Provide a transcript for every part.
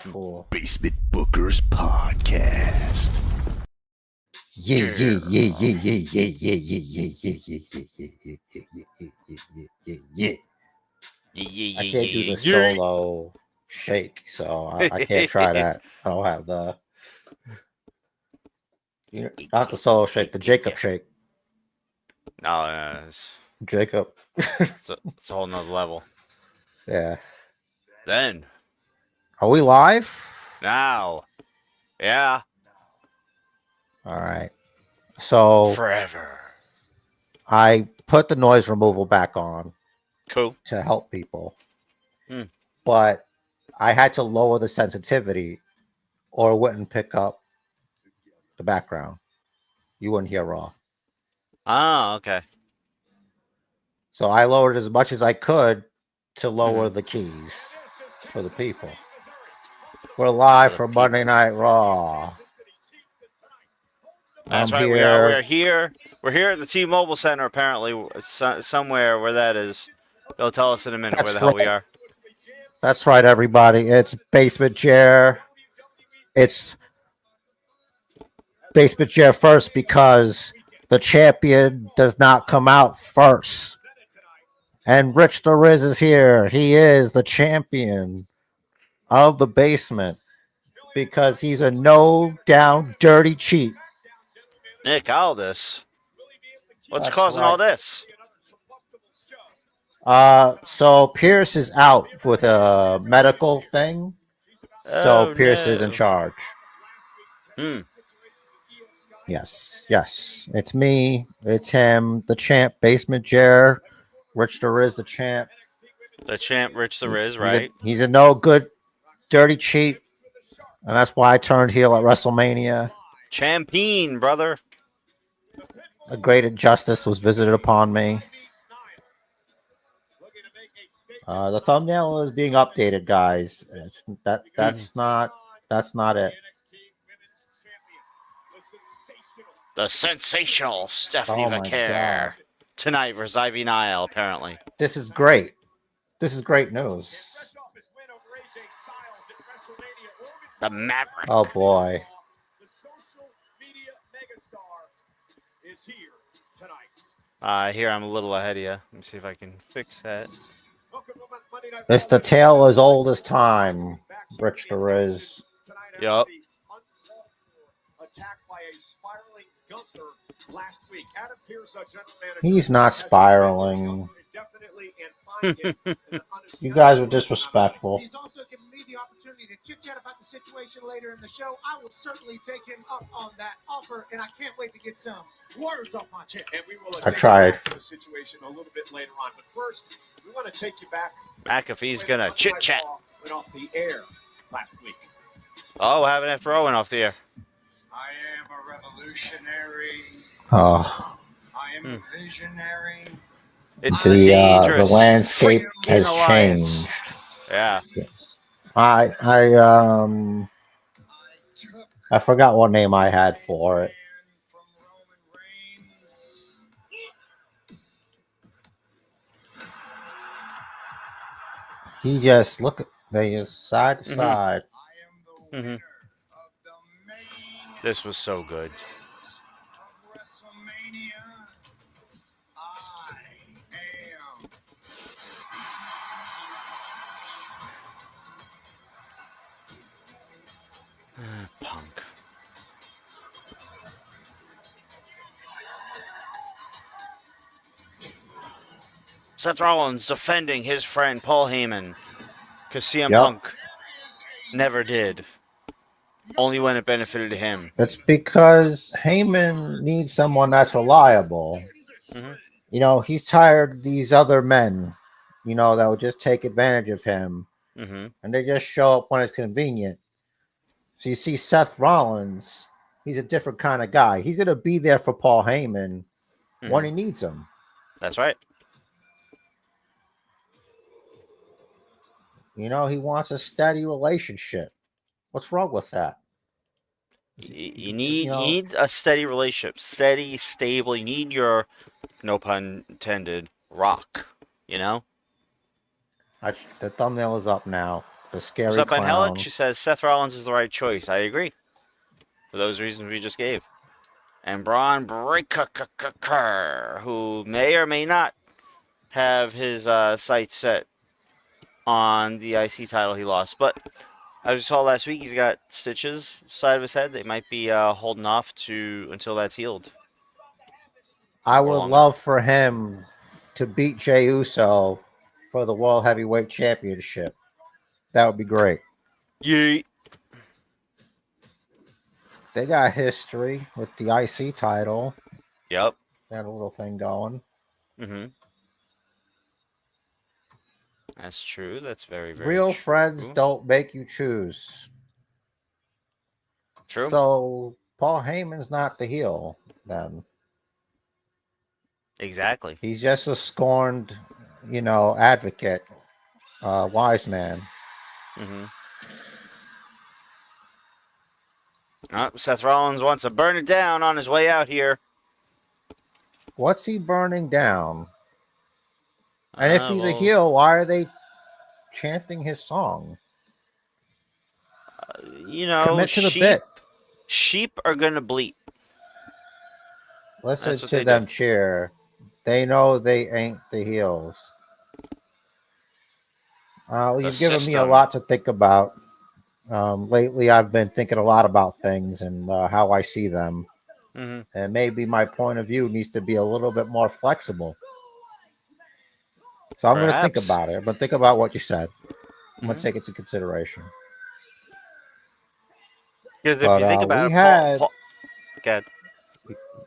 right, cool. Basement Bookers Podcast. Yeah. I can't do the solo shake, so I can't try that. I don't have the not the solo shake, the Jacob shake. No, Jacob. it's a whole nother level. Yeah. Then. Are we live? Now. Yeah. All right. So Forever. I put the noise removal back on. Cool. To help people. But I had to lower the sensitivity or it wouldn't pick up the background. You wouldn't hear Raw. Ah, okay. So I lowered as much as I could to lower the keys for the people. We're live for Monday Night Raw. That's right. We are here. We're here at the T-Mobile Center, apparently, somewhere where that is. They'll tell us in a minute where the hell we are. That's right, everybody. It's Basement Chair. It's Basement Chair first because the champion does not come out first. And Rich the Riz is here. He is the champion of the basement because he's a no-down dirty cheat. Nick Aldis. What's causing all this? So Pierce is out with a medical thing. So Pierce is in charge. Yes. It's me. It's him, the champ, Basement Jer. Rich the Riz, the champ. The champ, Rich the Riz, right? He's a no good, dirty cheat. And that's why I turned heel at WrestleMania. Champion, brother. A great injustice was visited upon me. The thumbnail is being updated, guys. That's not it. The sensational Stephanie Vaquer tonight versus Ivy Nile, apparently. This is great. This is great news. The Maverick. Oh boy. Here I'm a little ahead of you. Let me see if I can fix that. It's the tale as old as time, Rich the Riz. Yup. He's not spiraling. You guys were disrespectful. He's also given me the opportunity to chit chat about the situation later in the show. I will certainly take him up on that offer, and I can't wait to get some words off my chest. And we will I tried. the situation a little bit later on, but first we want to take you back. McAfee's gonna chit chat. Went off the air last week. Oh, what happened after Owen off the air? I am a revolutionary. Oh. I am a visionary. It's the landscape has changed. Yeah. Yes. I forgot what name I had for it. He just they just side to side. This was so good. Punk. Seth Rollins defending his friend Paul Heyman because CM Punk never did. Only when it benefited him. It's because Heyman needs someone that's reliable. You know, he's tired of these other men, that would just take advantage of him. And they just show up when it's convenient. So you see Seth Rollins, he's a different kind of guy. He's going to be there for Paul Heyman when he needs him. That's right. He wants a steady relationship. What's wrong with that? You need a steady relationship. Steady, stable. You need your, no pun intended, rock. The thumbnail is up now. The scary What's up, Ben Hellick? clown. She says Seth Rollins is the right choice. I agree. For those reasons we just gave. And Braun Breaker, who may or may not have his sights set on the IC title he lost. But as we saw last week, he's got stitches side of his head. They might be holding off until that's healed. I would love for him to beat Jey Uso for the World Heavyweight Championship. That would be great. Yeet. They got history with the IC title. Yep. They had a little thing going. Mm-hmm. That's true. That's very, very Real true. friends don't make you choose. True. So Paul Heyman's not the heel then. Exactly. He's just a scorned, advocate, wise man. Mm-hmm. Seth Rollins wants to burn it down on his way out here. What's he burning down? And if he's a heel, why are they chanting his song? Commit to the bit. Sheep are gonna bleat. Listen to them cheer. They know they ain't the heels. You've given me a lot to think about. Lately, I've been thinking a lot about things and how I see them. Mm-hmm. And maybe my point of view needs to be a little bit more flexible. So I'm going to think about it. I'm going to think about what you said. I'm going to take it into consideration. Because if you think about it,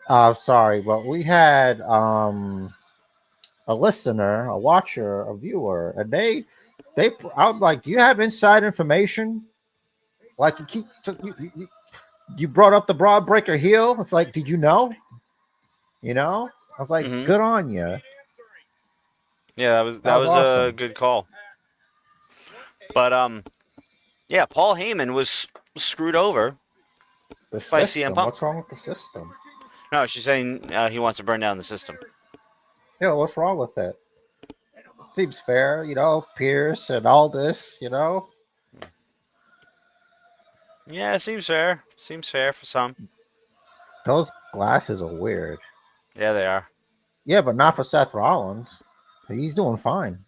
Paul... sorry, but we had a listener, a watcher, a viewer, and I'm like, do you have inside information? Like you brought up the Broad Breaker heel. It's like, did you know? I was like, good on you. Yeah, that was awesome. A good call. But yeah, Paul Heyman was screwed over. The system. What's wrong with the system? No, she's saying he wants to burn down the system. Yeah, what's wrong with it? Seems fair, Pierce and all this, Yeah, it seems fair. Seems fair for some. Those glasses are weird. Yeah, they are. Yeah, but not for Seth Rollins. He's doing fine.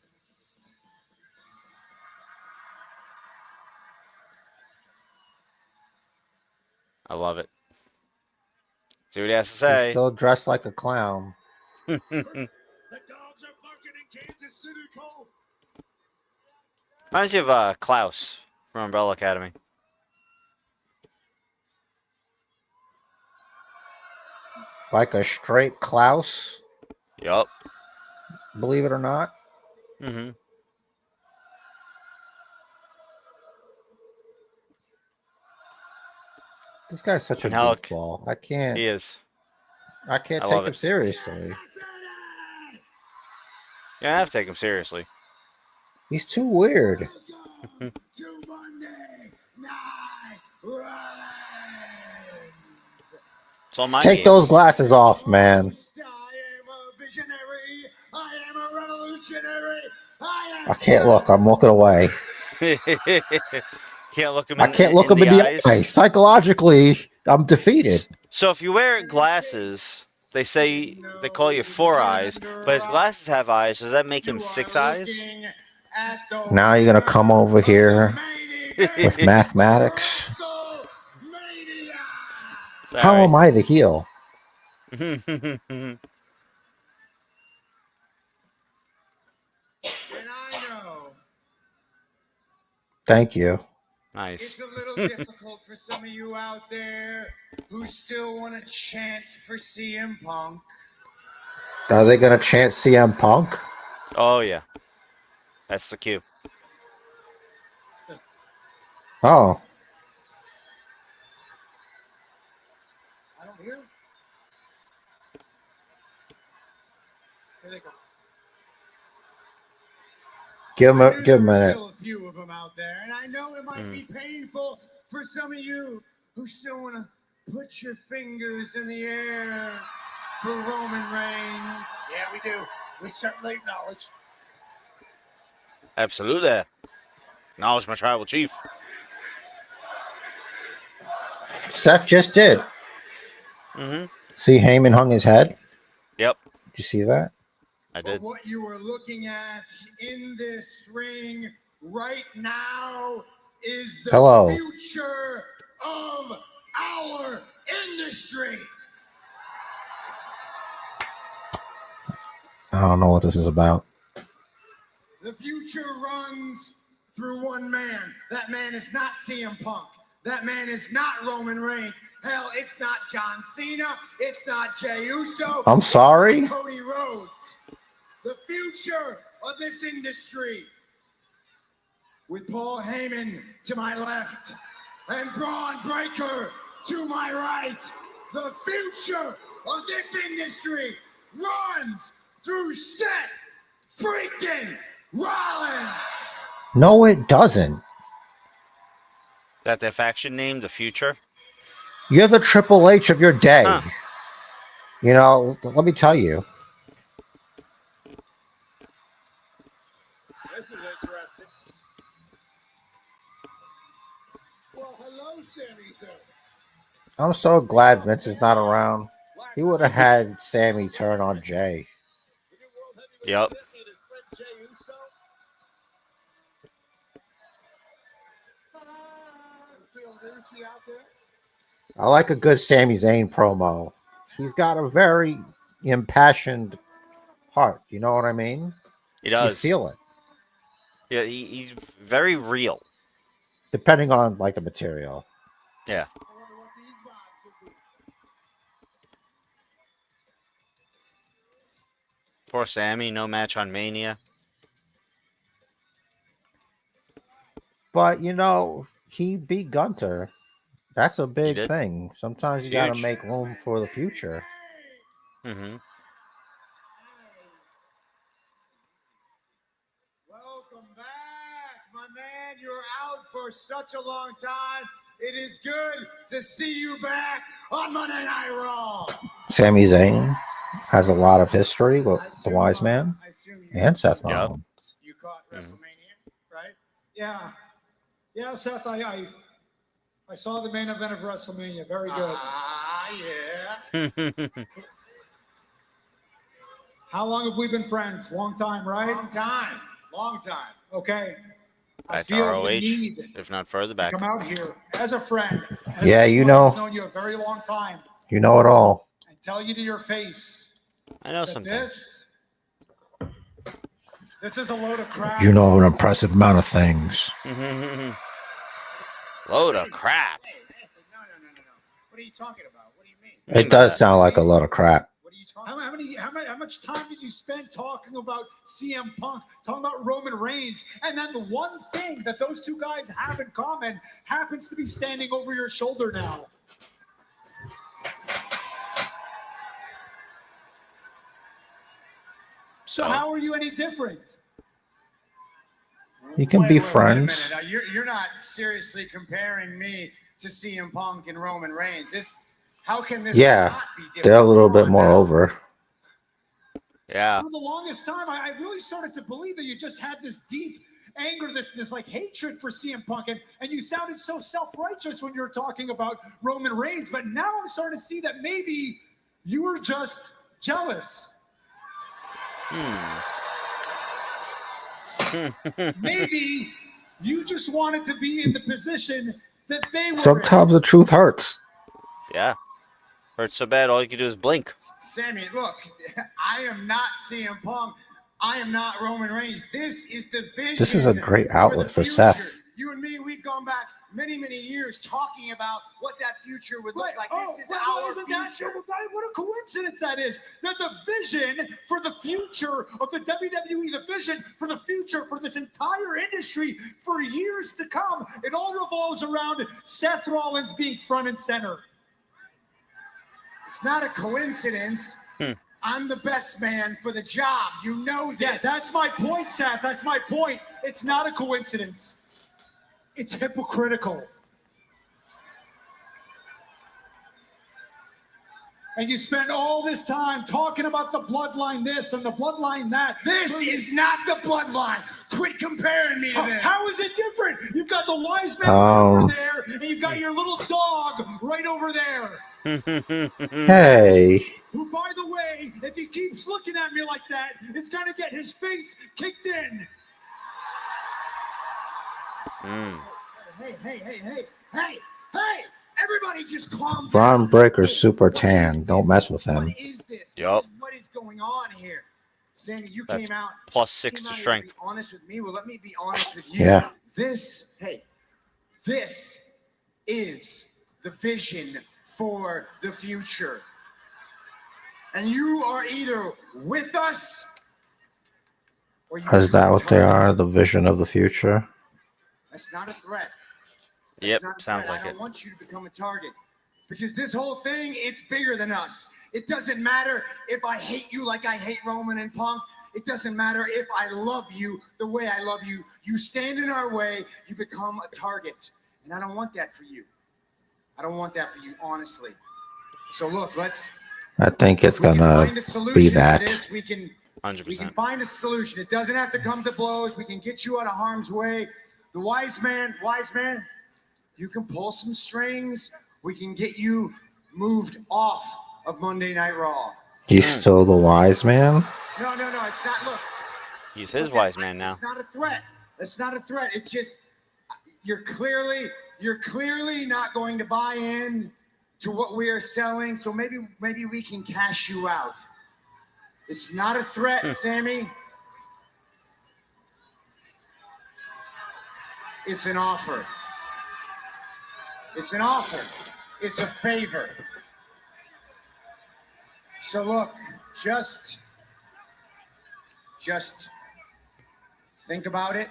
I love it. See what he has to say. He's still dressed like a clown. The dogs are barking in Kansas City, Cole. Reminds you of Klaus from Umbrella Academy. Like a straight Klaus? Yup. Believe it or not? Mm-hmm. This guy's such a goofball. I can't. He is. I can't take him seriously. You don't have to take him seriously. He's too weird. Take those glasses off, man. I can't look. I'm looking away. Can't look him I can't look him in the eyes. Psychologically, I'm defeated. So if you wear glasses, they call you 4 eyes, but his glasses have eyes. Does that make him 6 eyes? Now you're gonna come over here with mathematics. How am I the heel? Thank you. Nice. It's a little difficult for some of you out there who still want to chant for CM Punk. Are they going to chant CM Punk? Oh, yeah. That's the cue. Oh. I don't hear. Here they go. Give him a minute. Still a few of them out there, and I know it might be painful for some of you who still want to put your fingers in the air for Roman Reigns. Yeah, we do. We certainly acknowledge. Absolutely. Acknowledge my tribal chief. Seth just did. Mm-hmm. See, Heyman hung his head. Yep, Did you see that? I But did. what you are looking at in this ring right now is the Hello. future of our industry. I don't know what this is about. The future runs through one man. That man is not CM Punk. That man is not Roman Reigns. Hell, it's not John Cena. It's not Jey Uso. I'm sorry? It's not Cody Rhodes. The future of this industry, with Paul Heyman to my left and Braun Breaker to my right. The future of this industry runs through Seth freaking Rollins. No, it doesn't. Got that faction name, the Future. You're the Triple H of your day. Huh. You know, let me tell you. This is interesting. Well, hello, Sami Zayn. I'm so glad Vince is not around. He would have had Sammy turn on Jay. Yep. I like a good Sami Zayn promo. He's got a very impassioned heart. You know what I mean? He You does. feel it. Yeah, he's very real. Depending on like the material. Yeah. Poor Sammy, no match on Mania. But you know, he beat Gunter. That's a big did. thing. Sometimes you got to Huge. make room for the future. Mm-hmm. Welcome back, my man. You're out for such a long time. It is good to see you back on Monday Night Raw. Sami Zayn has a lot of history with the Wise Man and Seth Rollins. You caught WrestleMania, right? Yeah. Yeah, Seth, I saw the main event of WrestleMania. Very good. Yeah. How long have we been friends? Long time, right? Long time. Long time. Okay. I Back to feel ROH, the need if not further to back. come out here as a friend. As Yeah, you someone who's know. known you a very long time. You know it all. And tell you to your face I know that something. this is a load of crap. You know an impressive amount of things. Load of crap. Hey, no. What are you talking about? What do you mean? It does sound like a lot of crap. What are you talking how much time did you spend talking about CM Punk, talking about Roman Reigns, and then the one thing that those two guys have in common happens to be standing over your shoulder now? So how are you any different? You can be Wait a friends. minute. You're not seriously comparing me to CM Punk and Roman Reigns. How can this Yeah, not be different? they're a little Come bit on more now. over. Yeah. For the longest time, I really started to believe that you just had this deep anger, this like hatred for CM Punk, and you sounded so self-righteous when you were talking about Roman Reigns. But now I'm starting to see that maybe you were just jealous. Maybe you just wanted to be in the position that they were Sometimes in. the truth hurts. Yeah. Hurts so bad, all you can do is blink. Sammy, look, I am not CM Punk. I am not Roman Reigns. This is the vision. This is a great outlet for future. Seth. You and me, we've gone back many, many years talking about what that future would look like. This is our future. What a coincidence that is. That the vision for the future of the WWE, the vision for the future for this entire industry for years to come, it all revolves around Seth Rollins being front and center. It's not a coincidence. I'm the best man for the job. You know this. Yeah, that's my point, Seth. That's my point. It's not a coincidence. It's hypocritical. And you spend all this time talking about the bloodline this and the bloodline that. This is not the bloodline. Quit comparing me to them. How is it different? You've got the wise man over there, and you've got your little dog right over there. Hey. Who, by the way, if he keeps looking at me like that, it's going to get his face kicked in. Hey. Everybody just calm down. Braun Breaker's super tan. Don't mess with him. What is this? Yup. What is going on here? Sammy, you That's came out. +6 to Came out strength. to be honest with me. Well, let me be honest with you. Yeah. This is the vision for the future. And you are either with us or you Is that what they target. are? The vision of the future? That's not a threat. Yep, Not a sounds threat. like I don't it. want you to become a target because this whole thing, it's bigger than us. It doesn't matter if I hate you like I hate Roman and Punk. It doesn't matter if I love you the way I love you. You stand in our way, you become a target. And I don't want that for you. I don't want that for you, honestly. So look, I think it's we can gonna find a solution be to that. this. We can 100%. find a solution. It doesn't have to come to blows. We can get you out of harm's way. The wise man, you can pull some strings. We can get you moved off of Monday Night Raw. He's still the wise man? No, it's not. Look, He's his wise man now. It's not a threat. It's not a threat. It's just you're clearly not going to buy in to what we are selling. So maybe we can cash you out. It's not a threat, Sammy. It's an offer. It's an offer. It's a favor. So look, just think about it.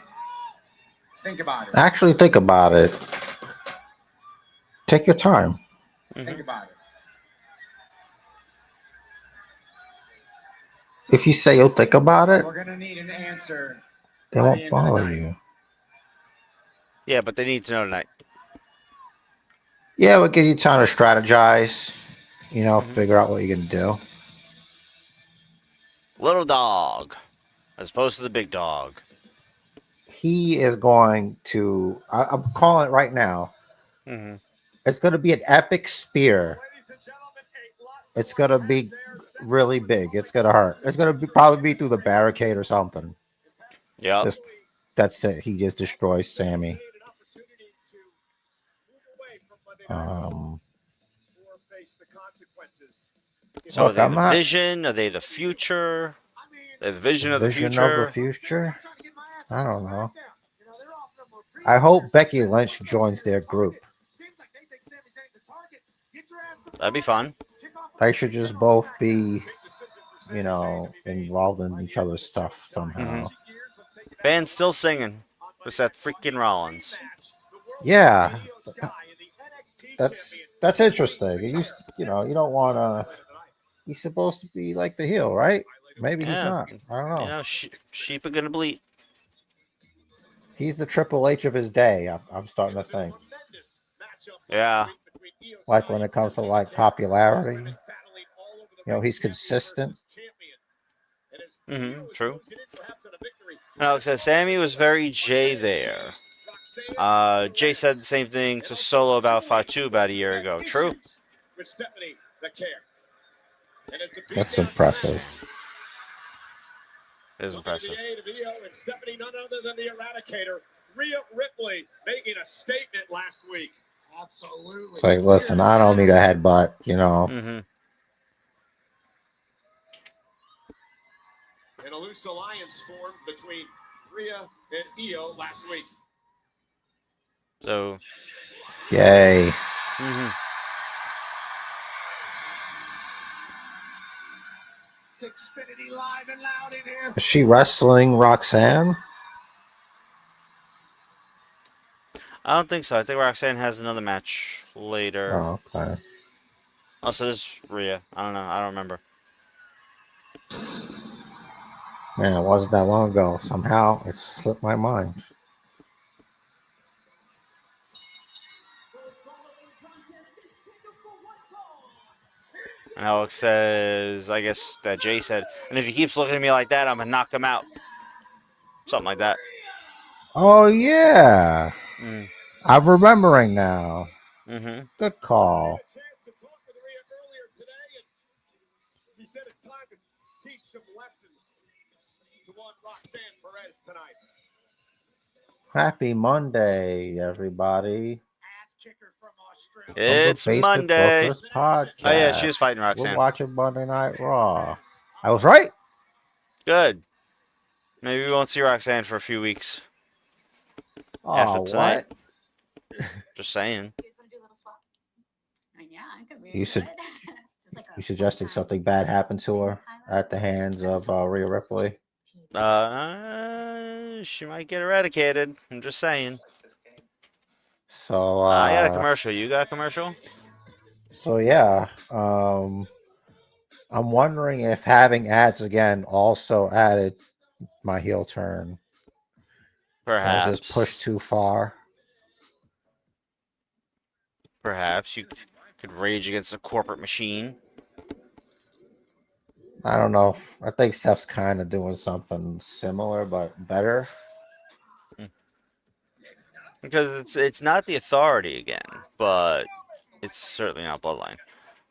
Think about it. Actually, think about it. Take your time. Think about it. If you say you'll think about it, We're gonna need an answer. they by the won't end of the bother night. you. Yeah, but they need to know tonight. Yeah, we'll give you time to strategize. Figure out what you're gonna do. Little dog, as opposed to the big dog. He is going to. I'm calling it right now. Mm-hmm. It's going to be an epic spear. It's going to be really big. It's going to hurt. It's going to probably be through the barricade or something. Yep. That's it. He just destroys Sammy. So Look, are I'm they the not- vision? Are they the future? They're the vision of the Vision future. of the future? I don't know. I hope Becky Lynch joins their group. That'd be fun. They should just both be, involved in each other's stuff somehow. Band's still singing. With that freaking Rollins. Yeah, that's interesting. You don't want to. He's supposed to be like the heel, right? Maybe he's Yeah. not. I don't know. Sheep are gonna bleed. He's the Triple H of his day. I'm starting to think. Yeah. Like when it comes to like popularity, he's consistent. Mm-hmm. True. Now, like I said, Sammy was very Jay there. Jay said the same thing to Solo about Fatu about a year ago. True. That's impressive. It is impressive. Stephanie, none other than the Eradicator, Rhea Ripley, making a statement last week. Absolutely. It's like, listen, I don't need a headbutt, Mm-hmm. And a loose alliance formed between Rhea and Io last week. So. Yay. Mm-hmm. It's Xfinity live and loud in here. Is she wrestling Roxanne? I don't think so. I think Roxanne has another match later. Oh, okay. Also, this is Rhea. I don't know. I don't remember. Man, it wasn't that long ago. Somehow it slipped my mind. And Alex says, I guess that Jay said, and if he keeps looking at me like that, I'm going to knock him out. Something like that. Oh, yeah. Mm. I'm remembering now. Mm-hmm. Good call. She said it's time to teach some lessons to one Roxanne Perez tonight. Happy Monday, everybody. Ass kicker from Australia. It's Monday. Bookers Podcast. Oh, yeah, she was fighting We're Roxanne. watching Monday Night Raw. I was right. Good. Maybe we won't see Roxanne for a few weeks. Oh, After tonight. what? Just saying. You should. You suggesting something bad happened to her at the hands of Rhea Ripley? She might get eradicated. I'm just saying. So I got a commercial. You got a commercial? So yeah, I'm wondering if having ads again also added my heel turn. Perhaps. Was this pushed too far? Perhaps you could rage against the corporate machine. I don't know. I think Steph's kind of doing something similar, but better. Because it's not the Authority again, but it's certainly not Bloodline.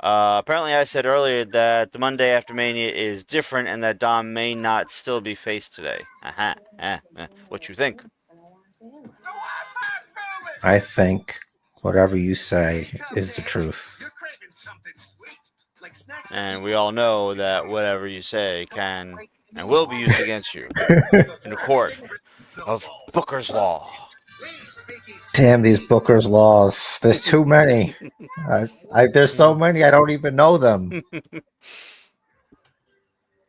Apparently, I said earlier that the Monday after Mania is different and that Dom may not still be faced today. What you think? I think whatever you say is the truth. And we all know that whatever you say can and will be used against you in the court of Booker's Law. Damn these Booker's laws. There's too many. There's so many I don't even know them.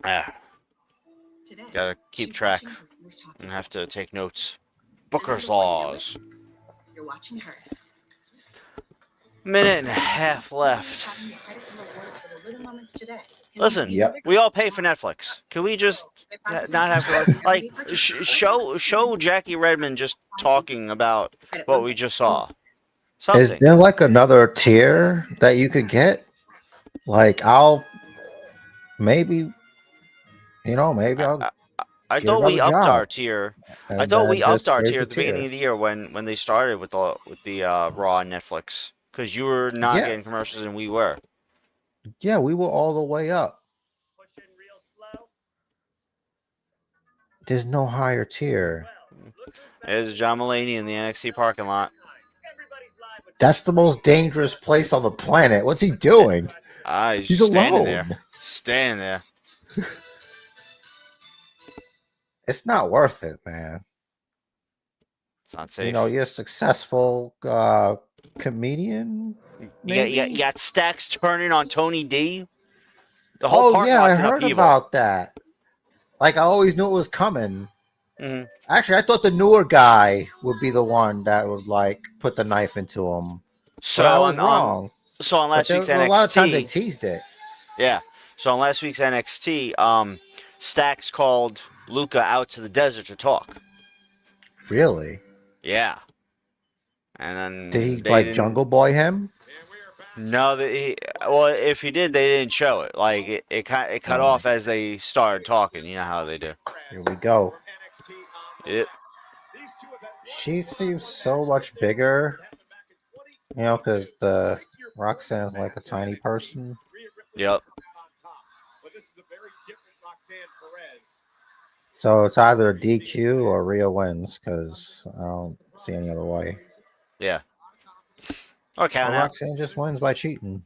Gotta keep track and have to take notes. Booker's Laws. You're watching hers. Minute and a half left. Listen, Yep. we all pay for Netflix. Can we just not have to like show Jackie Redmond just talking about what we just saw? Something. Is there like another tier that you could get? Like I'll maybe I'll I get thought we another upped job. our tier. I And thought then we upped just our raise tier the at the beginning of the year when they started with the Raw on Netflix because you were not Yeah. getting commercials and we were. Yeah, we were all the way up. There's no higher tier. There's John Mulaney in the NXT parking lot. That's the most dangerous place on the planet. What's he doing? He's He's just standing alone. there. Standing there. It's not worth it, man. It's not safe. You know, you're a successful comedian. Maybe? You got stacks turning on Tony D. The whole parking I lot's in heard upheaval. about that. Like, I always knew it was coming. Mhm. Actually, I thought the newer guy would be the one that would, like, put the knife into him. So but I was wrong. So on last week's NXT, a lot of times they teased it. Yeah. So on last week's NXT, Stacks called Luca out to the desert to talk. Really? Yeah. And then Did he, like, Jungle Boy him? No, well, if he did, they didn't show it. Like it cut off as they started talking. You know how they do. Here we go. Yep. She seems so much bigger. You know, because the Roxanne's like a tiny person. Yep. So it's either a DQ or Rhea wins, because I don't see any other way. Yeah. Okay. Or Roxanne just wins by cheating.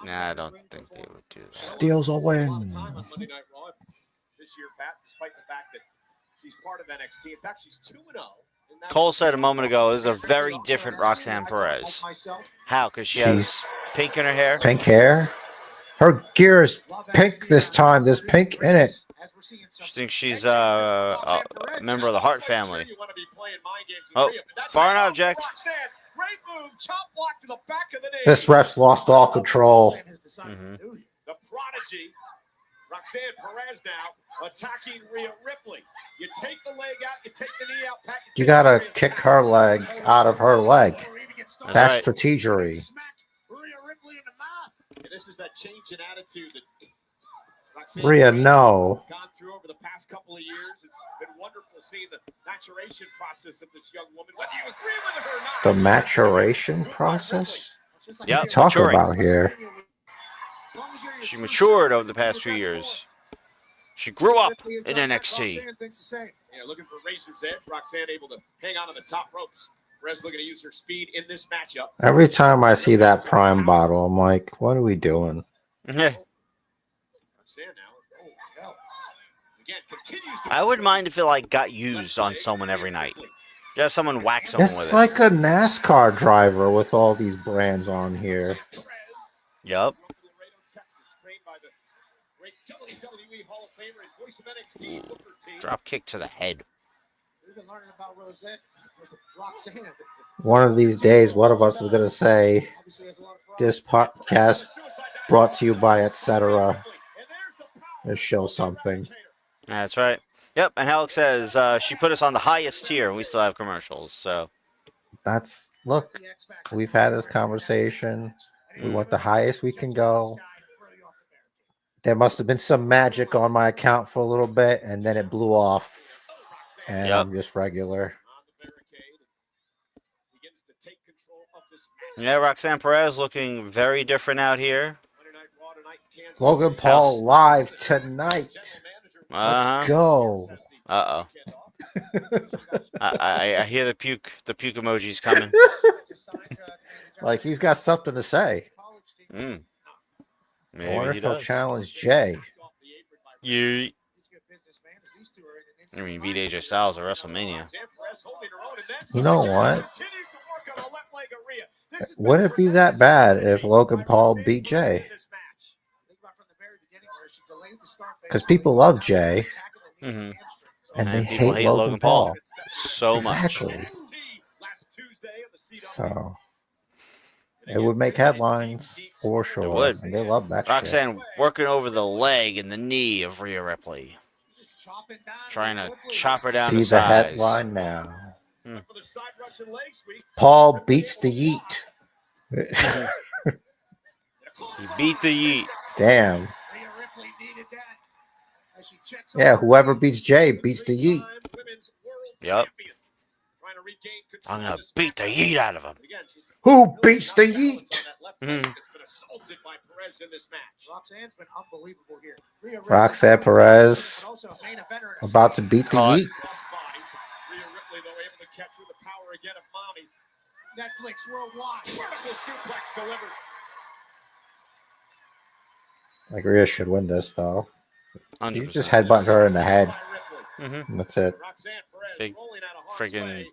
Nah, I don't think they would do that. Steals a win. This year, Pat, despite the fact that she's part of NXT. In fact, she's 2-0. Cole said a moment ago, this is a very different Roxanne Perez. How? Because she has pink in her hair? Pink hair? Her gear is pink this time. There's pink in it. She thinks she's a member of the Hart family. Oh, foreign object. This ref's lost all control. Mm-hmm. The prodigy, Roxanne Perez now attacking Rhea Ripley. You take the leg out, you take the knee out, Pat. You gotta kick her leg out of her leg. That's That's right. strategery. Rhea Ripley in the this is that change in attitude that Roxanne Rhea, Perez no. gone through over the past couple of years. It's been wonderful seeing the maturation process of this young woman. Whether you agree with her or not, The maturation process? Yep, What are you talking maturing. about here? She matured over the past few years. She grew up in NXT. Yeah, looking for razor's edge. Roxanne able to hang on to the top ropes. Perez looking to use her speed in this matchup. Every time I see that Prime bottle, I'm like, what are we doing? Roxanne now. Oh, hell. Again, continues to I wouldn't mind if it like got used on someone every night. You have someone whack someone with It's it. like a NASCAR driver with all these brands on here. Yep. Drop kick to the head. We've been learning about Roxanne. One of these days, one of us is going to say, this podcast brought to you by etc. Let's show something. That's right. Yep, and Alex says she put us on the highest tier, and we still have commercials. So That's, look, we've had this conversation. We want the highest we can go. There must have been some magic on my account for a little bit, and then it blew off, and I'm just regular. Yeah, Roxanne Perez looking very different out here. Logan Paul live tonight. Let's go. Uh-oh. I hear the puke emojis coming. Like he's got something to say. Maybe I wonder he if he'll does. challenge Jay. You. I mean, beat AJ Styles at WrestleMania. You know what? Wouldn't it be that bad if Logan Paul beat Jay? Because people love Jay, and they hate Logan Paul so much. Exactly. So it would make headlines for sure. It would. And they love that Roxanne shit. working over the leg and the knee of Rhea Ripley, trying to chop her down See to the size. headline now. Paul beats the Yeet. He beat the Yeet. Damn. Yeah, whoever beats Jay beats the Yeet. Yep. I'm gonna beat the Yeet out of him. Who beats the Yeet? Roxanne Perez about to beat the Yeet. Netflix worldwide. Like Rhea should win this though. 100%. You just headbutt her in the head. And that's it. Big freaking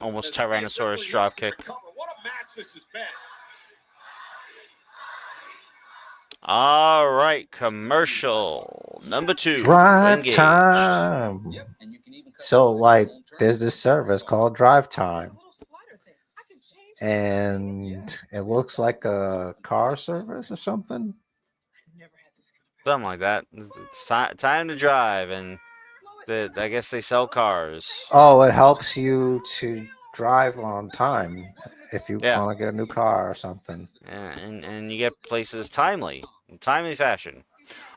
almost Tyrannosaurus drop kick. What a match this has been. All right, commercial number 2. Drive Engage. Time. So, like, there's this service called Drive Time, and it looks like a car service or something. Something like that. It's time to drive, and I guess they sell cars. Oh, it helps you to drive on time if you want to get a new car or something. Yeah, and you get places timely fashion.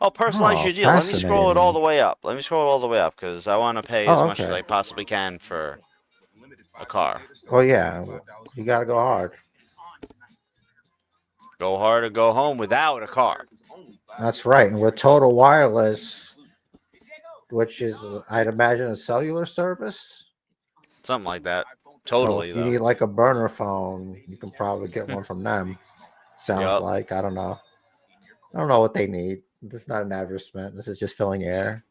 Oh, personalize your deal. Let me scroll it all the way up. Because I want to pay as much as I possibly can for a car. Well, yeah, you got to go hard. Go hard or go home without a car. That's right. And with Total Wireless, which is, I'd imagine, a cellular service. Something like that. Totally. So if you need like a burner phone, you can probably get one from them. Sounds like. I don't know. I don't know what they need. This is not an advertisement. This is just filling air.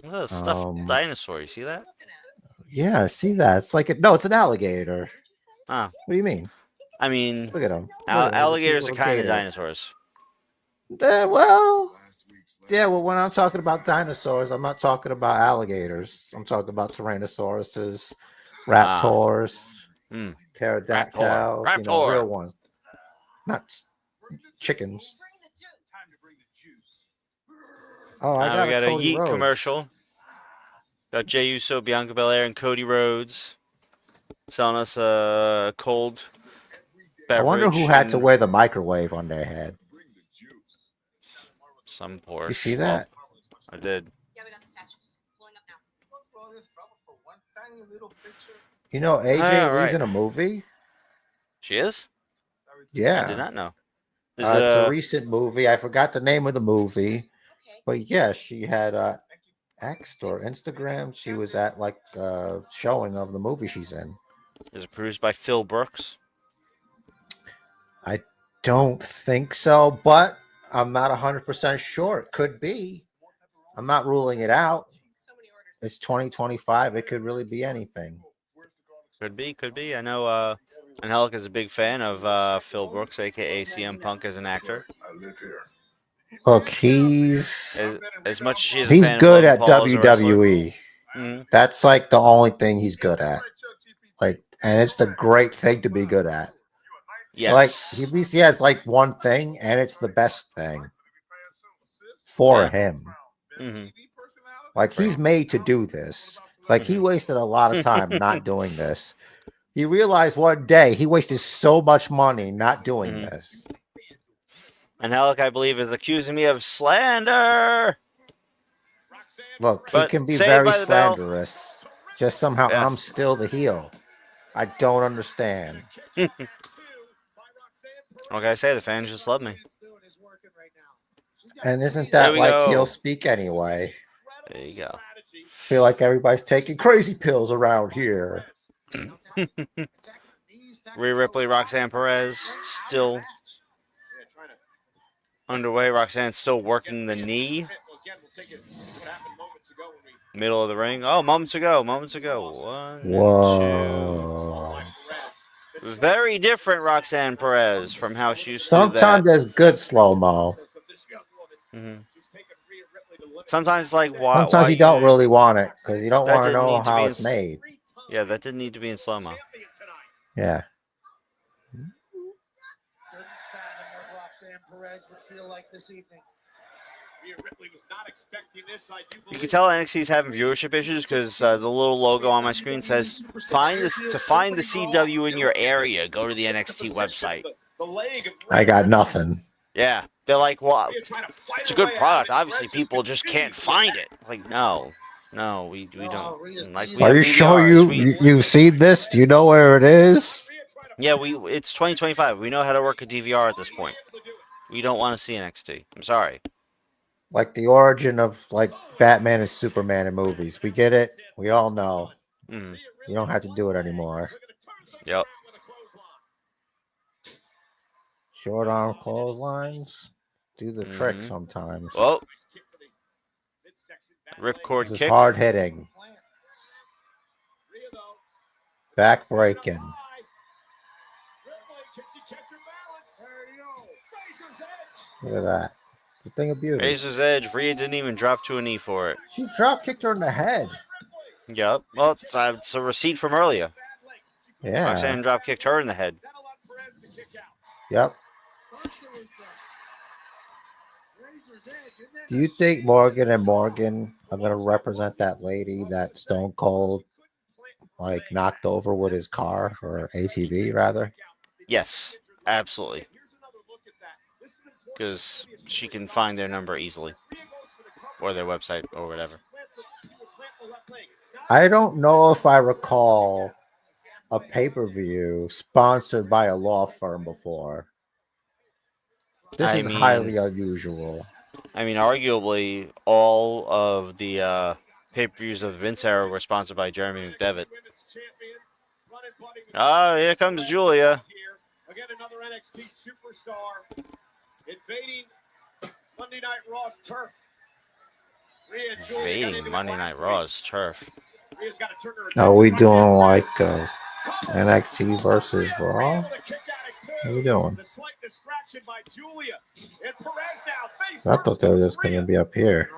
Look at the stuffed dinosaur. You see that? Yeah, I see that. It's like it's an alligator. Ah. What do you mean? I mean, look at them. Alligators are kind of dinosaurs. Well, when I'm talking about dinosaurs, I'm not talking about alligators. I'm talking about tyrannosauruses, raptors, pterodactyls, real ones, not chickens. Oh, I got a Yeet Rhodes commercial. Got Jey Uso, Bianca Belair, and Cody Rhodes selling us a cold I wonder who had to wear the microwave on their head. Some poor. You see that? I did. Yeah, we got the statues. Pulling up now. You know, AJ All Lee's right. in a movie. She is? Yeah, I did not know. Is it's a recent movie. I forgot the name of the movie, Okay. but yeah, she had X or Instagram. She was at like a showing of the movie she's in. Is it produced by Phil Brooks? I don't think so, but I'm not 100% sure. It could be. I'm not ruling it out. So many orders. It's 2025. It could really be anything. Could be. I know Angelica is a big fan of Phil Brooks, aka CM Punk, as an actor. Look, he's As much as she is a he's fan good of at Logan Paul as a wrestler. WWE. Mhm. That's like the only thing he's good at. Like, and it's the great thing to be good at. Yes. Like, at least he has like one thing, and it's the best thing for Yeah. him. hmm Like, he's made to do this. Like, he wasted a lot of time not doing this. He realized one day he wasted so much money not doing this. Angelica, I believe, is accusing me of slander. Look, he But can be saved very by the bell. slanderous. Just somehow Yeah. I'm still the heel. I don't understand. What can I say? The fans just love me. And isn't There that we like go. heel speak anyway? There you go. Feel like everybody's taking crazy pills around here. Rhea Ripley, Roxanne Perez, still underway. Roxanne's still working the knee. Middle of the ring. Oh, moments ago. One, Whoa. two. Very different Roxanne Perez from how she used to do Sometimes that. there's good slow-mo. Sometimes, like, why? Sometimes you don't really want it because you don't That want to didn't know need to how be it's in- made. Yeah, that didn't need to be in slow mo. Yeah. Roxanne Perez would feel like this evening. You can tell NXT's having viewership issues because the little logo on my screen says find the CW in your area. Go to the NXT website. I got nothing. Yeah, they're like, well, it's a good product. Obviously, people just can't find it. Like, no, we don't. Like, we Are have you sure DVRs. you've seen this? Do you know where it is? Yeah, it's 2025. We know how to work a DVR at this point. We don't want to see NXT. I'm sorry. Like the origin of like Batman and Superman in movies. We get it. We all know. Mm. You don't have to do it anymore. Yep. Short arm clotheslines do the trick sometimes. Oh. Ripcord This is kick. hard hitting. Back breaking. Look at that. The thing of beauty. Razor's Edge. Rhea didn't even drop to a knee for it. She drop kicked her in the head. Yep. Well, it's a receipt from earlier. Yeah. Roxanne drop kicked her in the head. Yep. Do you think Morgan and Morgan are going to represent that lady that Stone Cold like knocked over with his car or ATV rather? Yes, absolutely. Because she can find their number easily. Or their website or whatever. I don't know if I recall a pay-per-view sponsored by a law firm before. This is highly unusual. I mean, arguably, all of the pay-per-views of the Vince era were sponsored by Jeremy McDevitt. Oh, here comes Julia. Again, another NXT superstar invading Monday Night Raw's turf. Invading Monday Night Raw's turf. Are we doing like NXT versus Raw? What are we doing? I thought they were just going to be up here.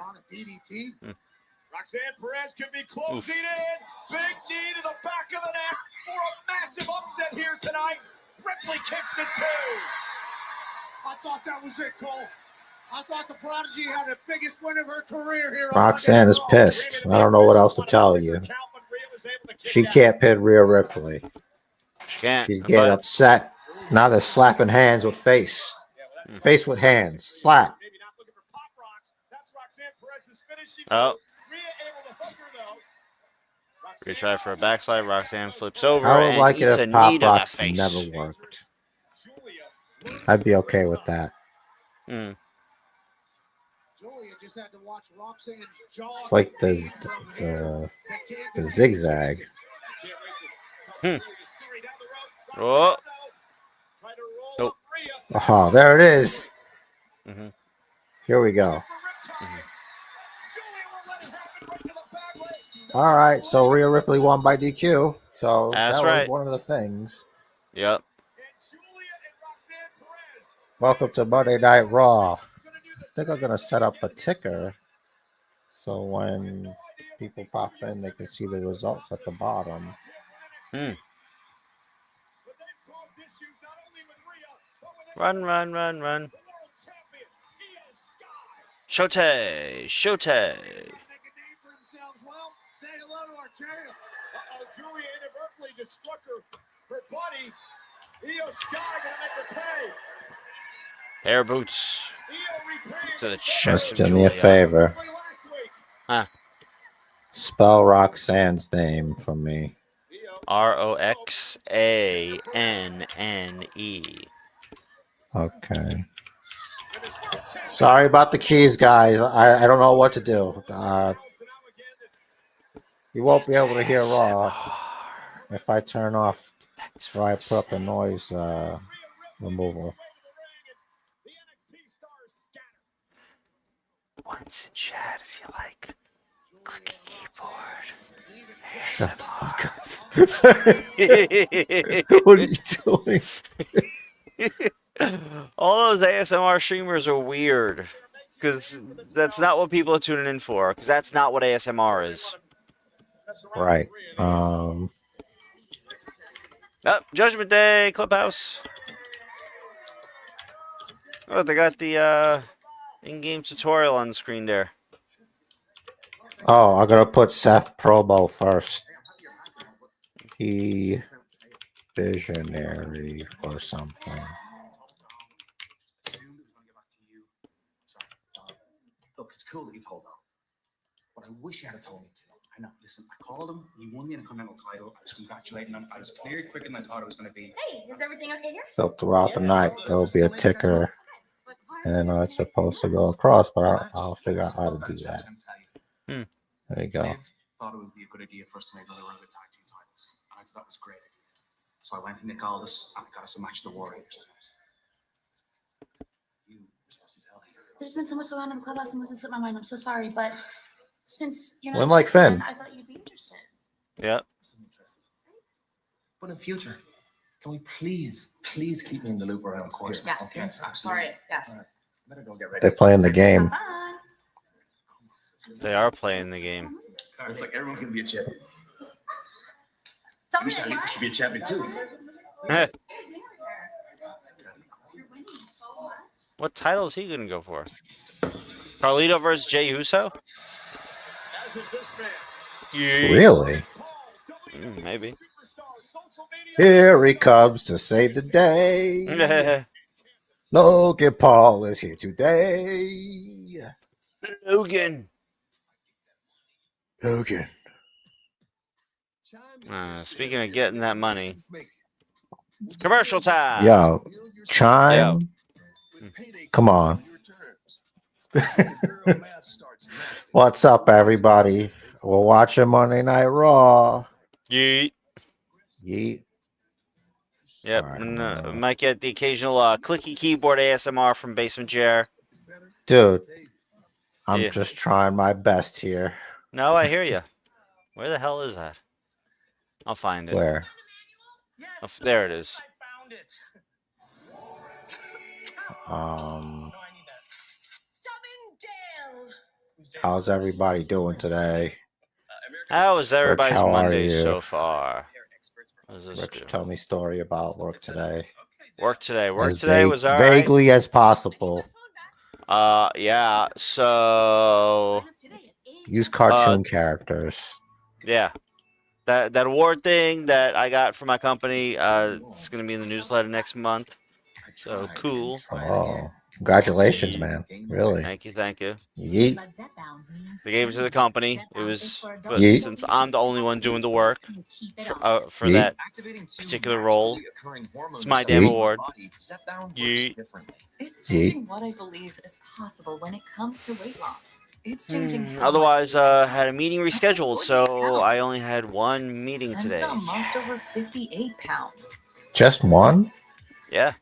Roxanne Perez can be closing in. Big knee to the back of the neck for a massive upset here tonight. Ripley kicks it too. I thought that was it, Cole. I thought the Prodigy had the biggest win of her career here. Roxanne is pissed. I don't know what else to tell you. She can't pin Rhea Ripley. She can't. She's getting upset. Now they're slapping hands with face. Face with hands. Slap. Maybe not looking for pop rocks. That's Roxanne Perez's finishing. Oh. Rhea able to hook her though. Retry for a backslide. Roxanne flips over I would and like it eats a if knee Pop to the Rocks face. never worked. I'd be okay with that. Mm. Julia just had to watch Roxanne's jaw. It's like the zigzag. Oh. Nope. Oh, there it is. Mm-hmm. Here we go. All right, so Rhea Ripley won by DQ. So That's that right. was one of the things. Yep. Welcome to Monday Night Raw. I think I'm gonna set up a ticker so when people pop in, they can see the results at the bottom. Run, run, run, run. Shote, shote. Say hello to our champ. Julia inadvertently just struck her buddy. Io Sky gonna make her pay. Air boots to the chest of Just do me Julia. a favor. Huh. Spell Roxanne's name for me. Roxanne. Okay. Sorry about the keys, guys. I don't know what to do. You won't be able to hear Raw if I turn off or I put up a noise removal. Once in chat, if you like. Click a keyboard. Shut the fuck up. What are you doing? All those ASMR streamers are weird. Because that's not what people are tuning in for. Because that's not what ASMR is. Right. Oh, Judgment Day, Clubhouse. Oh, they got the in-game tutorial on the screen there. Oh, I'm gonna put Seth promo first. He visionary or something. Look, it's cool that you told him, but I wish you had told me to. I know. Listen, I called him. He won the Intercontinental title. I was congratulating him. I was cleared quicker than I thought it was going to be. Hey, is everything okay here? So throughout the night, there will be a ticker, and it's supposed to go across, but I'll figure out how to do that. There you go. Liv thought it would be a good idea for us to make another run of the tag team titles, and I thought that was a great idea. So I went to Nick Aldis and I got us a match of the Warriors tonight. You were supposed to tell him. There's been so much going on in the clubhouse and wasn't slipped my mind. I'm so sorry, but since you're not Win like Finn. I thought you'd be interested. Yep. I'm interested. But in future, can we please keep me in the loop around course? Yes. Okay, absolutely. Sorry. Yes. All right. Better go get ready. They're playing the game. Bye. They are playing the game. It's like everyone's gonna be a champion. Tell You me should, what? you should be a champion too. What title is he going to go for? Carlito versus Jey Uso? Yeah. Really? Maybe. Here he comes to save the day. Logan Paul is here today. Logan. Logan. Speaking of getting that money. Commercial time. Yo, Chime. Come on. What's up, everybody? We're watching Monday Night Raw. Yeet. Yeet. Yep. All right, And, might get the occasional clicky keyboard ASMR from Basement Chair. Dude, I'm Yeah. just trying my best here. No, I hear you. Where the hell is that? I'll find it. Where? Oh, there it is. How's everybody doing today? How is everybody's how are Monday you? so far? What does this Rich, do? tell me a story about work today. Work today. Work As today was all right. vaguely as possible. Yeah. So Use cartoon characters. yeah. that award thing that I got for my company. It's gonna be in the newsletter next month. So cool. Oh, congratulations, man! Really? Thank you, thank you. Yeet. They gave it to the company. It was, but Yeet. since I'm the only one doing the work for Yeet. that particular role, it's my damn Yeet. award. Yeet. It's Yeet. changing what I believe is possible when it comes to weight loss. It's changing. Otherwise, had a meeting rescheduled, so I only had one meeting And today. some lost over 58 pounds. Just one? Yeah,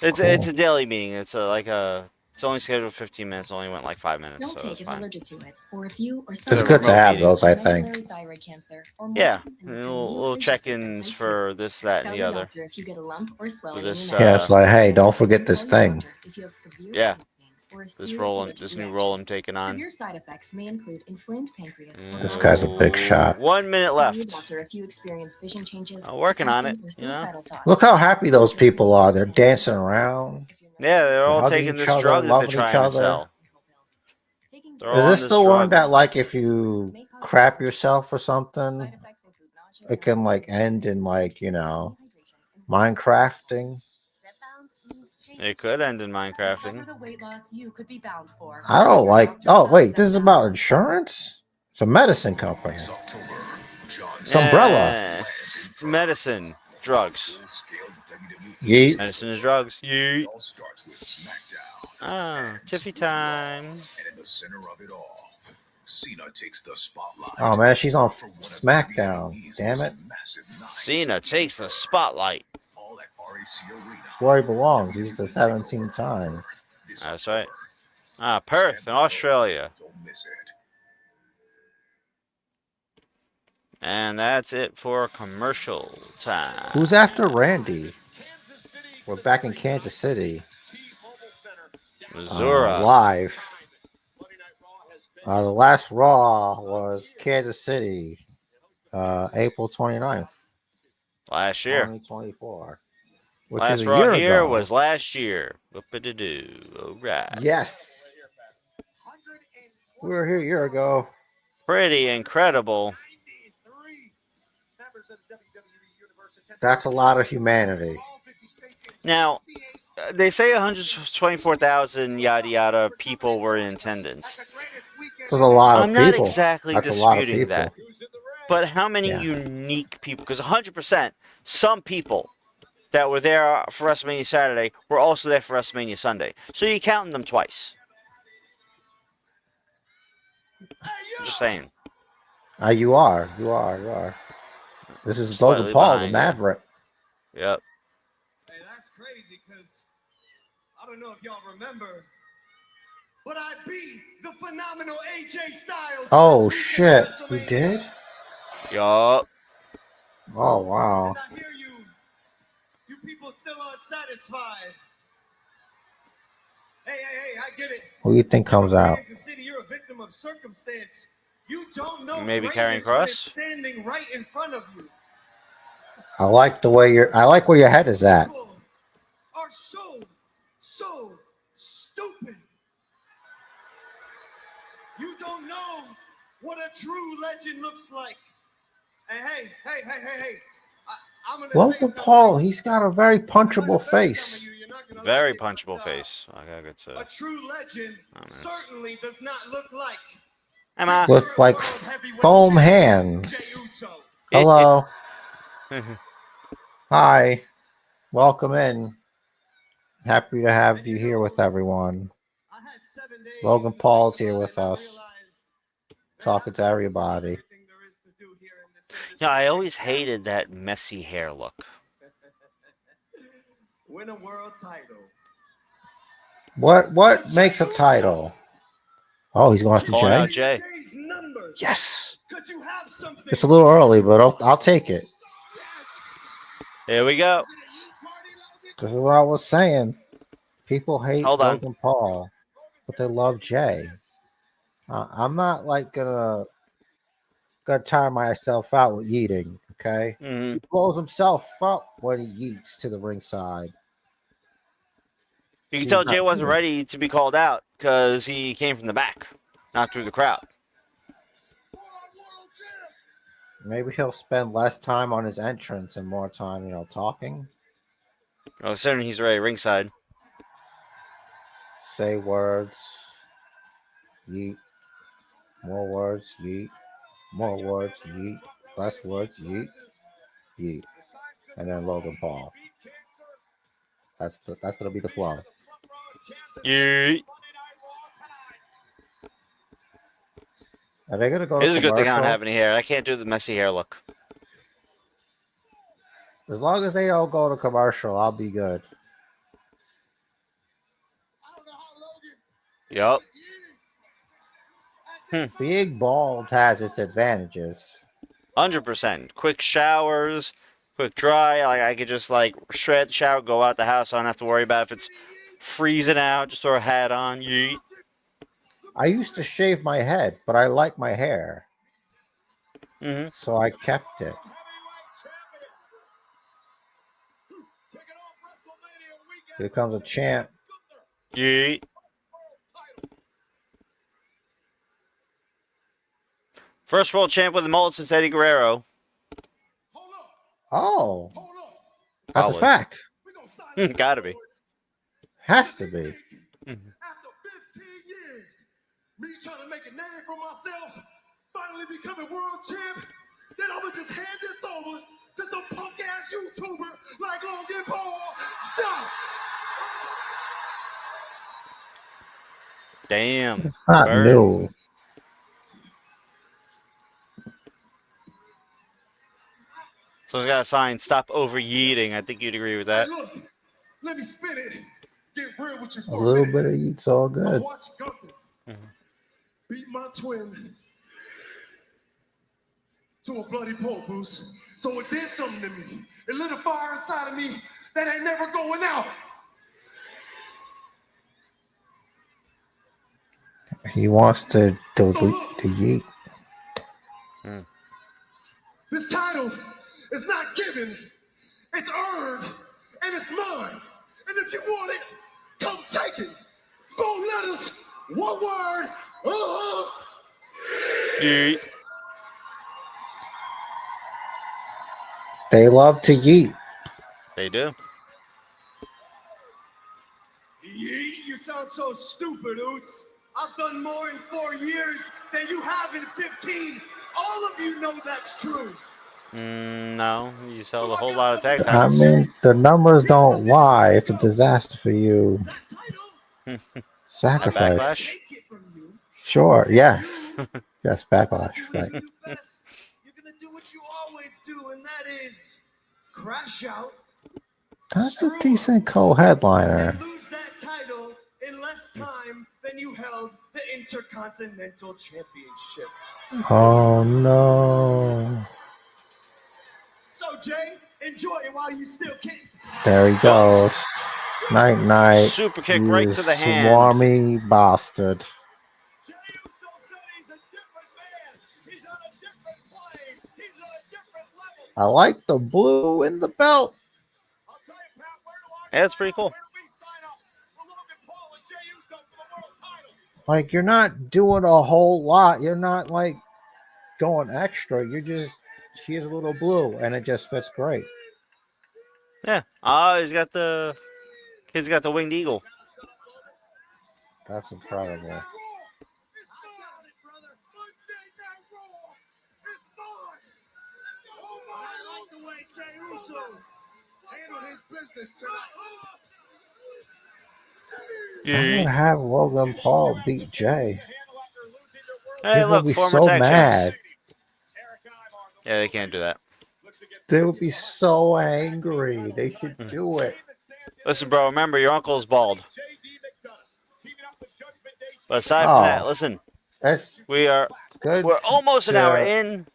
it's Cool. it's a daily meeting. It's only scheduled 15 minutes. Only went like 5 minutes, Don't so take it's if fine. allergic to it, or if you or It's someone good to remote have meeting. those, I think. hereditary thyroid cancer, or Yeah, more little check-ins for this, that, and Tell the your other. doctor if you get a lump or swelling this, in your Yeah, neck. it's like, hey, don't forget this Tell your thing. doctor if you have severe Yeah. stomach pain or a This serious role, allergic this new reaction. role I'm taking on. Severe side effects may include inflamed pancreas. or This lung guy's a cancer. big shot. 1 minute Tell left. your doctor if you experience vision changes, I'm working on depression, it, or suicidal thoughts. Look how happy those people are. They're dancing around. Yeah, they're all hugging taking each this other, drug that they're loving each trying to other. sell. They're all Is on this this the one drug. that, like, if you crap yourself or something, it can, like, end in, like, Minecrafting? It could end in Minecrafting. I don't like. Oh, wait, this is about insurance? It's a medicine company. It's Umbrella. Medicine, drugs. Yeet. Medicine is drugs. Yeet. Ah, Tiffy time. And in the center of it all, Cena takes the spotlight. Oh, man, she's on For one of SmackDown. WWE's Damn it. massive nights. Cena takes the spotlight. All at RAC Arena. That's where he belongs. He's the 17th time. This That's right. October. Perth in Australia. Don't miss it. And that's it for commercial time. Who's after Randy? We're back in Kansas City. Missouri. Live. The last Raw was Kansas City, April 29th, Last year. 2024. Which Last is a Raw year here ago. was last year. Whoop-a-doo. All right. Yes. We were here a year ago. Pretty incredible. That's a lot of humanity. Now, they say 124,000 yada yada people were in attendance. There's a lot of I'm not people. exactly That's a lot of disputing people. that. But how many Yeah. unique people? Because 100%, some people that were there for WrestleMania Saturday were also there for WrestleMania Sunday. So you're counting them twice. Just saying. You are. You are. This is Slightly Logan Paul, the behind, Maverick. Yep. Hey, that's crazy because I don't know if y'all remember, but I beat the phenomenal AJ Styles. Oh, this weekend shit. at You WrestleMania. did? Yup. Oh, wow. And I hear you people still unsatisfied. Hey, I get it. Who do you think comes out? Kansas City, you're a victim of circumstance. You don't know Maybe Karrion greatness when it's Kross? standing right in front of you. I like the way I like where your head is at. People are so stupid. You don't know what a true legend looks like. And hey. I'm gonna say Logan something. Paul, he's got a very punchable Some of face. you, you're not gonna Very like it, punchable but, face. I gotta get to. A true legend Oh, man. certainly does not look like Emma. With like foam hands. Jey Uso. Hello. Hi. Welcome in. Happy to have you here with everyone. I had 7 days Logan to Paul's think here about with it, and I us, realized, man, talking to I've done everybody. everything there is to do here in this Yeah, I industry. always hated that messy hair look. Win a world title. What makes a title? Oh, he's going after Calling Jay? out Jay. Jay's numbers, Yes. 'cause you have something. It's a little early, but I'll take it. Here we go. This is what I was saying. People hate Hold on. Logan Paul, but they love Jay. I'm not like gonna tire myself out with yeeting. Okay, Mhm. he blows himself up when he yeets to the ringside. You can He's tell not Jay wasn't here. ready to be called out because he came from the back, not through the crowd. Maybe he'll spend less time on his entrance and more time, talking. Oh, certainly he's right ringside. Say words. Yeet. More words. Yeet. More words. Yeet. Less words. Yeet. Yeet. And then Logan Paul. That's gonna be the flow. Yeah. Are they gonna go to It is a good thing I don't commercial? have any hair. I can't do the messy hair look. As long as they don't go to commercial, I'll be good. Yup. Being bald has its advantages. 100%. Quick showers, quick dry. Like I could just like shred the shower, go out the house. I don't have to worry about if it's freezing out. Just throw a hat on. Yeet. I used to shave my head, but I like my hair, so I kept it. Here comes a champ. Yeet. First world champ with the mullet since Eddie Guerrero. Oh, that's Probably. a fact. Gotta be. Has to be. After 15 years, me trying to make a name for myself, finally becoming world champ, then I'm gonna just hand this over to some punk ass YouTuber like Logan Paul. Stop! Damn. It's not Bird. new. So it's got a sign, stop overeating. I think you'd agree with that. Hey, look, let me spin it. Get real with you A for little minute. bit of eat's all I good. watched Gunther beat my twin to a bloody pole, Bruce. So it did something to me. It lit a fire inside of me that ain't never going out. He wants to delete the yeet. This title is not given, it's earned, and it's mine. And if you want it, come take it. 4 letters, 1 word. Yeet. They love to yeet. They do. You sound so stupid, Oos. I've done more in 4 years than you have in 15. All of you know that's true. No, you sell a whole lot of tag I titles. mean, the numbers don't lie. It's a disaster for you. At Sacrifice. Backlash? Take it from you. Sure. Yes. Yes. Backlash. You're Right. gonna do best. You're gonna do what you always do, and that is crash out That's a decent co-headliner. and lose that title in less time than you held the Intercontinental Championship. Oh no. So, Jay, enjoy it while you still can. There he goes. Night night. Super kick You right to the hand. swarmy bastard. Jey Uso said he's a different man. He's on a different plane. He's on a different level. I like the blue in the belt. I'll tell you, Pat, where do I Yeah, that's pretty cool. Where do we sign up for Logan Paul and Jey Uso for the world title? Like, you're not doing a whole lot. You're not like going extra. You're just, here's a little blue, and it just fits great. Yeah. Oh, he's got the kid's got the winged eagle. That's incredible. It's mine, brother. Monday Night Raw. It's mine. Oh my! I like the way Jey Uso handled his business tonight. I would have Logan Paul beat Jay. Hey, They would look, be former so tag mad. champs. Yeah, they can't do that. They would be so angry. They should do it. Listen, bro, remember your uncle's bald. But aside from that, listen, That's we're good. almost an hour to- in.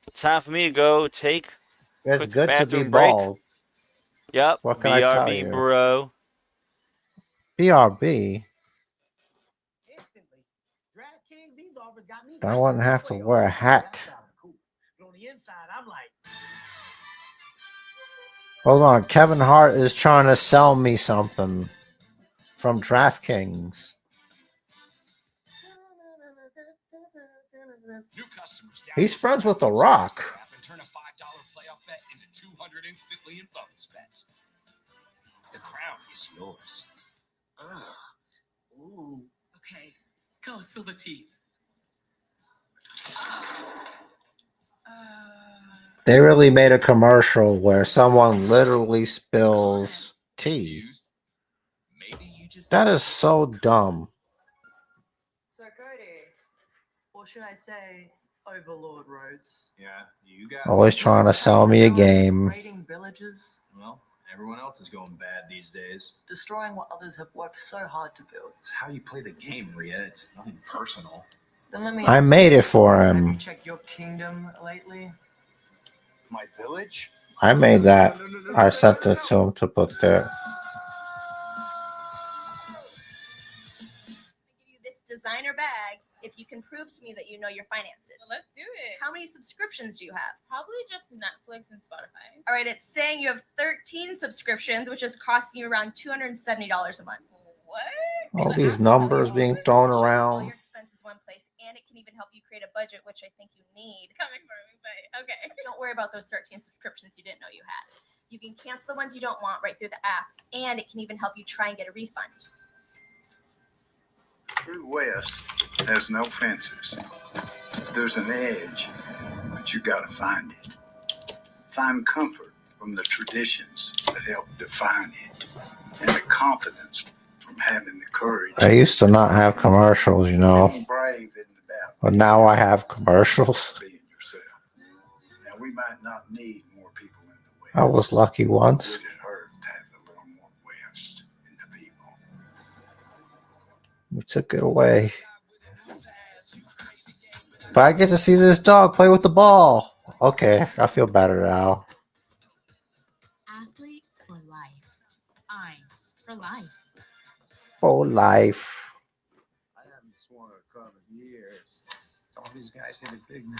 It's time for me to go take It's quick good to be bathroom break. bald. Yep, What can I tell BRB, you? bro. BRB. I wouldn't have to wear a hat. Hold on. Kevin Hart is trying to sell me something from DraftKings. New customers He's friends with The Rock. and turn a $5 playoff bet into 200 instantly in bonus bets. The crown is yours. Ooh. Okay. Go, Silver Tea. They really made a commercial where someone literally spills tea. Maybe you just That is so dumb. So Cody, or should I say Overlord Rhodes? Yeah, you got Always trying to sell me a game. Raiding villages, Well, everyone else is going bad these days. destroying what others have worked so hard to build. It's how you play the game, Rhea. It's nothing personal. Then let me I made it for have you him. checked your kingdom lately? My village? I made that. I sent it to him to put there. Give you this designer bag if you can prove to me that you know your finances. Well, let's do it. How many subscriptions do you have? Probably just Netflix and Spotify. All right, it's saying you have 13 subscriptions, which is costing you around $270 a month. What? All these numbers being thrown All around. your expenses one place, and it can even help you create a budget, which I think you need. Coming for me, but okay. Don't worry about those 13 subscriptions you didn't know you had. You can cancel the ones you don't want right through the app, and it can even help you try and get a refund. True West has no fences. There's an edge, but you gotta find it. Find comfort from the traditions that help define it, and the confidence from having the courage. I used to not have commercials, you know, Being brave isn't about but now I have commercials. being yourself. Now we might not need more people in the West. I was lucky once. Would it hurt to have a little more West in the people? We took it away. But I get to see this dog play with the ball. Okay, I feel better now. Athlete for life. Eyes for life. For life. I haven't swung a club in years. All these guys hit it big now.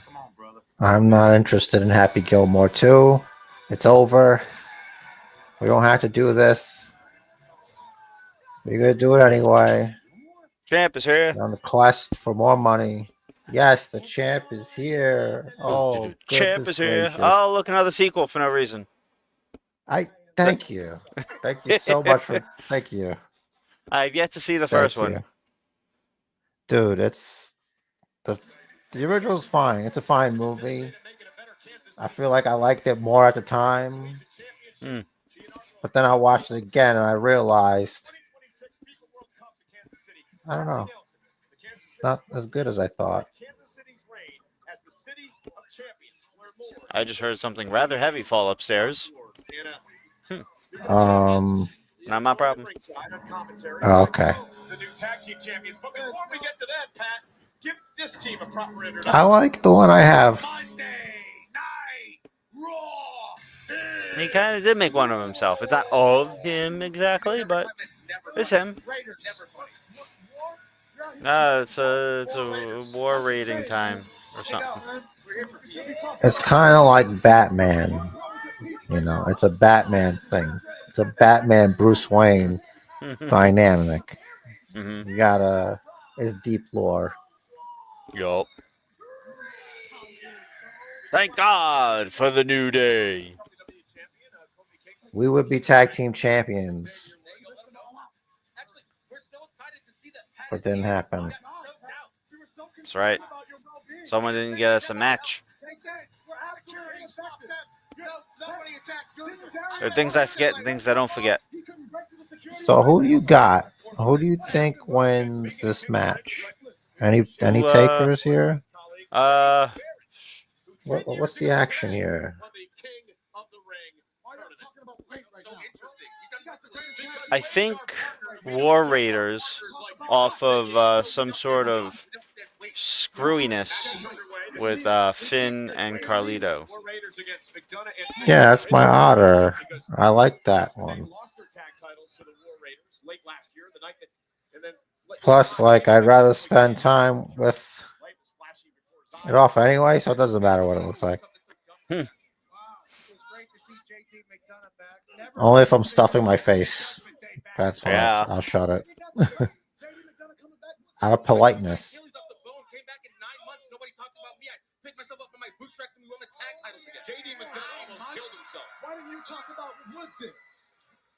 Come on, brother. I'm not interested in Happy Gilmore 2. It's over. We don't have to do this. We're going to do it anyway. Champ is here. On the quest for more money. Yes, the champ is here. Oh, Champ goodness is here. gracious. Oh, look, another sequel for no reason. I thank you. Thank you so much for thank you. I've yet to see the Thank first one. you. Dude, it's the original's fine. It's a fine movie. I feel like I liked it more at the time. Hmm. But then I watched it again and I realized I don't know. It's not as good as I thought. I just heard something rather heavy fall upstairs. Not my problem. Oh, okay. The new tag team champions. But before we get to that, Pat, give this team a proper introduction. I like the one I have. Monday Night Raw. He kind of did make one of himself. It's not of him exactly, but it's him. It's a war rating time or something. It's kind of like Batman. You know, it's a Batman thing. It's a Batman Bruce Wayne dynamic. You gotta, it's deep lore. Yup. Thank God for the new day. We would be tag team champions. But it didn't happen. That's right. Someone didn't get us a match. There are things I forget and things I don't forget. So who do you got? Who do you think wins this match? Any Who, takers here? What, what's the action here? I think War Raiders off of some sort of screwiness with Finn and Carlito. Yeah, that's my otter. I like that one. Plus, like, I'd rather spend time with it off anyway, so it doesn't matter what it looks like. Only if I'm stuffing my face. That's why I'll shut it. Out of politeness. JD McDonough almost killed himself. Why didn't you talk about what Woods did?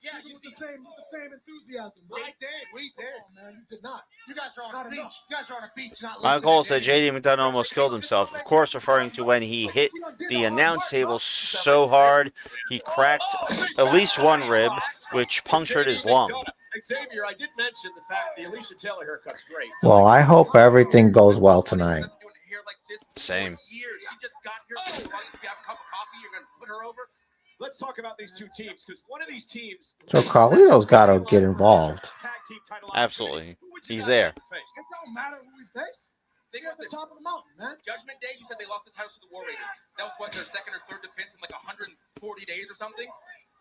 Yeah, you with the same enthusiasm. We did. Come on, man, you did not. You guys are on Not a beach. enough. You guys are on a beach, not My listening. goal said JD McDonough almost killed himself. Of course, referring to when he hit the announce table so hard he cracked at least one rib, which punctured his lung. Xavier, I did mention the fact the Alicia Taylor haircut's great. Well, I hope everything goes well tonight. Same. She just got here. You have a cup of coffee. You're going to put her over. Let's talk about these two teams because one of these teams. So Carlito's got to get involved. Absolutely. He's there. It don't matter who we face. They're at the top of the mountain, man. Judgment Day, you said they lost the titles to the War Raiders. That was what, their second or third defense in like 140 days or something?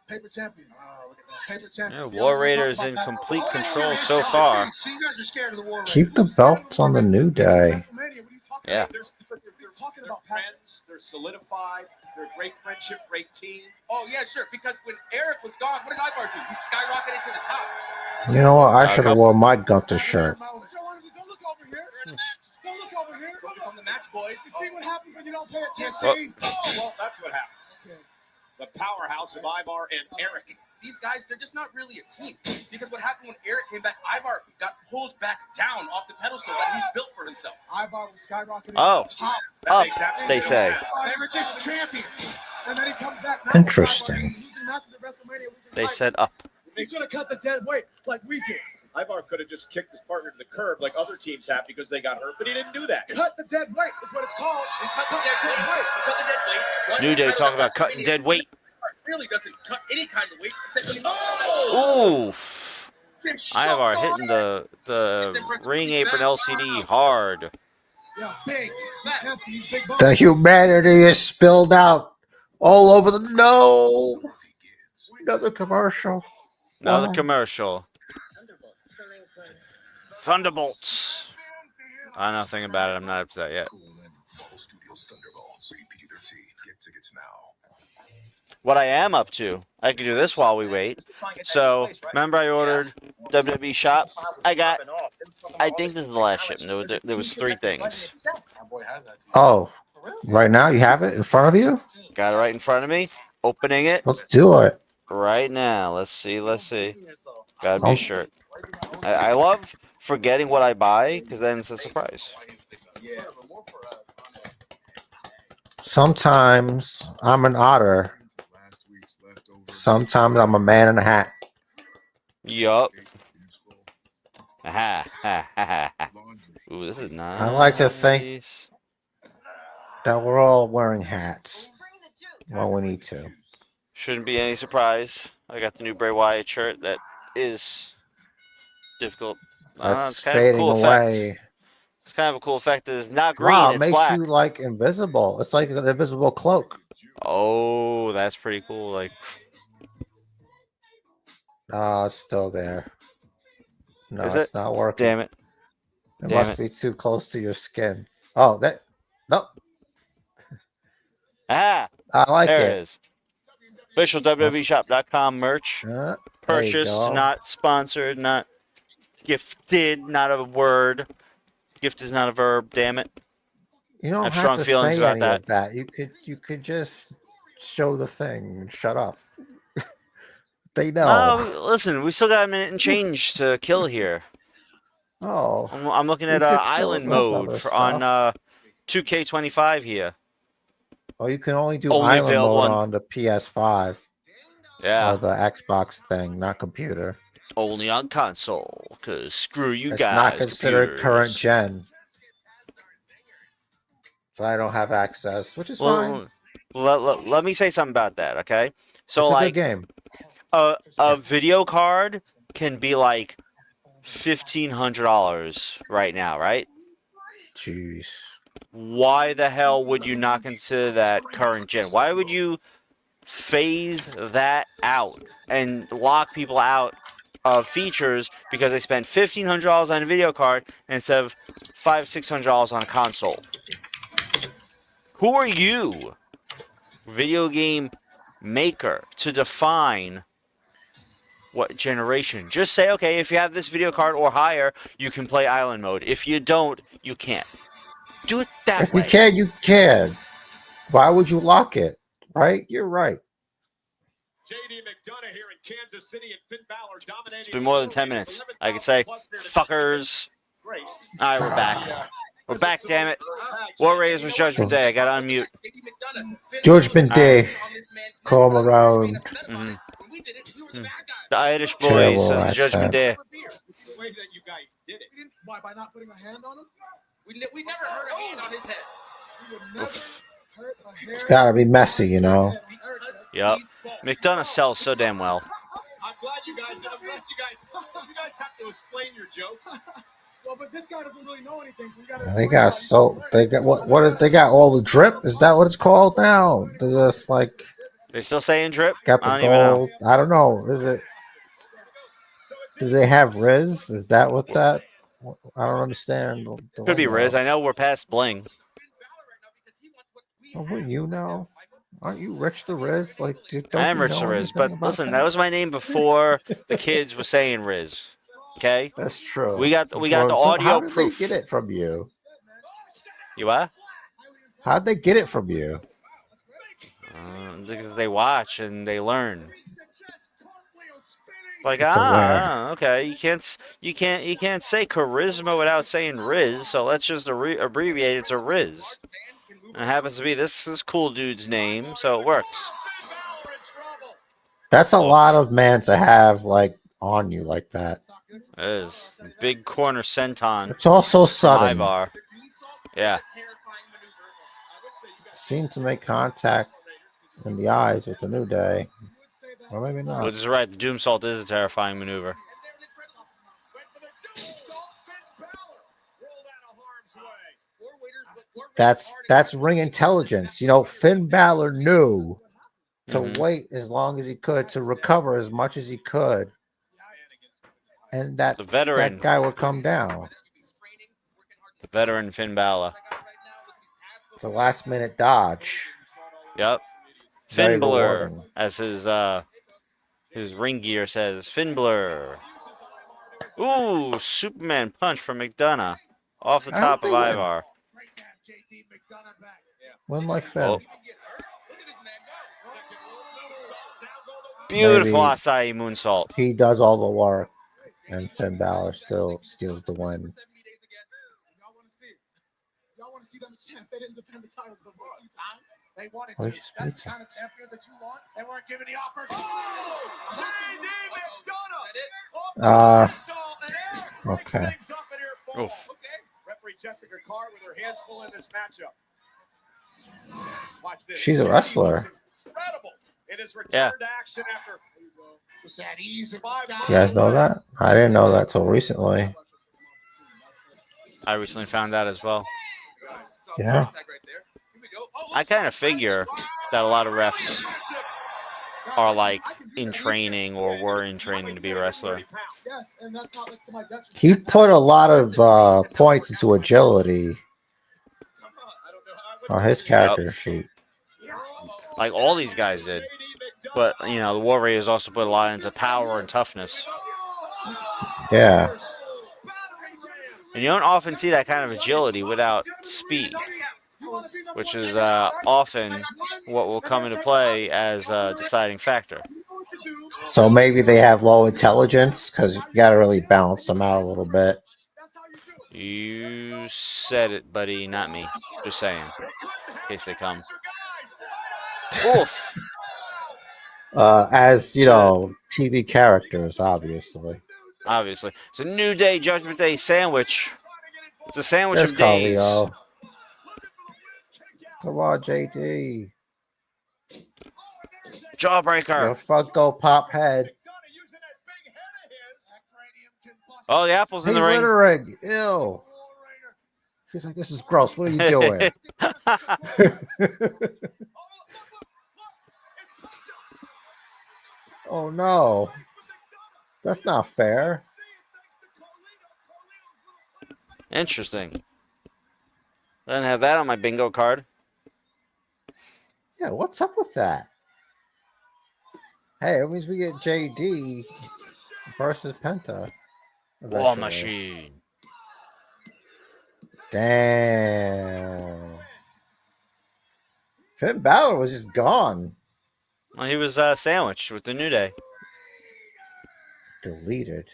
Paper champions. Oh, look at that. Paper champions. Yeah, War Raiders in complete control so far. So you guys are scared of the War Raiders. Keep the belts on the New Day. Yeah. They're talking about friends. They're solidified. They're a great friendship, great team. Oh, yeah, sure. Because when Eric was gone, what did Ivar do? He skyrocketed to the top. You know what? I should have worn my Gunther shirt. Go look over here. Go look over here. Focus on the match, boys. You see what happens when you don't pay You attention? see? Oh, well, that's what happens. The powerhouse of Ivar and Eric. These guys, they're just not really a team. Because what happened when Eric came back, Ivar got pulled back down off the pedestal that he built for himself. Ivar was skyrocketing Oh, to the top. up, they say. They were just champions. And then he comes back. Now Interesting. losing matches at WrestleMania, losing They titles. said up. He should have cut the dead weight like we did. Ivar could have just kicked his partner to the curb like other teams have because they got hurt, but he didn't do that. Cut the dead weight is what it's called. And cut the dead weight. Cut the dead weight. One New Day title talking at about cutting WrestleMania dead weight. really doesn't cut any kind of weight except when he Oof. Ivar hitting the ring apron LCD hard. Yeah, big. Hefty. He's big The humanity is spilled out all over the. No. Another commercial. Another Wow. commercial. Thunderbolts. I know nothing about it. I'm not up to that yet. Studios Thunderbolts. PG-13. Get tickets now. What I am up to, I can do this while we wait. So, remember I ordered WWE Shop? I think this is the last shipment. There was 3 things. Oh, right now you have it in front of you? Got it right in front of me. Opening it Let's do it. right now. Let's see. Gotta be a shirt. I love forgetting what I buy because then it's a surprise. Sometimes I'm an otter. Sometimes I'm a man in a hat. Yup. Ha ha ha ha. Ooh, this is nice. I like to think that we're all wearing hats. Well, we need to. Shouldn't be any surprise. I got the new Bray Wyatt shirt that is difficult. That's it's kind of a fading cool away. effect. It's kind of a cool effect. It's not green, Wow, it it's makes black. you like invisible. It's like an invisible cloak. Oh, that's pretty cool. Like, Oh, it's still there. No, Is it's it? not working. damn it. It Damn must it. be too close to your skin. Oh, that. No, Ah, I like there it. it is. Official WWEshop.com merch. There you Purchased, go. not sponsored, not gifted, not a word. Gift is not a verb, damn it. You don't I have have strong to feelings say about any that. of that. You could just show the thing and shut up. They know. Oh, listen, we still got a minute and change to kill here. Oh, I'm looking we at could kill island it with mode other for, on stuff. 2K25 here. Oh, you can only do Only island available mode on- on the PS5 Yeah, or the Xbox thing, not computer. only on console. Cause screw you It's guys. not considered current computers. gen. So I don't have access, which is fine. Let me say something about that, okay? So It's a like good game. a video card can be like $1,500 right now, right? Jeez. Why the hell would you not consider that current gen? Why would you phase that out and lock people out of features because they spent $1,500 on a video card instead of $500-$600 on a console? Who are you, video game maker, to define what generation? Just say, okay, if you have this video card or higher, you can play island mode. If you don't, you can't. Do it that If way. you can, you can. Why would you lock it? right? You're right. JD McDonough here in Kansas City and Finn Balor dominating. It's been more than 10 minutes. I could say, fuckers. All right, we're back. We're back, damn it. War Raiders was Judgment Day. I got to unmute. Judgment Day. Come around. Mm-hmm. The Irish boys of the Judgment Day. The way that you guys did it. Why, by not putting a hand on him? We never hurt a hand on his head. We would never hurt a hair. It's got to be messy, you know. Yep. McDonough sells so damn well. I'm glad you guys have to explain your jokes. Well, but this guy doesn't really know anything, so we got to. They got what is they got all the drip? Is that what it's called now? They're just like they still saying drip? Got the gold. I don't know. Is it? Do they have Riz? Is that what that? I don't understand. Could be Riz. I know we're past bling. Oh, wouldn't you know? Aren't you Rich the Riz? Like, I am Rich the Riz, but listen, that was my name before the kids were saying Riz. Okay, that's true. We got the audio how did proof. They get it from you? You what? How'd they get it from you? They watch and they learn. Like okay, you can't say charisma without saying Riz, so let's just abbreviate it to Riz. And it happens to be this cool dude's name, so it works. That's a lot of man to have like on you like that. It is big corner senton. It's also sudden. Ivar. Yeah. Seemed to make contact in the eyes with the New Day. Or maybe not. Which is right. The Doom Salt is a terrifying maneuver. That's ring intelligence. You know, Finn Balor knew to wait as long as he could to recover as much as he could, and that that guy would come down. The veteran Finn Balor. It's a last minute dodge. Yep. Finnbler, as his ring gear says. Finnbler. Ooh, Superman punch from McDonough off the top of Ivar. Win like Finn. Beautiful acai moonsault. He does all the work, and Finn Balor still steals the win. Y'all want to see them as champs? They didn't defend the titles before 2 times. They wanted to. That's the kind of champions that you want. They weren't given the opportunity. Okay. Oof. Referee Jessica Carr with her hands full in this matchup. Watch this. She's a wrestler. Incredible. It is returned Yeah. to action after. You guys know that? I didn't know that till recently. I recently found out as well. Yeah. I kind of figure that a lot of refs are like in training or were in training to be a wrestler. He put a lot of points into agility on his character sheet. Like all these guys did. But, you know, the War Raiders also put a lot into power and toughness. Yeah. And you don't often see that kind of agility without speed, which is often what will come into play as a deciding factor. So maybe they have low intelligence because you got to really balance them out a little bit. You said it, buddy, not me. Just saying, in case they come. Oof. As, you know, TV characters, obviously. Obviously. It's a New Day, Judgment Day sandwich. It's a sandwich There's of days. Carlio. Come on, JD. Jawbreaker. Your Funko Pop head. Oh, the apple's in the ring. Littering. Ew. She's like, this is gross. What are you doing? Oh, no. That's not fair. Interesting. I didn't have that on my bingo card. Yeah, what's up with that? Hey, it means we get JD versus Penta. War Machine. Damn. Finn Balor was just gone. Well, he was sandwiched with the New Day. Deleted.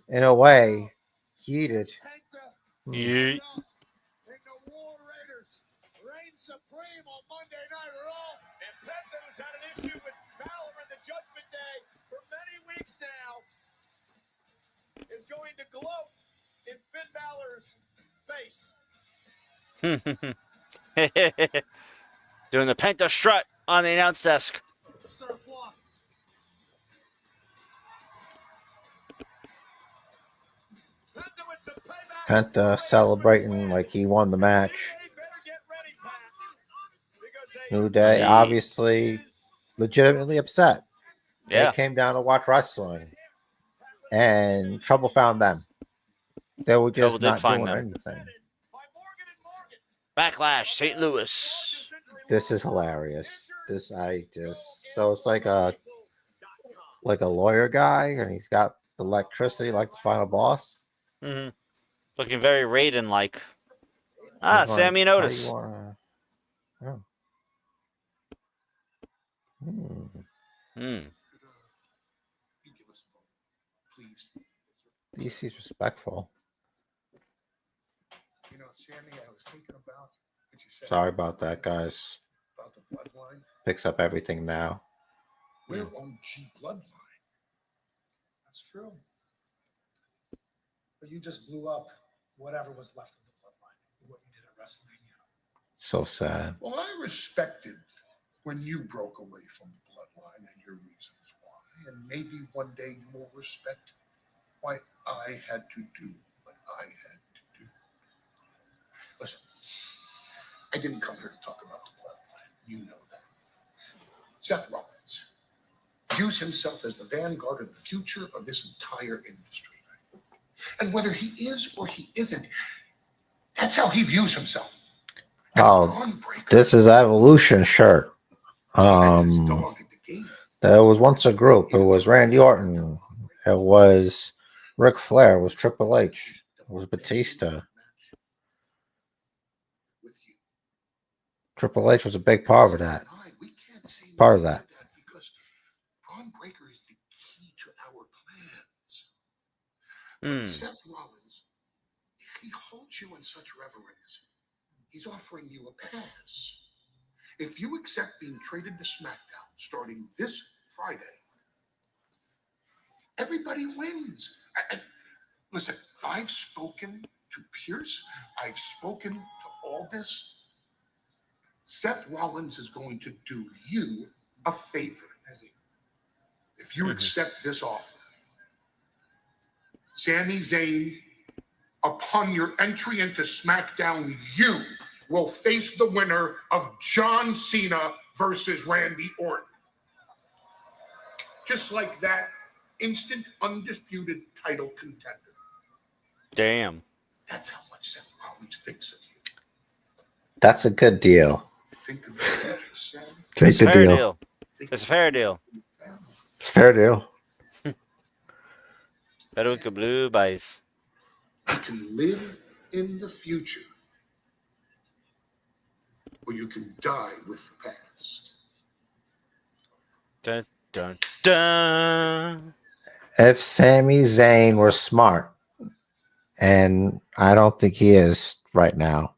In a way, heated. Yeah. And the War Raiders reign supreme on Monday Night Raw. And Penta's had an issue with Balor in the Judgment Day for many weeks now. Is going to gloat in Finn Balor's face. Doing the Penta strut on the announce desk. Surf walk. Penta celebrating like he won the match. New Day, obviously, legitimately upset. Yeah. They came down to watch wrestling, and trouble found them. They were just Trouble did not find doing them. anything. Backlash, St. Louis. This is hilarious. So it's like a lawyer guy, and he's got electricity like the final boss. Mm-hmm. Looking very Raiden-like. Ah, He's like, Sammy "How do Notice. you wanna-" Oh. Please. DC's respectful. You know, Sammy, I was thinking about what you said. Sorry about that, guys. About the bloodline. Picks up everything now. We're OG bloodline. That's true. But you just blew up whatever was left of the bloodline with what you did at WrestleMania. So sad. Well, I respected when you broke away from the bloodline and your reasons why. And maybe one day you will respect why I had to do what I had to do. Listen, I didn't come here to talk about the bloodline. You know that. Seth Rollins views himself as the vanguard of the future of this entire industry. And whether he is or he isn't, that's how he views himself. Oh, this is Evolution shirt. There was once a group. It was Randy Orton. It was Ric Flair. It was Triple H. It was Batista. Triple H was a big part of that. Because Braun Breaker is the key to our plans. But Seth Rollins, if he holds you in such reverence, he's offering you a pass. If you accept being traded to SmackDown starting this Friday, everybody wins. Listen, I've spoken to Pierce. I've spoken to Aldis. Seth Rollins is going to do you a favor. If you accept this offer, Sami Zayn, upon your entry into SmackDown, you will face the winner of John Cena versus Randy Orton. Just like that, instant, undisputed title contender. Damn. That's how much Seth Rollins thinks of you. That's a good deal. Think of it, Sam. Take the deal. It's a fair deal. It's a fair deal. Better with blue buys. You can live in the future, or you can die with the past. Dun, dun, dun. If Sami Zayn were smart, and I don't think he is right now,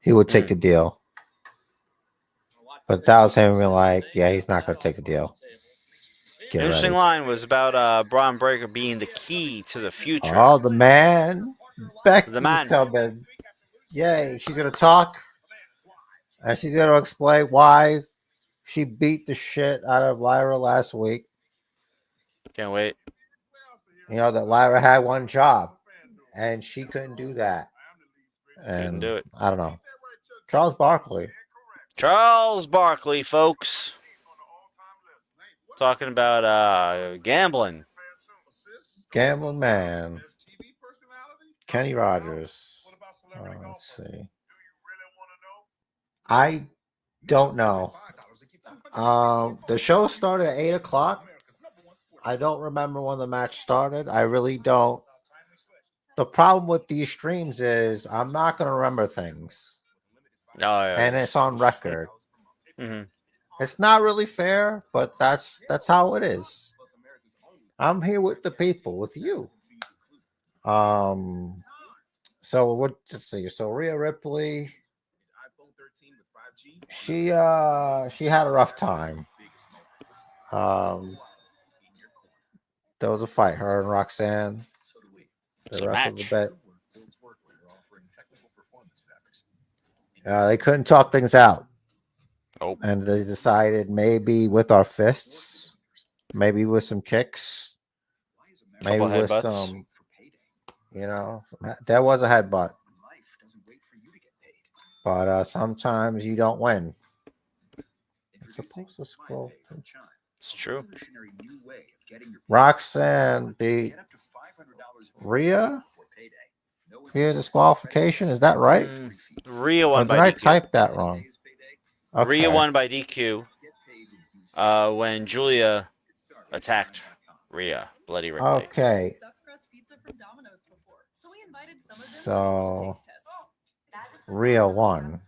he would take a deal. But that was him being like, yeah, he's not going to take the deal. Get Interesting ready. line was about Braun Breaker being the key to the future. Oh, the man. Becky's The man. coming. Yay. She's going to talk. And she's going to explain why she beat the shit out of Lyra last week. Can't wait. You know, that Lyra had one job. And she couldn't do that. And Couldn't do it. I don't know. Charles Barkley. Charles Barkley, folks. Talking about gambling. Gambling man. Kenny Rogers. Let's see. I don't know. The show started at 8 o'clock. I don't remember when the match started. I really don't. The problem with these streams is I'm not going to remember things. yeah, and it's on record. Mhm. It's not really fair, but that's how it is. I'm here with the people, with you. So what? Let's see. So Rhea Ripley, she had a rough time. Um, there was a fight, her and Roxanne. It's The a rest of the match. bet. They couldn't talk things out. Oh, And they decided maybe with our fists, maybe with some kicks, maybe couple with headbutts. some, there was a headbutt. But sometimes you don't win. It's supposed to scroll. It's true. Roxanne beat Rhea via disqualification. Is that right? Rhea Or won did by I DQ. type that wrong? Rhea Okay. won by DQ when Julia attacked Rhea, Bloody Ripley. Okay. So Rhea won,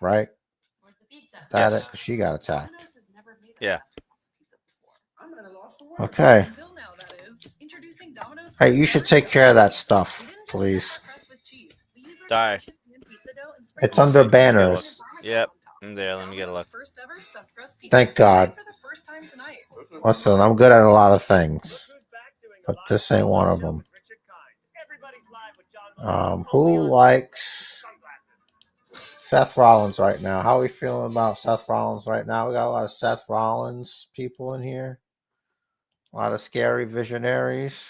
right? Yes. She got attacked. Yeah. Okay. Hey, you should take care of that stuff, please. Die. It's under banners. Yep. I'm there. Let me get a look. Thank God. Listen, I'm good at a lot of things, but this ain't one of them. Who likes Seth Rollins right now? How are we feeling about Seth Rollins right now? We got a lot of Seth Rollins people in here. A lot of scary visionaries.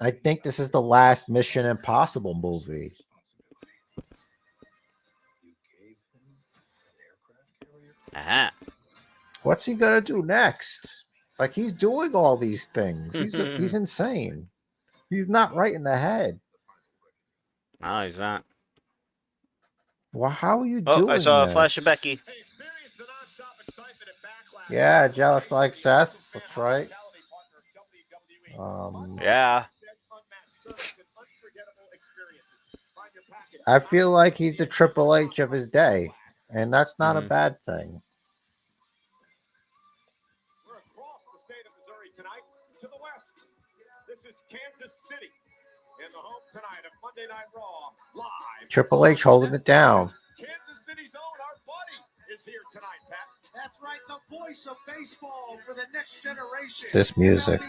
I think this is the last Mission Impossible movie. Uh-huh. What's he gonna do next? Like, he's doing all these things. He's insane. He's not right in the head. No, he's not. Well, how are you Oh, doing I saw a this? flash of Becky. Yeah, jealous like Seth. That's right. Yeah. I feel like he's the Triple H of his day, and that's not a Mhm. bad thing. We're across the state of Missouri tonight to the west. This is Kansas City in the home tonight of Monday Night Raw live. Triple H holding it down. Kansas City's own, our buddy, is here tonight, Pat. That's right, the voice of baseball for the next generation. This music.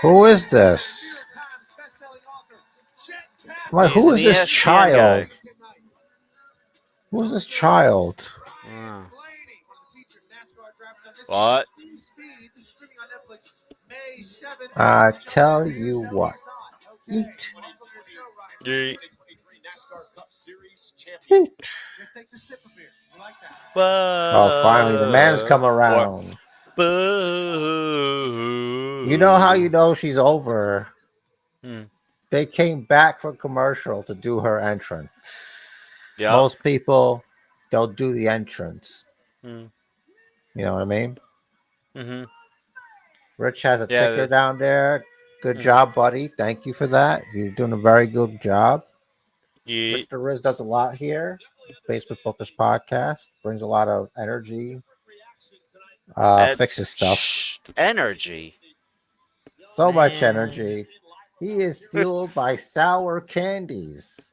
Who is this? I'm like, who is He's an this ESPN child? guy. Who is this child? What? I tell you what. Eat. Yeet. Eat. Whoa. Oh, finally, the man's come around. Boo. You know how you know she's over? Hmm. They came back for commercial to do her entrance. Yep. Most people don't do the entrance. Hmm. You know what I mean? Mm-hmm. Rich has a Yeah, ticker down there. Good job, buddy. Thank you for that. You're doing a very good job. Yeet. Mr. Riz does a lot here. Basement Bookers podcast brings a lot of energy. Fixes stuff. Energy. So much energy. He is fueled by sour candies.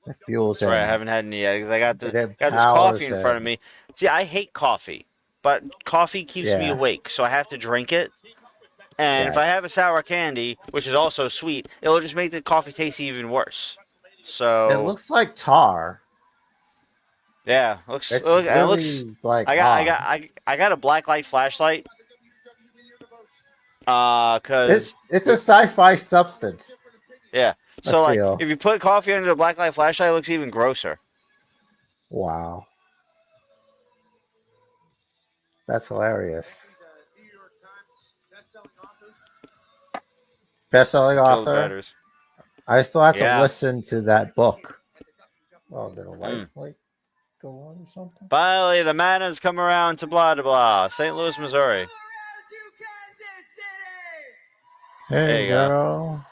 It fuels That's right. I him. haven't had any yet 'cause I got this It coffee in empowers front of him. me. See, I hate coffee, but coffee keeps me Yeah. awake, so I have to drink it. And if I Yes. have a sour candy, which is also sweet, it'll just make the coffee taste even worse. So It looks like tar. yeah, it It's looks really like I got a black light flashlight. Cause it's a sci-fi substance. yeah. I So like, feel. if you put coffee under a black light flashlight, it looks even grosser. Wow. That's hilarious. Best-selling Kill the author. batters. I still have to Yeah. listen to that book. Oh, did a Mm. light go on or something? Finally, the man has come around to blah blah blah, St. Louis, Missouri. Hey, you go. girl.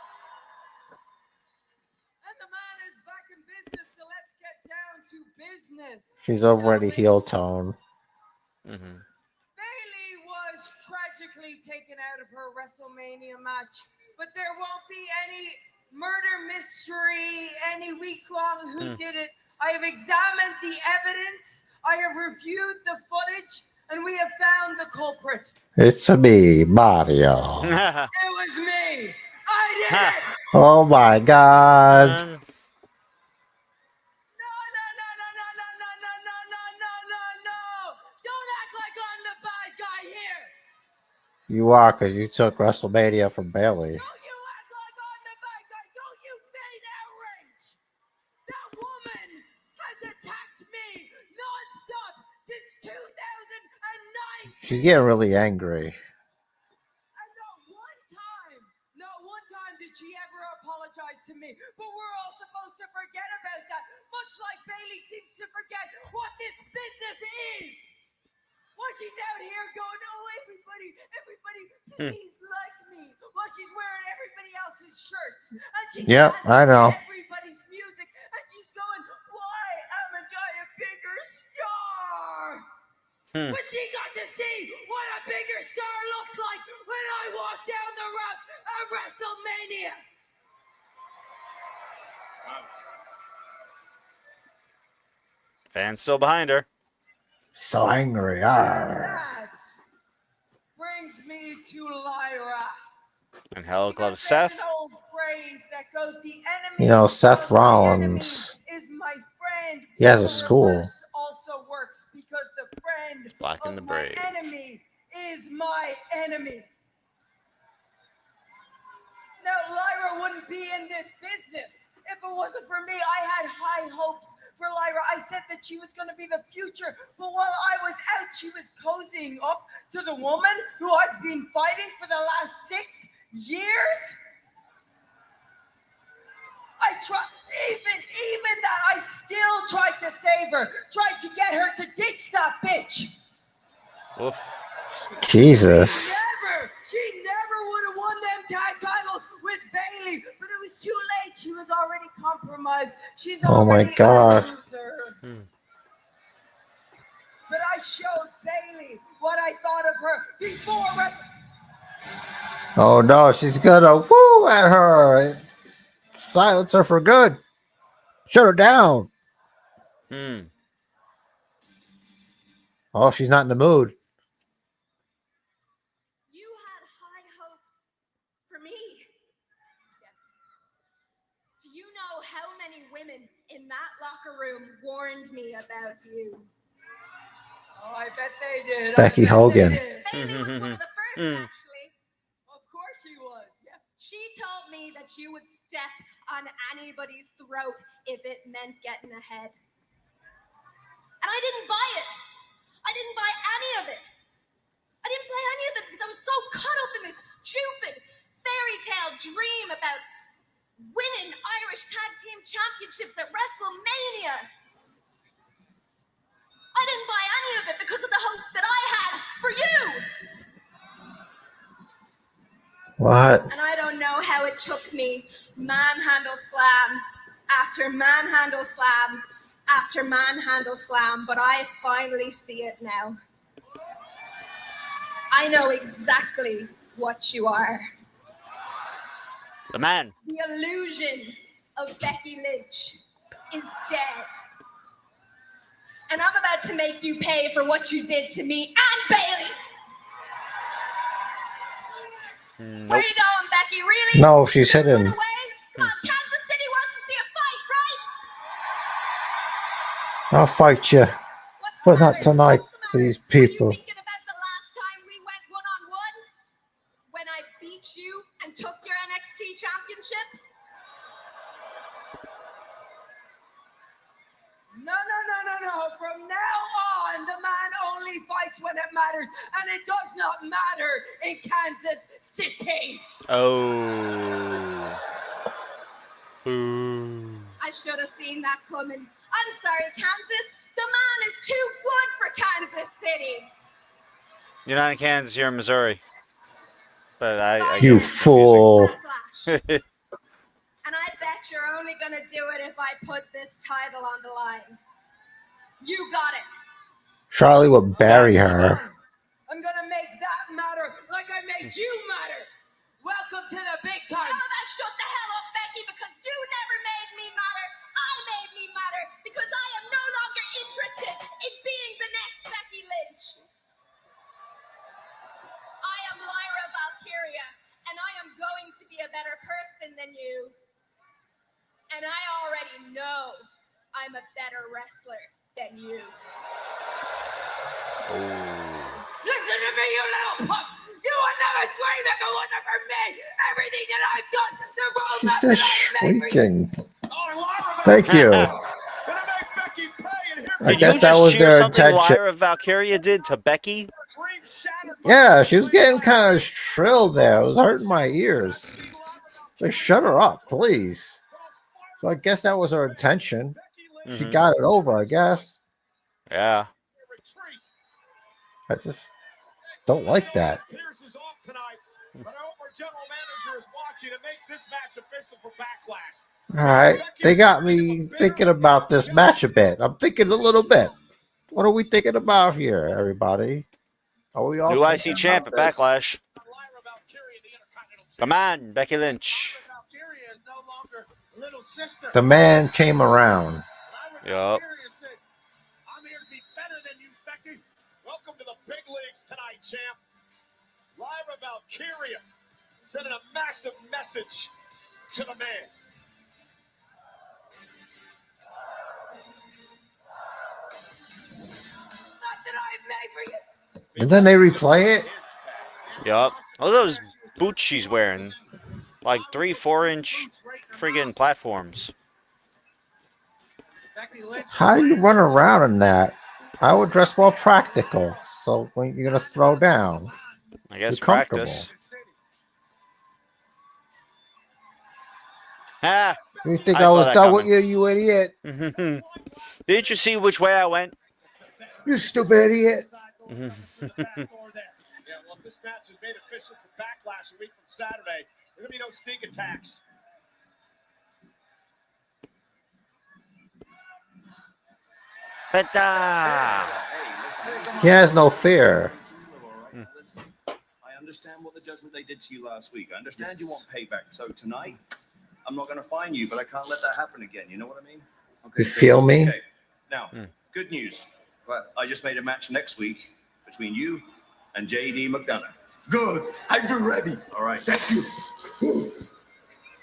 And the man is back in business, so let's get down to business. She's already heel tone. Mm-hmm. Bailey was tragically taken out of her WrestleMania match, but there won't be any murder mystery any weeks long. Who did it? I have examined the evidence. I have reviewed the footage, and we have found the culprit. It's a me, Mario. It was me. I did it. Oh my god. No, no, no, no, no, no, no, no, no, no, no, no, no. Don't act like I'm the bad guy here. You are, because you took WrestleMania from Bailey. Don't you act like I'm the bad guy. Don't you feign outrage. That woman has attacked me non-stop since 2009. She's getting really angry. And not one time did she ever apologize to me. But we're all supposed to forget about that. Much like Bailey seems to forget what this business is. While she's out here going, oh, everybody, please like me. While she's wearing everybody else's shirts. And she's I know. everybody's music. And she's going, why haven't I a bigger star? But she got to see what a bigger star looks like when I walk down the ramp at WrestleMania. Fans still behind her. So angry. That brings me to Lyra. And Hell Club There's Seth. an old phrase that goes, the enemy You know, Seth of my Rollins. enemies is my friend. He has a The school. reverse also works because the friend Black and of the my Brave. enemy is my enemy. Now, Lyra wouldn't be in this business if it wasn't for me. I had high hopes for Lyra. I said that she was going to be the future. But while I was out, she was cozying up to the woman who I've been fighting for the last 6 years. I tried, even that, I still tried to save her, tried to get her to ditch that bitch. Woof. Jesus. She never would have won them tag titles with Bailey, but it was too late. She was already compromised. She's Oh my already God. a loser. But I showed Bailey what I thought of her before wrestling. Oh no, she's gonna woo at her. Silence her for good. Shut her down. Oh, she's not in the mood. You had high hopes for me. Yes. Do you know how many women in that locker room warned me about you? Oh, I bet they did. Becky Hogan. Bailey was one of the first, actually. Of course she was. Yeah. She told me that you would step on anybody's throat if it meant getting ahead. And I didn't buy it. I didn't buy any of it. I didn't buy any of it because I was so caught up in this stupid fairy tale dream about winning Irish Tag Team Championships at WrestleMania. I didn't buy any of it because of the hopes that I had for you. What? And I don't know how it took me manhandle slam after manhandle slam after manhandle slam, but I finally see it now. I know exactly what you are. The man. The illusion of Becky Lynch is dead. And I'm about to make you pay for what you did to me and Bailey. Nope. Where you going, Becky? Really? No, she's Run hidden. away? Come on, Kansas City wants to see a fight, right? I'll fight you. But not tonight to these people. Thinking about the last time we went one-on-one? When I beat you and took your NXT championship? No. From now on, the man only fights when it matters, and it does not matter in Kansas City. Oh. Boo. I should have seen that coming. I'm sorry, Kansas. The man is too good for Kansas City. You're not in Kansas, you're in Missouri. But I You get it. fool. Backlash. And I bet you're only gonna do it if I put this title on the line. You got it. Charlie would bury her. I'm gonna make that matter like I made you matter. Welcome to the big time. How about shut the hell up, Becky, because you never made me matter. I made me matter because I am no longer interested in being the next Becky Lynch. I am Lyra Valkyria, and I am going to be a better person than you. And I already know I'm a better wrestler than you. Listen to me, you little punk. You will never dream if it wasn't for me. Everything that I've done, the road She's that just I've made for you. shrieking. Thank you. I Did guess you that just was cheer their something intention. Lyra Valkyria did to Becky? Yeah, she was getting kind of shrill there. It was hurting my ears. Like, shut her up, please. So I guess that was her intention. She got it over, I guess. Yeah. I just don't like that. All right, they got me thinking about this match a bit. I'm thinking a little bit. What are we thinking about here, everybody? Are we all New thinking IC champ at about this? Backlash. Come on, Becky Lynch. The man came around. Yup. I'm here to be better than you, Becky. Welcome to the big leagues tonight, champ. Lyra Valkyria sending a massive message to the man. Not that I've made for you. And then they replay it. Yup. Look at those boots she's wearing. Like 3-4 inch friggin' platforms. How do you run around in that? I would dress more practical. So when you're gonna throw down, I guess you're comfortable. practice. Ah! You think I I saw was that done with coming. you, you idiot? Didn't you see which way I went? You stupid idiot. Yeah, well, if this match is made official for Backlash a week from Saturday, there's going to be no sneak attacks. Beta! He has no fear. I understand what the judgment they did to you last week. I understand you want payback. So tonight, I'm not going to fine you, but I can't let that happen again. You know what I mean? Okay. You feel me? Okay. Now, good news. But I just made a match next week between you and JD McDonough. Good. I've been ready. All right. Thank you.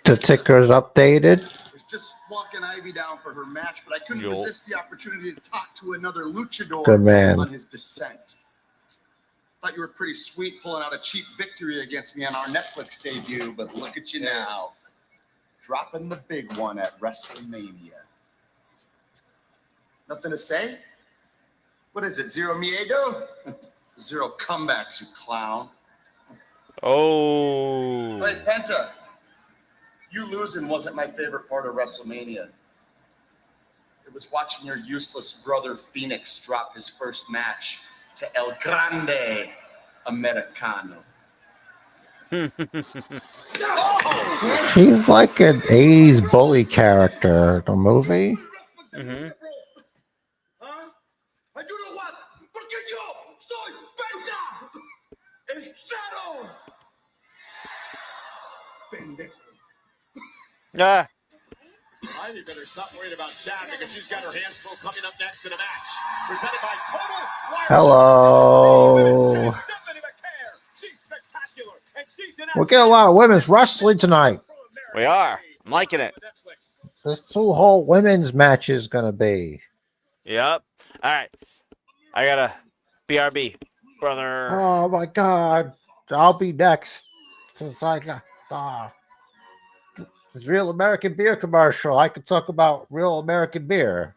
The ticker's updated. I was just walking Ivy down for her match, but I couldn't Yo. resist the opportunity to talk to another luchador Good man. on his descent. Thought you were pretty sweet pulling out a cheap victory against me on our Netflix debut, but look at you now. Dropping the big one at WrestleMania. Nothing to say? What is it, zero miedo? Zero comebacks, you clown. Oh. Hey, Penta, you losing wasn't my favorite part of WrestleMania. It was watching your useless brother Phoenix drop his first match to El Grande Americano. He's like an 80s bully character, the movie. Porque yo soy Penta, el cero. Pendejo. Ah. Ivy better stop worrying about Chad because she's got her hands full coming up next in the match. Presented by Total Wire. Hello. She's spectacular, and she's an We're getting a lot of women's wrestling tonight. We are. I'm liking it. This 2 whole women's match is gonna be. Yep. All right. I got a BRB, brother. Oh my God! I'll be next. It's like it's Real American Beer commercial. I could talk about real American beer.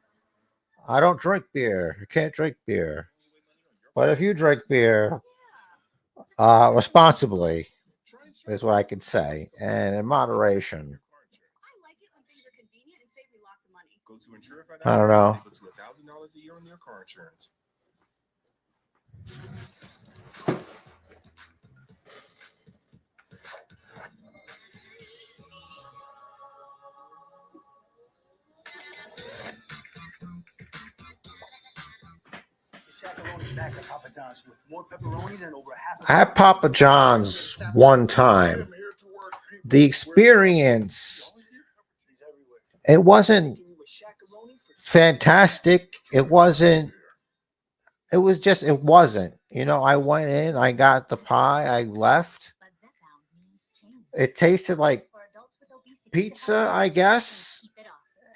I don't drink beer. I can't drink beer. But if you drink beer, responsibly is what I can say, and in moderation. I don't know. Equal to $1,000 a year on your car insurance. I had Papa John's one time. The experience, it wasn't fantastic. It wasn't. It was just. It wasn't. You know, I went in. I got the pie. I left. It tasted like pizza, I guess,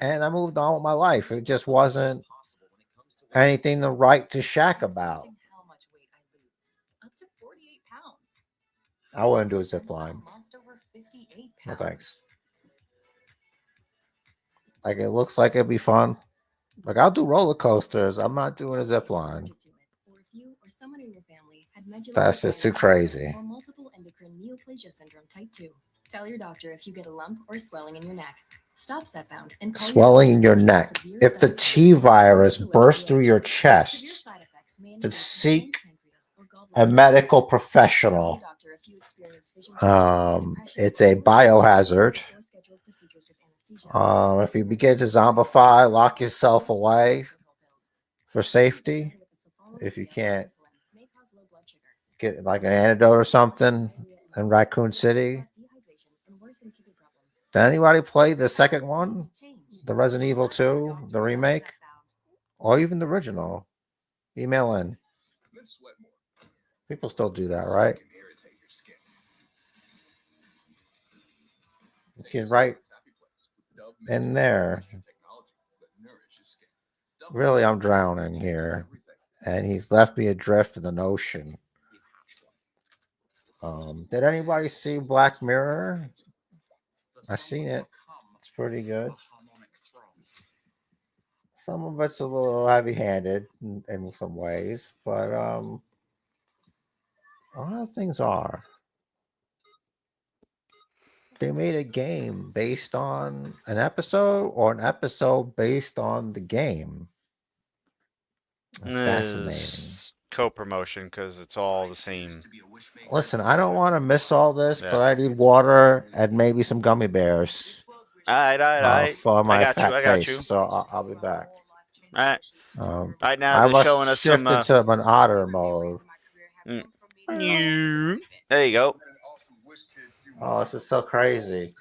and I moved on with my life. It just wasn't anything to write to shack about. I wouldn't do a zip line. No thanks. Like, it looks like it'd be fun. Like, I'll do roller coasters. I'm not doing a zip line. That's just too crazy. Or multiple endocrine neoplasia syndrome type 2. Tell your doctor if you get a lump or swelling in your neck. Stop Zepbound and call Swelling in your neck. If the T virus bursts through your chest, to seek a medical professional. It's a biohazard. If you begin to zombify, lock yourself away for safety. If you can't get like an antidote or something in Raccoon City. Did anybody play the second one? The Resident Evil 2, the remake? Or even the original? Email in. People still do that, right? You can write in there. Really, I'm drowning here. And he's left me adrift in an ocean. Did anybody see Black Mirror? I've seen it. It's pretty good. Some of it's a little heavy-handed in some ways, but a lot of things are. They made a game based on an episode or an episode based on the game. That's fascinating. Co-promotion because it's all the same. Listen, I don't want to miss all this, but I need water and maybe some gummy bears. All right. For my I fat got face, you. so I'll be back. All right. Right now I they're showing us some. shifted to an otter mode. There you go. Oh, this is so crazy.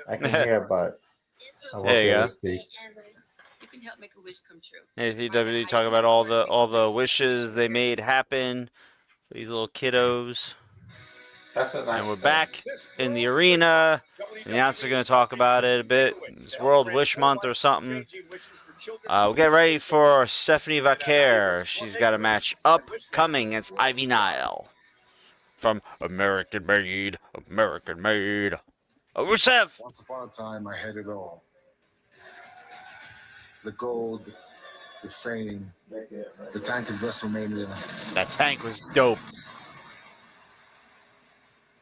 I can hear, but I won't There be you able go. to speak. You can help make a wish come true. WWE talk about all the wishes they made happen. These little kiddos. That's a nice And we're thing. back in the arena. The announcer's going to talk about it a bit. It's World Wish Month or something. We'll get ready for Stephanie Vaquer. She's got a match upcoming against Ivy Nile from American Made. Rusev. Once upon a time, I had it all. The gold, the fame, the tank in WrestleMania. That tank was dope.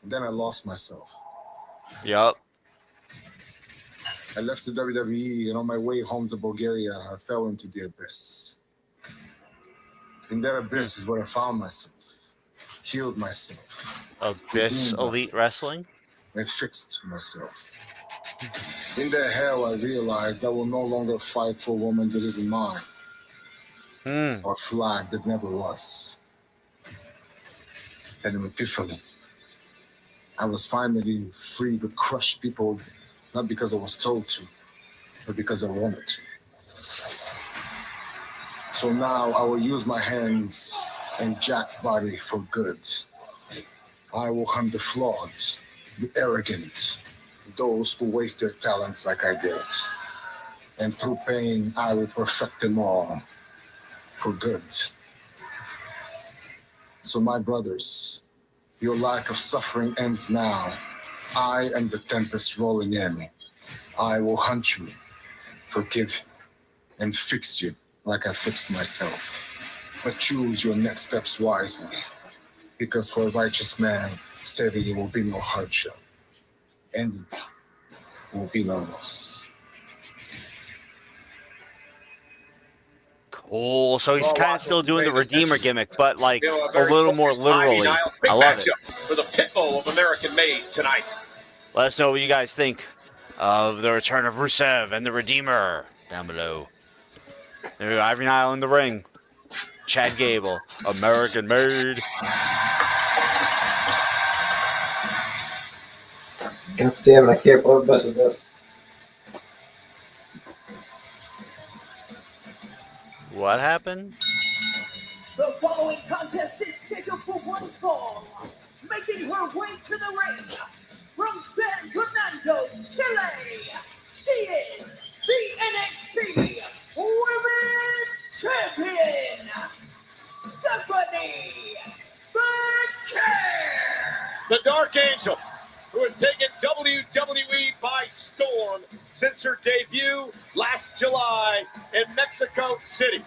Then I lost myself. Yup. I left the WWE, and on my way home to Bulgaria, I fell into the abyss. In that abyss is where I found myself, healed myself, Abyss Elite Wrestling. and fixed myself. In that hell, I realized I will no longer fight for a woman that isn't mine, or a flag that never was. And an epiphany. I was finally free to crush people, not because I was told to, but because I wanted to. So now I will use my hands and jack body for good. I will hunt the flawed, the arrogant, those who waste their talents like I did. And through pain, I will perfect them all for good. So my brothers, your lack of suffering ends now. I am the tempest rolling in. I will hunt you, forgive you, and fix you like I fixed myself. But choose your next steps wisely, because for a righteous man, saving will be no hardship, and will be no loss. Cool. So he's kind of still doing the Redeemer gimmick, but like a little more literally. I love it. For the Pitbull of American Made tonight. Let us know what you guys think of the return of Rusev and the Redeemer down below. There we go. Ivy Nile in the ring. Chad Gable, American made. God damn it, I can't believe this. What happened? The following contest is scheduled for one fall. Making her way to the ring from San Fernando, Chile, she is the NXT Women's Champion, Stephanie McCare. The Dark Angel, who has taken WWE by storm since her debut last July in Mexico City.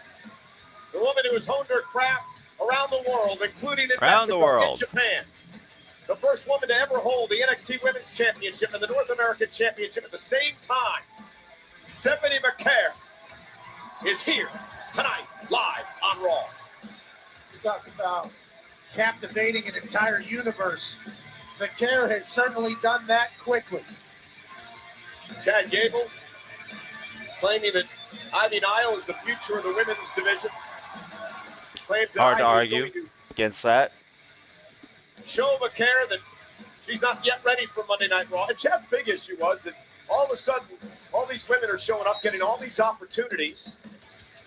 The woman who has honed her craft around the world, including in Mexico and Japan. The first woman to ever hold the NXT Women's Championship and the North American Championship at the same time. Stephanie McCare is here tonight, live on Raw. We talked about captivating an entire universe. McCare has certainly done that quickly. Chad Gable claiming that Ivy Nile is the future of the women's division. Hard to argue against that. Show McCare that she's not yet ready for Monday Night Raw. And Chad's big issue was that all of a sudden, all these women are showing up, getting all these opportunities.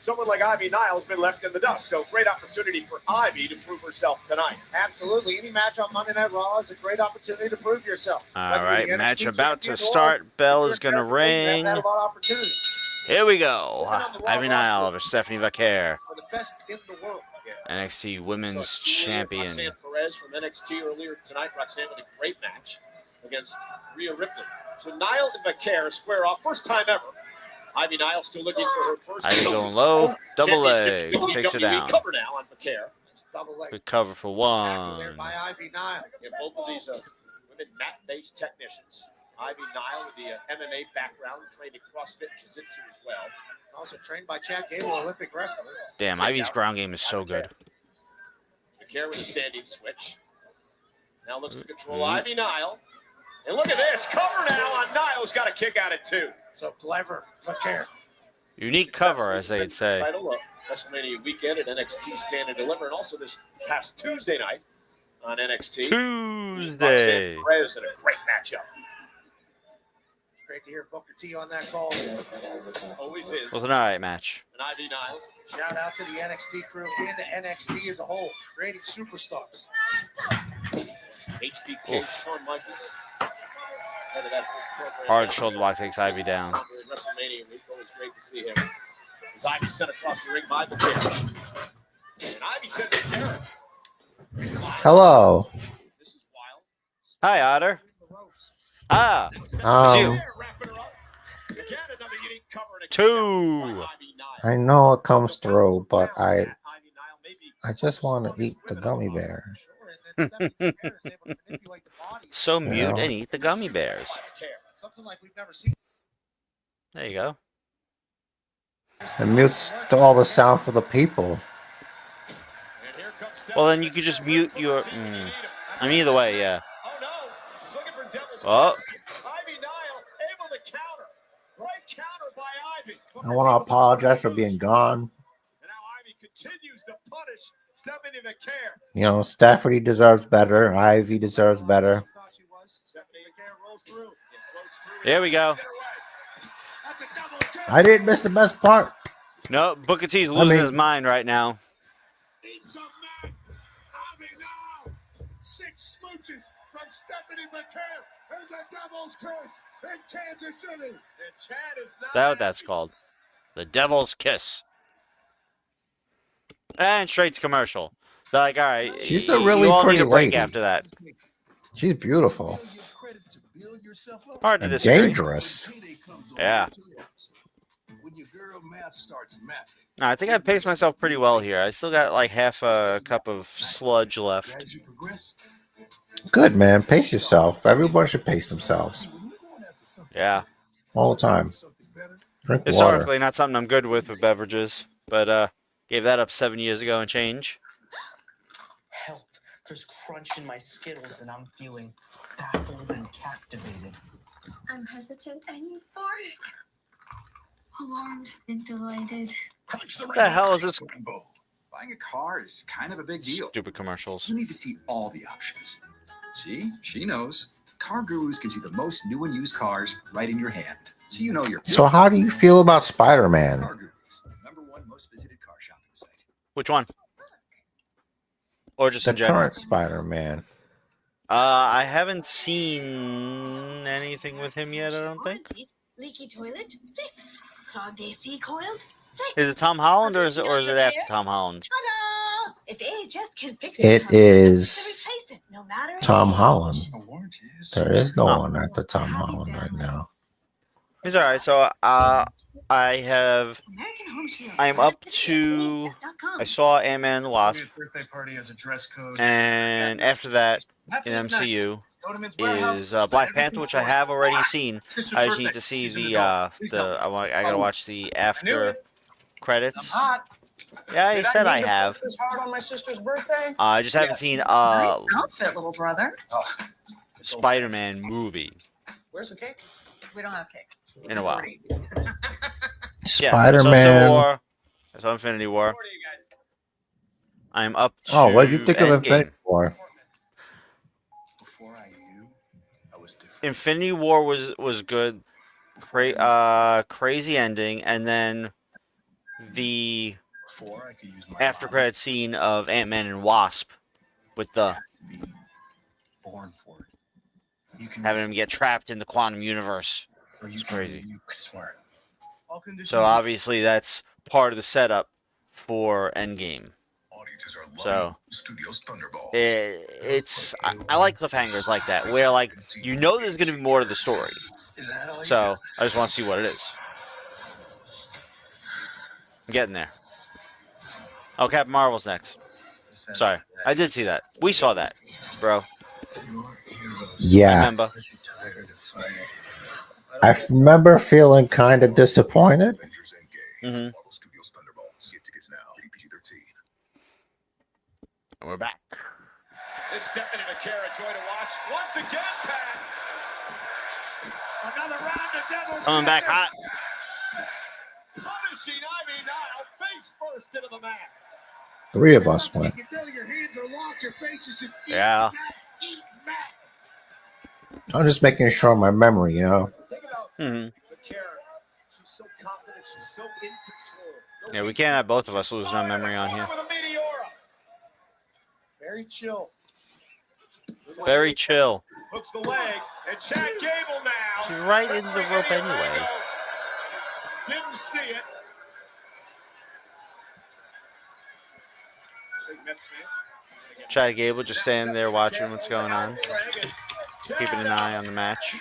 Someone like Ivy Nile has been left in the dust. So great opportunity for Ivy to prove herself tonight. Absolutely. Any match on Monday Night Raw is a great opportunity to prove yourself. All right, match about to start. Bell is going to ring. Here we go. Ivy Nile versus Stephanie McCare. For the best in the world. NXT Women's Champion. Roxanne Perez from NXT earlier tonight. Roxanne with a great match against Rhea Ripley. So Nile and McCare square off. First time ever. Ivy Nile still looking for her first. Ivy going low. Double leg. Takes her down. Cover now on McCare. Good cover for one. There by Ivy Nile. Yeah, both of these women mat-based technicians. Ivy Nile with the MMA background, trained in CrossFit Jiu-Jitsu as well. Also trained by Chad Gable, Olympic wrestler. Damn, Ivy's ground game is so good. McCare with a standing switch. Now looks to control Ivy Nile. And look at this. Cover now on Nile's got a kick out at two. So clever, McCare. Unique cover, as they'd say. Title of WrestleMania weekend at NXT Stand and Deliver. And also this past Tuesday night on NXT. Tuesday. Roxanne Perez in a great matchup. Great to hear Booker T on that call. Always is. Was an alright match. And Ivy Nile. Shout out to the NXT crew and the NXT as a whole, creating superstars. HBK, Shawn Michaels. Head of that program. Hard shoulder block takes Ivy down. WrestleMania week, always great to see him. As Ivy sent across the ring by the chair. And Ivy sent the chair. Hello. This is wild. Hi, Otter. Ah, it's you. Two. I know it comes through, but I just want to eat the gummy bears. So mute and eat the gummy bears. Something like we've never seen. There you go. It mutes all the sound for the people. Well, then you could just mute your. I mean, either way, yeah. Oh. Ivy Nile able to counter. Right counter by Ivy. I want to apologize for being gone. And now Ivy continues to punish Stephanie McCare. You know, Stephanie deserves better. Ivy deserves better. Stephanie McCare rolls through. There we go. I didn't miss the best part. No, Booker T's losing his mind right now. Eat some man. Ivy Nile. 6 smooches from Stephanie McCare and the Devil's Kiss in Kansas City. And Chad is not. Is that what that's called? The Devil's Kiss. And straight to commercial. They're like, all right. She's a really pretty lady. After that. She's beautiful. Hard to and disagree. Dangerous. Yeah. No, I think I paced myself pretty well here. I still got like half a cup of sludge left. Good, man. Pace yourself. Everyone should pace themselves. Yeah. All the time. Drink Historically, water. not something I'm good with beverages, but gave that up 7 years ago and change. Help. There's crunch in my Skittles and I'm feeling baffled and captivated. I'm hesitant and euphoric. Alarmed and delighted. What the hell is this? Buying a car is kind of a big deal. Stupid commercials. You need to see all the options. See, she knows. Car Gurus gives you the most new and used cars right in your hand. So you know you're. So how do you feel about Spider-Man? Car Gurus, #1 most visited car shopping site. Which one? Or just The in general? current Spider-Man. I haven't seen anything with him yet, I don't think. Leaky toilet? Fixed. Clogged AC coils? Fixed. Is it Tom Holland or is it after Tom Holland? Ta-da! If AHS can fix It your car, is replace it, no matter Tom age. Holland. A warranty is. There is no one after Tom Holland right now. He's alright. So I have. American Home Shield. I'm up to. I saw Ant-Man and the Wasp, Birthday party has a dress code. and after that, in MCU is Black Panther, which I have already seen. I just need to see I gotta watch the after credits. Yeah, he said I have. On my sister's birthday. I just haven't seen Nice outfit, little brother. Spider-Man movie Where's the cake? We don't have cake. in a while. Spider-Man. Yeah, so Infinity War. I'm up to. Oh, what did you think of Endgame. Infinity War? Before I knew, I was different. Infinity War was good. Crazy ending, and then the Before I could use my after credit scene of Ant-Man and Wasp with the born for it. You can having him get trapped in the quantum universe. or you It's can crazy. be smart. All conditions So obviously that's part of the setup for Endgame. audiences are loving So Studios Thunderbolts. it's I like cliffhangers like that, where like you know there's going to be more to the story. Is that all you So got? I just want to see what it is. I'm getting there. Oh, Captain Marvel's next. Sorry, I did see that. We saw that, bro. Yeah. I remember. I remember feeling kind of disappointed. Mm-hmm. Studios Thunderbolts. Get tickets now. PG-13. And we're back. This definitely a joy to watch. Once again, Pat. Another round of Devil's Coming back Kisses. hot. Punishing Ivy Nile face first into the mat. 3 of us went. You can tell your hands are locked, your face is just Yeah. eat mat. I'm just making sure my memory, you know. Think about Mm-hmm. the Karen. She's so confident, she's so in control. Yeah, we can't have both of us losing our memory on here. With a Meteora. Very chill. Very chill. Hooks the leg, and Chad Gable now. She's right in the rope anyway. Didn't see it. Chad Gable just standing there watching what's going on, keeping an eye on the match.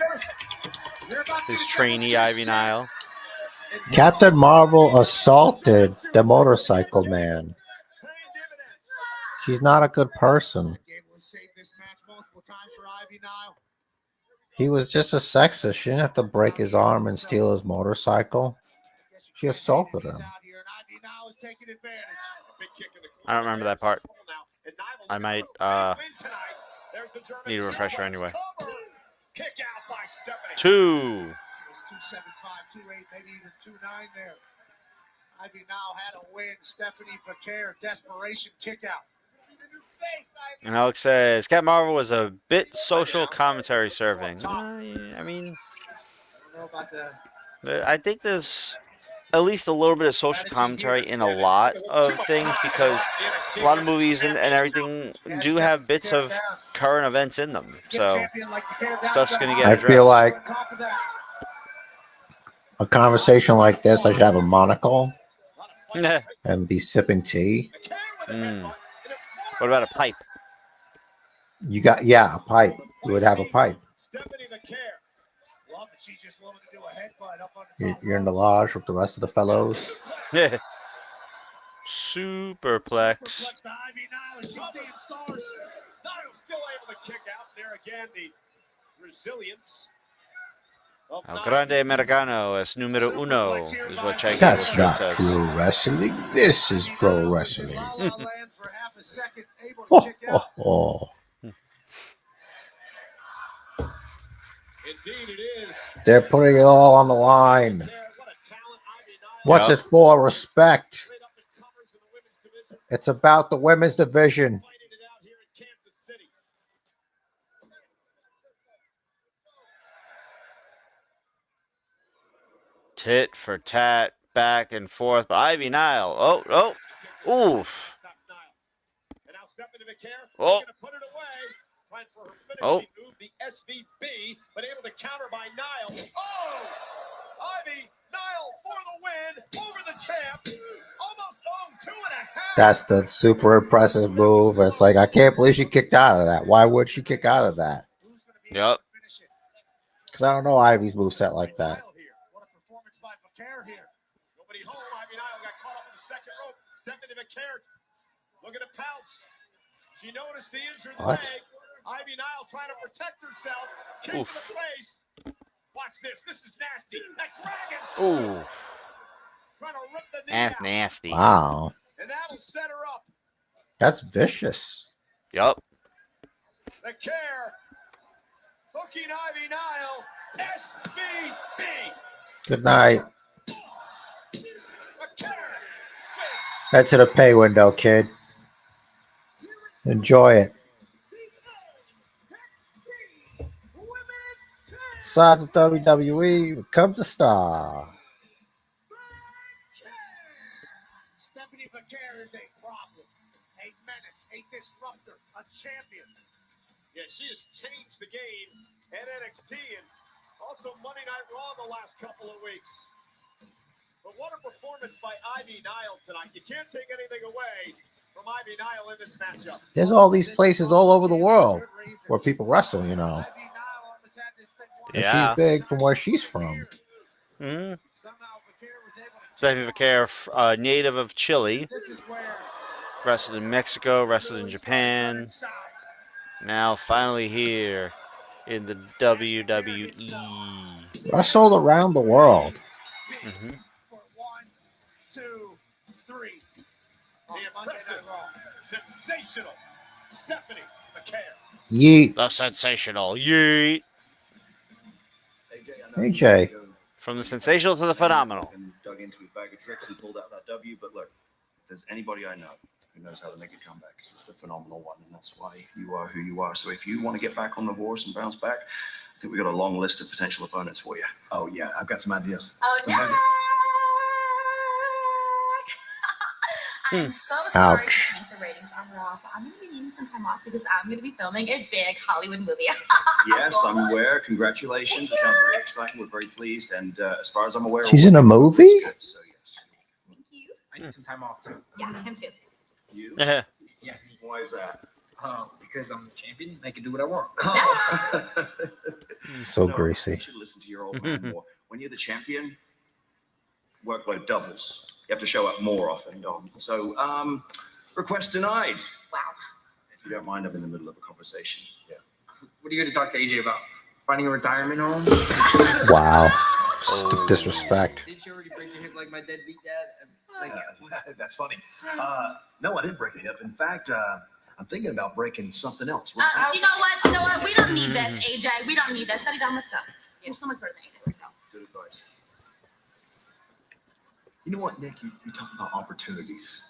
His trainee Ivy Nile. Captain Marvel assaulted the motorcycle man. She's not a good person. He was just a sexist. She didn't have to break his arm and steal his motorcycle. She assaulted him. I don't remember that part. I might need a refresher anyway. 2. 275, 28, maybe even 29 there. Ivy now had a win. Stephanie Vaquer, desperation kick out. And Alex says, Captain Marvel was a bit social commentary serving. I mean, I think there's at least a little bit of social commentary in a lot of things, because a lot of movies and everything do have bits of current events in them. So stuff's going to get I addressed. feel like a conversation like this, I should have a monocle and be sipping tea. What about a pipe? You got, yeah, a pipe. You would have a pipe. You're in the lodge with the rest of the fellows. Yeah. Superplex. Still able to kick out there again. The resilience. El Grande Americano es número uno, is what Chad That's Gable not says. pro wrestling. This is pro wrestling. Oh, oh, oh. Indeed it is. They're putting it all on the line. What's it for? Respect. It's about the women's division. Tit for tat, back and forth. But Ivy Nile. Oof. Oh. Oh. The SVB, but able to counter by Nile. Oh! Ivy Nile for the win over the champ. Almost 2.5. That's the super impressive move. It's like, I can't believe she kicked out of that. Why would she kick out of that? Yep. Because I don't know Ivy's moveset like that. What a performance by Vaquer here. Nobody home. Ivy Nile got caught up in the second rope. Stepped into Vaquer. Look at the pounce. She noticed the injured leg. Ivy Nile trying to protect herself. Kick to the face. Watch this. This is nasty. That dragon. Ooh. Trying to rip the knee That's out. nasty. Wow. And that'll set her up. That's vicious. Yup. The care. Hooking Ivy Nile. SVB. Good night. Head to the pay window, kid. Enjoy it. Sides of WWE becomes a star. Stephanie Vaquer is a problem, a menace, a disruptor, a champion. Yeah, she has changed the game at NXT and also Monday Night Raw the last couple of weeks. But what a performance by Ivy Nile tonight. You can't take anything away from Ivy Nile in this matchup. There's all these places all over the world where people wrestle, you know. And Yeah. she's big from where she's from. Mm-hmm. Stephanie Vaquer, native of Chile. Wrestled in Mexico, wrestled in Japan. Now finally here in the WWE. Wrestled around the world. Mm-hmm. 1, 2, 3. The impressive, sensational Stephanie Vaquer. Yeet. The sensational Yeet. AJ. From the sensational to the phenomenal. And dug into his bag of tricks and pulled out that W. But look, if there's anybody I know who knows how to make a comeback, it's the phenomenal one, and that's why you are who you are. So if you want to get back on the horse and bounce back, I think we've got a long list of potential opponents for you. Oh, yeah, I've got some ideas. Oh, Sometimes no. I'm so sorry Ouch. to make the ratings on Raw, but I'm going to be needing some time off because I'm going to be filming a big Hollywood movie. Yes, I'm aware. Congratulations. It sounds very exciting. We're very pleased. And as far as I'm aware, She's in a movie? good, so yes. Thank you. I need some time off too. Yeah, him too. You? Yeah. Yeah. Why is that? Because I'm the champion. I can do what I want. So No, greasy. You should listen to your old man more. When you're the champion, workload doubles. You have to show up more often, Dom. So, request denied. Wow. If you don't mind, I'm in the middle of a conversation. Yeah. What are you going to talk to AJ about? Finding a retirement home? Wow. Disrespect. Did you already break your hip like my deadbeat dad? That's funny. No, I didn't break a hip. In fact, I'm thinking about breaking something else. You know what? You know what? We don't need this, AJ. We don't need this. Study down. Let's go. You're so much better than AJ. Let's go. Good advice. You know what, Nick? You talk about opportunities.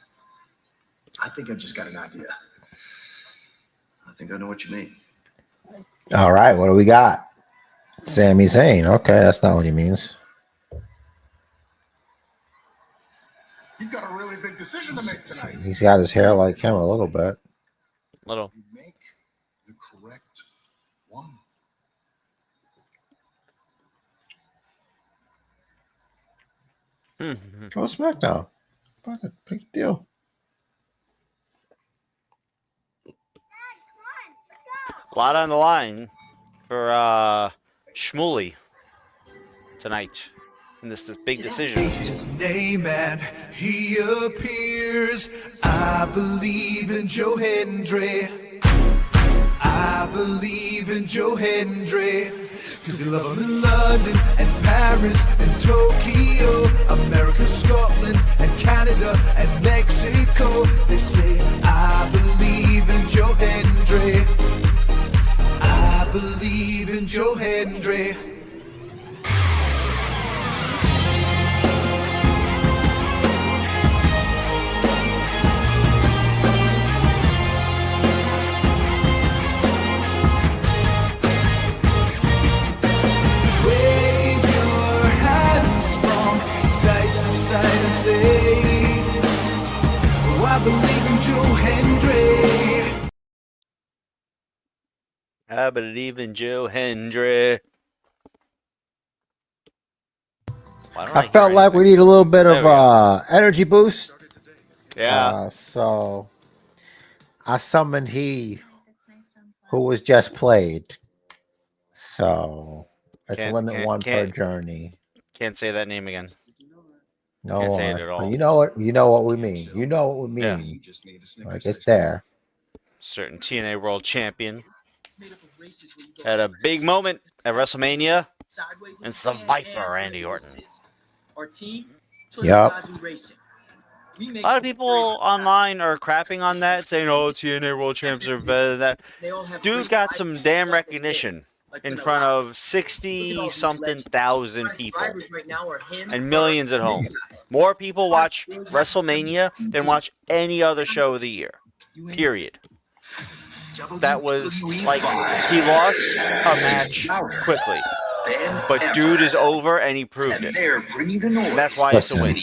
I think I just got an idea. I think I know what you mean. All right, what do we got? Sami Zayn. Okay, that's not what he means. You've got a really big decision to make tonight. He's got his hair like him a little bit. Little. You make the correct one. Go SmackDown. Fucking big deal. A lot on the line for Shmuley tonight in this big decision. His name and he appears. I believe in Joe Hendry. I believe in Joe Hendry. Cause they love him in London and Paris and Tokyo, America, Scotland and Canada and Mexico. They say, I believe in Joe Hendry. I believe in Joe Hendry. believe in Joe Hendry. I believe in Joe Hendry. I felt like we need a little bit of energy boost. Yeah. So I summoned he who was just played. So it's limit one per journey. Can't say that name again. No Can't one. say it at all. You know what? You know what we mean. You know what we mean. Yeah. Like it's there. Certain TNA World Champion had a big moment at WrestleMania. And it's the Viper, Randy Orton. Yep. A lot of people online are crapping on that, saying, "Oh, TNA World Champs are better than that." Dude got some damn recognition in front of 60-something thousand people and millions at home. More people watch WrestleMania than watch any other show of the year. Period. That was like he lost a match quickly, but dude is over and he proved it. And that's why it's a win.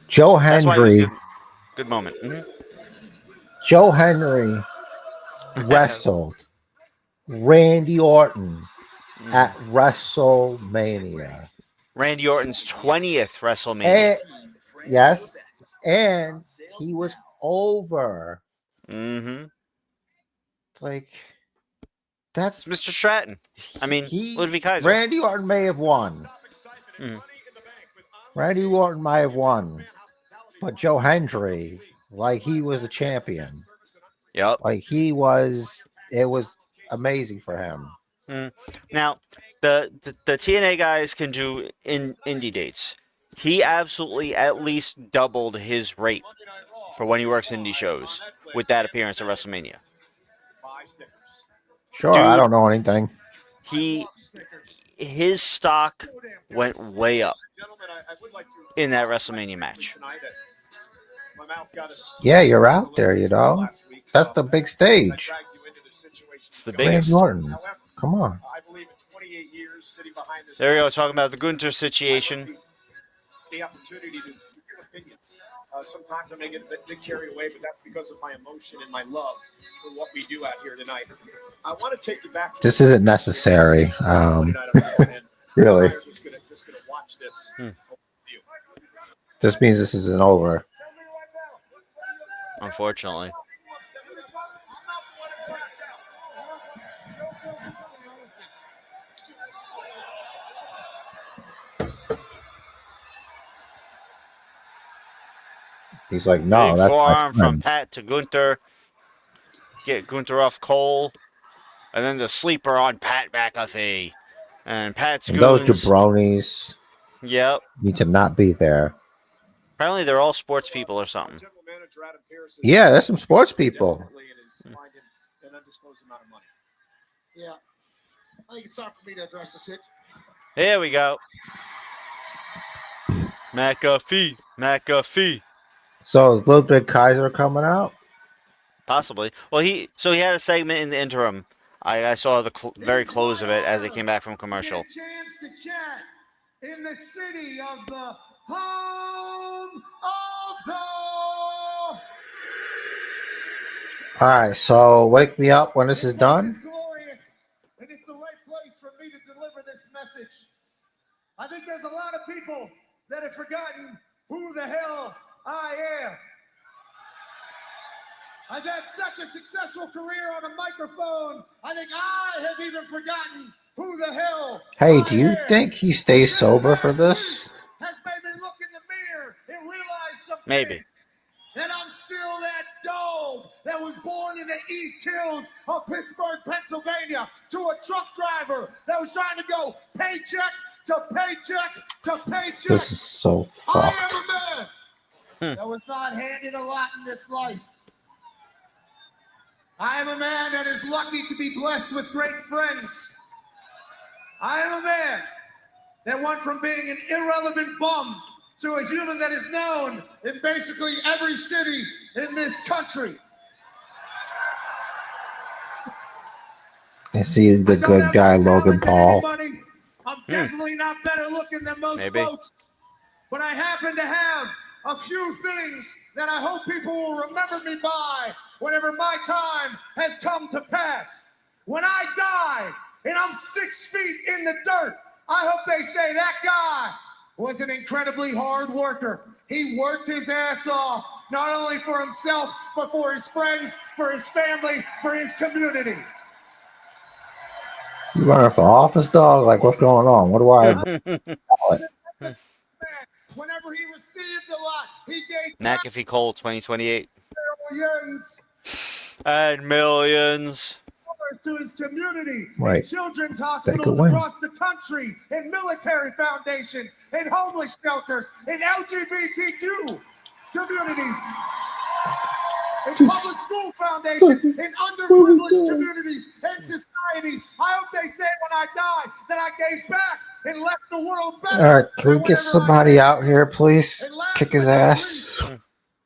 Joe That's why it Hendry. was good moment. Mm-hmm. Joe Henry wrestled Randy Orton at WrestleMania. Randy Orton's 20th WrestleMania. Yes, and he was over. Mm-hmm. Like that's Mr. Stratton. I mean, Ludwig Kaiser. Randy Orton may have won. Mm-hmm. Randy Orton might have won, but Joe Hendry, like he was the champion. Yep. Like he was. It was amazing for him. Now, the TNA guys can do indie dates. He absolutely at least doubled his rate for when he works indie shows with that appearance at WrestleMania. Sure, Dude, I don't know anything. His stock went way up in that WrestleMania match. Yeah, you're out there, you know. That's the big stage. It's the biggest. Randy Orton. Come on. There we go, talking about the Gunther situation. The opportunity to your opinions. Sometimes I may get a bit carried away, but that's because of my emotion and my love for what we do out here tonight. I want to take you back. This isn't necessary. Really. This means this isn't over. Unfortunately. He's like, no, big that's my forearm friend. from Pat to Gunther. Get Gunther off Cole. And then the sleeper on Pat McAfee. And Pat's And those goons. jabronis Yep. need to not be there. Apparently they're all sports people or something. Yeah, there's some sports people. Yeah. I think it's time for me to address this hit. Here we go. McAfee. So is Ludwig Kaiser coming out? Possibly. Well, he had a segment in the interim. I saw the very close of it as it came back from commercial. Get a chance to chat in the city of the home of the. All right, so wake me up when this is done. This is glorious, and it's the right place for me to deliver this message. I think there's a lot of people that have forgotten who the hell I am. I've had such a successful career on a microphone. I think I have even forgotten who the hell. Hey, do you think he stays sober for this? Has made me look in the mirror and realize something. Maybe. And I'm still that dog that was born in the East Hills of Pittsburgh, Pennsylvania, to a truck driver that was trying to go paycheck to paycheck to paycheck. This is so fucked. I am a man that was not handed a lot in this life. I am a man that is lucky to be blessed with great friends. I am a man that went from being an irrelevant bum to a human that is known in basically every city in this country. Is he the good guy, Logan Paul? I'm definitely not better looking than most folks, but I happen to have a few things that I hope people will remember me by whenever my time has come to pass. When I die and I'm 6 feet in the dirt, I hope they say that guy was an incredibly hard worker. He worked his ass off, not only for himself, but for his friends, for his family, for his community. You running for office, dog? Like, what's going on? What do I? Whenever he received a lot, he gave McAfee Cole 2028. millions And millions. to his community, Right. in children's They hospitals could win. across the country, in military foundations, in homeless shelters, in LGBTQ communities, in public school foundations, in underprivileged communities and societies. I hope they say when I die that I gave back and left the world better. All right, can we get somebody out here, please? Kick his ass.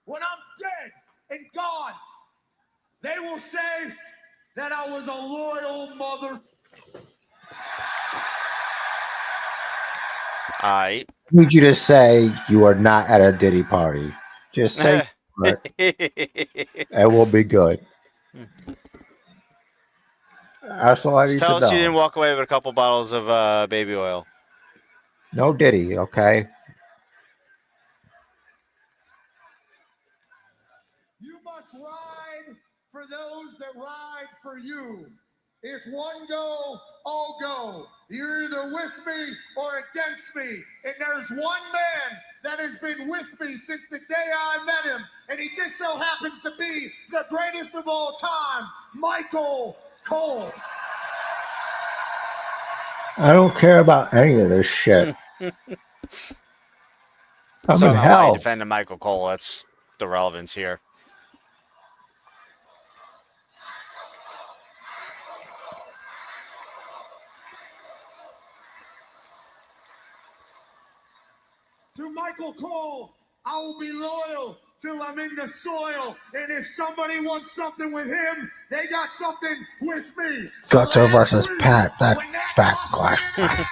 When I'm dead and gone, they will say that I was a loyal mother. I Need you to say you are not at a Diddy party. Just say it, and we'll be good. That's all I need Just tell to us you know. didn't walk away with a couple bottles of baby oil. No Diddy, okay? You must ride for those that ride for you. If one go, all go. You're either with me or against me. And there's one man that has been with me since the day I met him. And he just so happens to be the greatest of all time, Michael Cole. I don't care about any of this shit. I'm So in why hell. you defending Michael Cole? That's the relevance here. To Michael Cole, I will be loyal till I'm in the soil. And if somebody wants something with him, they got something with me. Gutter versus Pat. That when that backlash.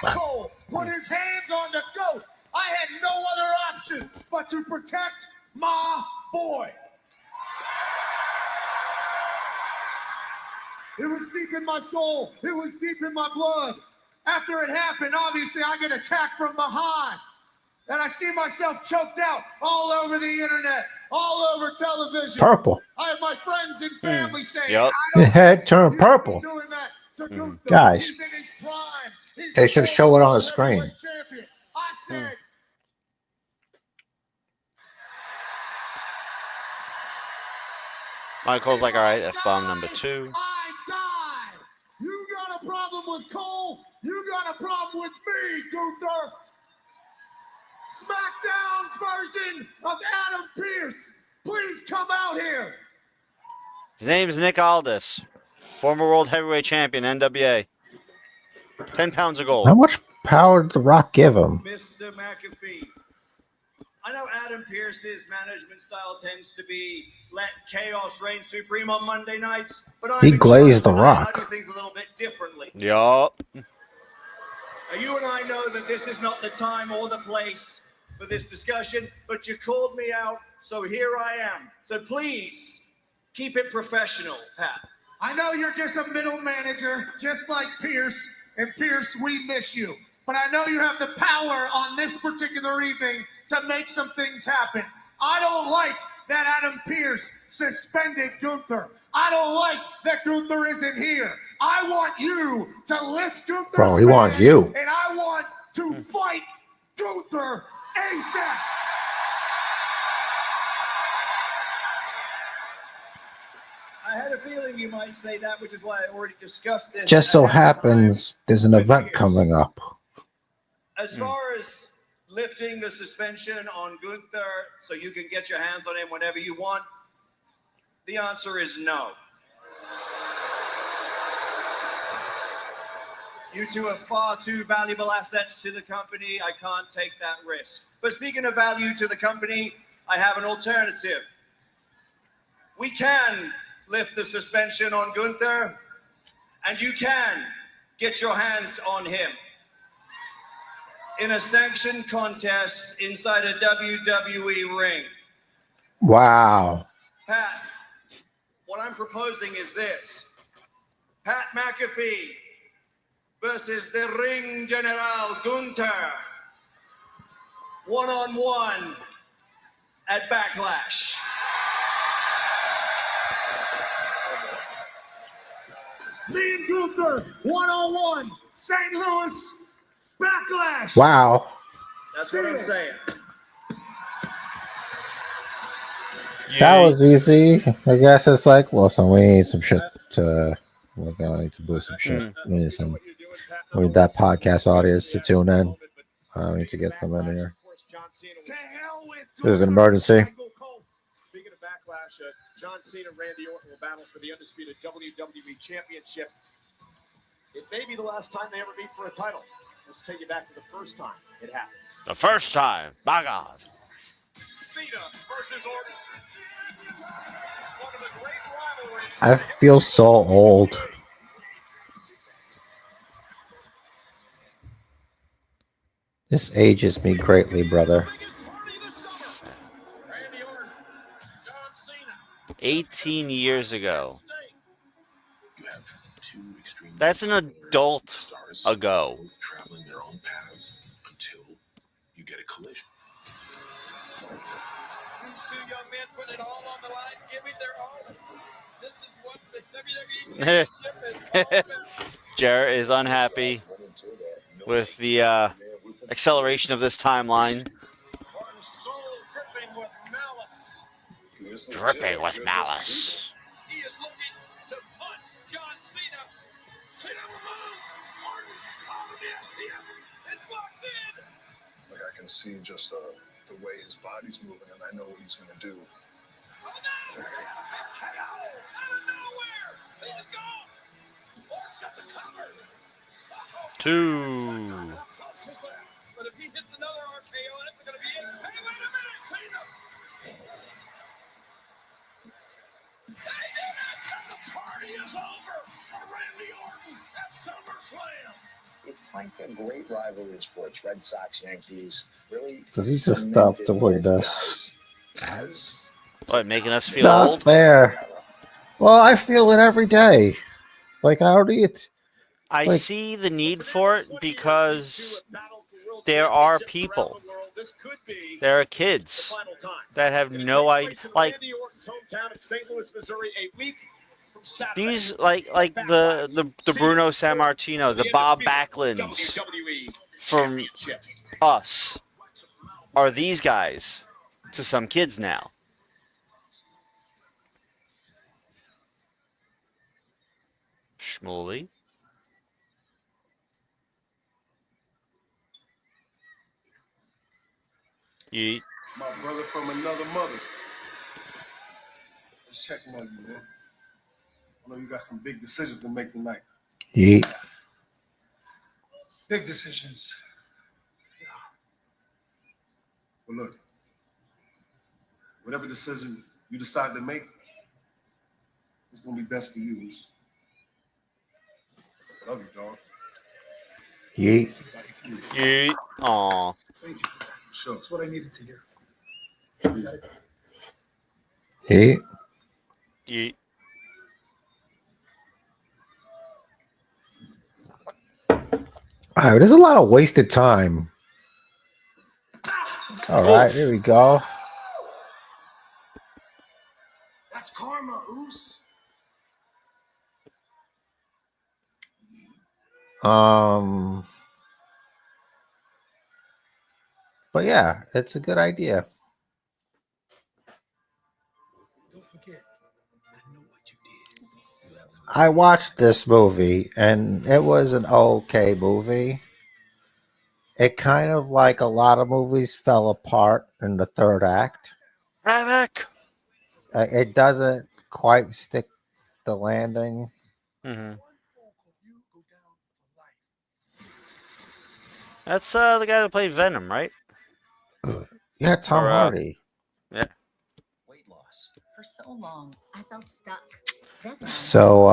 asshole put his hands on the goat, I had no other option but to protect my boy. It was deep in my soul. It was deep in my blood. After it happened, obviously, I get attacked from behind. And I see myself choked out all over the internet, all over television. Purple. I have my friends and family saying, Yep. The head turned purple. doing that to Gunther. Guys, He's in his prime. He's they the should show it on the heavyweight screen. champion. I said, Michael's like, all right, F-bomb number 2. I die. You got a problem with Cole. You got a problem with me, Gunther. SmackDown's version of Adam Pearce. Please come out here. His name's Nick Aldis, former world heavyweight champion, NWA. 10 pounds of gold. How much power did The Rock give him? Mr. McAfee, I know Adam Pearce's management style tends to be let chaos reign supreme on Monday nights, but He glazed The I Rock. do things a little bit differently. Yup. Now, you and I know that this is not the time or the place for this discussion, but you called me out, so here I am. So please, keep it professional, Pat. I know you're just a middle manager, just like Pierce. And Pierce, we miss you. But I know you have the power on this particular evening to make some things happen. I don't like that Adam Pearce suspended Gunther. I don't like that Gunther isn't here. I want you to lift Gunther. Bro, he wants you. And I want to fight Gunther ASAP. I had a feeling you might say that, which is why I already discussed this. Just so happens there's an event coming up. As far as lifting the suspension on Gunther so you can get your hands on him whenever you want, the answer is no. You two are far too valuable assets to the company. I can't take that risk. But speaking of value to the company, I have an alternative. We can lift the suspension on Gunther, and you can get your hands on him. in a sanctioned contest inside a WWE ring. Wow. Pat, what I'm proposing is this. Pat McAfee versus the Ring General Gunther. One-on-one at Backlash. Me and Gunther, one-on-one, St. Louis, Backlash. Wow. That's what I'm saying. That was easy. I guess it's like, well, so we need some shit to. We're gonna need to boost some shit. We need that podcast audience to tune in. We need to get them in here. This is an emergency. Speaking of Backlash, John Cena and Randy Orton will battle for the undisputed WWE Championship. It may be the last time they ever meet for a title. Let's take you back to the first time it happened. The first time. By God. Cena versus Orton. One of the great rivalries. I feel so old. This ages me greatly, brother. 18 years ago. That's an adult ago. Traveling their own paths until you get a collision. These two young men put it all on the line, giving their all. This is what the WWE Championship is. Jarrett is unhappy with the acceleration of this timeline. Dripping with malice. He is looking to punch John Cena. Cena will move. Orton, yes, it's locked in. Like I can see just the way his body's moving, and I know what he's going to do. Oh no! KO out of nowhere. Cena's gone. Orton got the cover. Two. But if he hits another RKO, that's going to be it. Hey, wait a minute, Cena. Hey, the party is over for Randy Orton at SummerSlam. It's like a great rivalry in sports. Red Sox, Yankees, really. Does he just stop doing this? What, making us feel Not old? fair. Well, I feel it every day. Like, I don't need. I see the need for it because there are people, there are kids that have no idea. Like these, like the Bruno Sammartino, the Bob Backlunds from us are these guys to some kids now. Shmuley. Yeet. My brother from another mother. Just checking on you, man. I know you got some big decisions to make tonight. Yeet. Big decisions. Yeah. Well, look. Whatever decision you decide to make, it's gonna be best for you. Love you, dog. Yeet. Yeet. Aw. Thank you for that. Sure. That's what I needed to hear. Yeet. Yeet. All right, there's a lot of wasted time. All right, here we go. That's karma, Oos. But yeah, it's a good idea. Don't forget, I know what you did. I watched this movie and it was an okay movie. It kind of, like a lot of movies, fell apart in the third act. It doesn't quite stick the landing. Mm-hmm. That's the guy that played Venom, right? Yeah, Tom Or, Hardy. Yeah. Weight loss. For so long, I felt stuck. So,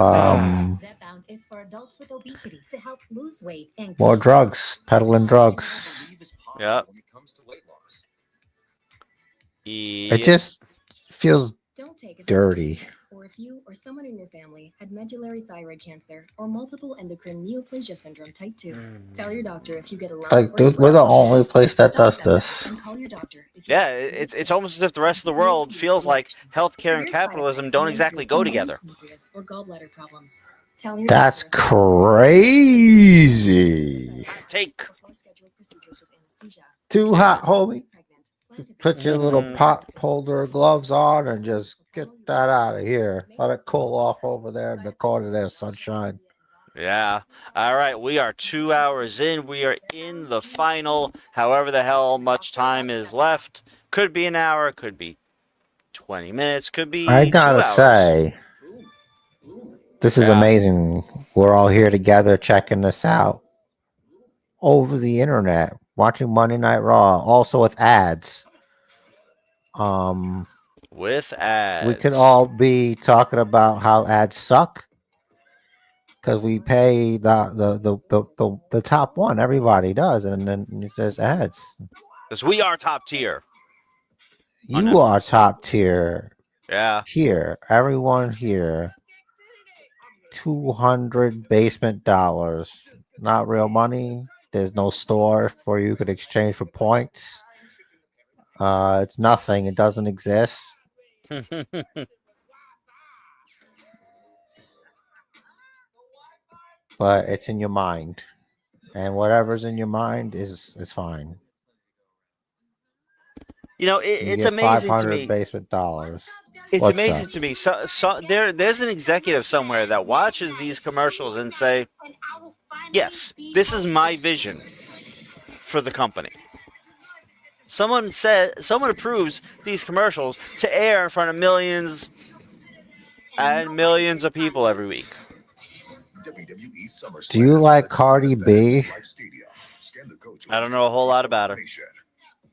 Zepbound is for adults with obesity to help lose weight and more keep drugs, peddling drugs. Yep. It Yep. just feels Don't take it. dirty. Or if you or someone in your family had medullary thyroid cancer or multiple endocrine neoplasia syndrome type 2, tell your doctor if you get a lump Like, or dude, we're the swelling. only place that Stop does Zepbound this. and call your doctor if you Yeah, it's almost as if the rest of the world feels like healthcare and capitalism don't exactly go together. or gallbladder problems. Tell your That's doctor crazy. Take. before scheduled procedures with anesthesia. Too hot, homie. Put your little Mhm. pot holder gloves on and just get that out of here. Let it cool off over there in the corner there, sunshine. Yeah. All right. We are 2 hours in. We are in the final. However the hell much time is left. Could be an hour. Could be 20 minutes. Could I be 2 gotta hours. say, this is Yeah. amazing. We're all here together checking this out over the internet, watching Monday Night Raw, also with ads. With ads. We could all be talking about how ads suck because we pay the top one. Everybody does, and then there's ads. Because we are top tier. You are top tier. Yeah. Here, everyone here. 200 basement dollars. Not real money. There's no store for you could exchange for points. It's nothing. It doesn't exist. But it's in your mind. And whatever's in your mind is fine. You know, You it's get amazing to 500 me. basement dollars. It's What's amazing that? to me. There's an executive somewhere that watches these commercials and say, "Yes, this is my vision for the company." Someone approves these commercials to air in front of millions and millions of people every week. Do you like Cardi B? I don't know a whole lot about her.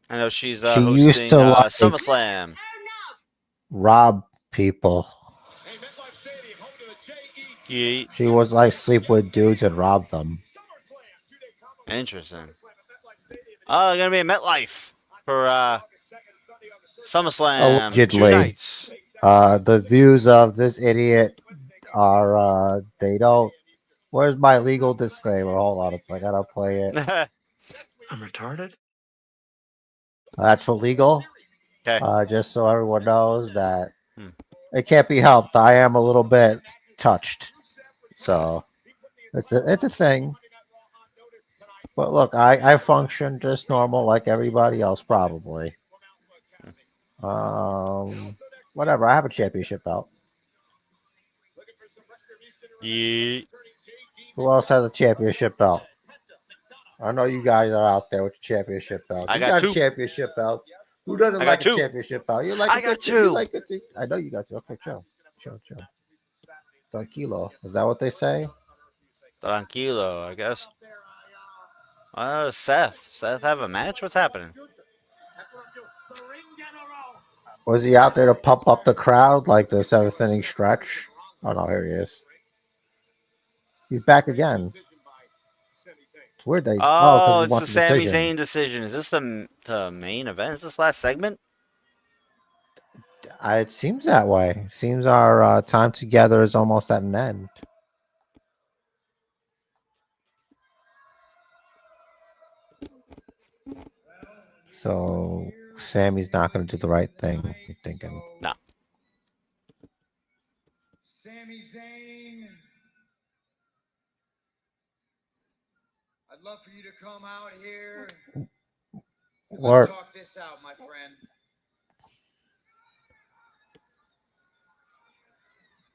I know she's She used hosting to like SummerSlam. rob people. Yeet. She was like sleep with dudes and rob them. Interesting. Oh, they're gonna be at MetLife for SummerSlam 2 Allegedly. nights. The views of this idiot are they don't. Where's my legal disclaimer? Hold on, I gotta play it. I'm retarded? That's for legal. Okay. Just so everyone knows that it can't be helped. I am a little bit touched, so it's a thing. But look, I function just normal like everybody else probably. Whatever. I have a championship belt. Yeet. Who else has a championship belt? I know you guys are out there with championship belts. I You got got 2. championship belts. Who doesn't I got like 2. a championship belt? You like I a got good 2. You like a good I know you got 2. Okay, chill. Tranquilo. Is that what they say? Tranquilo, I guess. Seth. Seth have a match? What's happening? Was he out there to pump up the crowd like the 7th inning stretch? Oh no, here he is. He's back again. It's weird they because he It's wants the a Sami decision. Zayn decision. Is this the main event? Is this last segment? It seems that way. It seems our time together is almost at an end. So Sammy's not going to do the right thing. You're thinking? No. Sami Zayn, I'd love for you to come out here. Or Let's talk this out, my friend.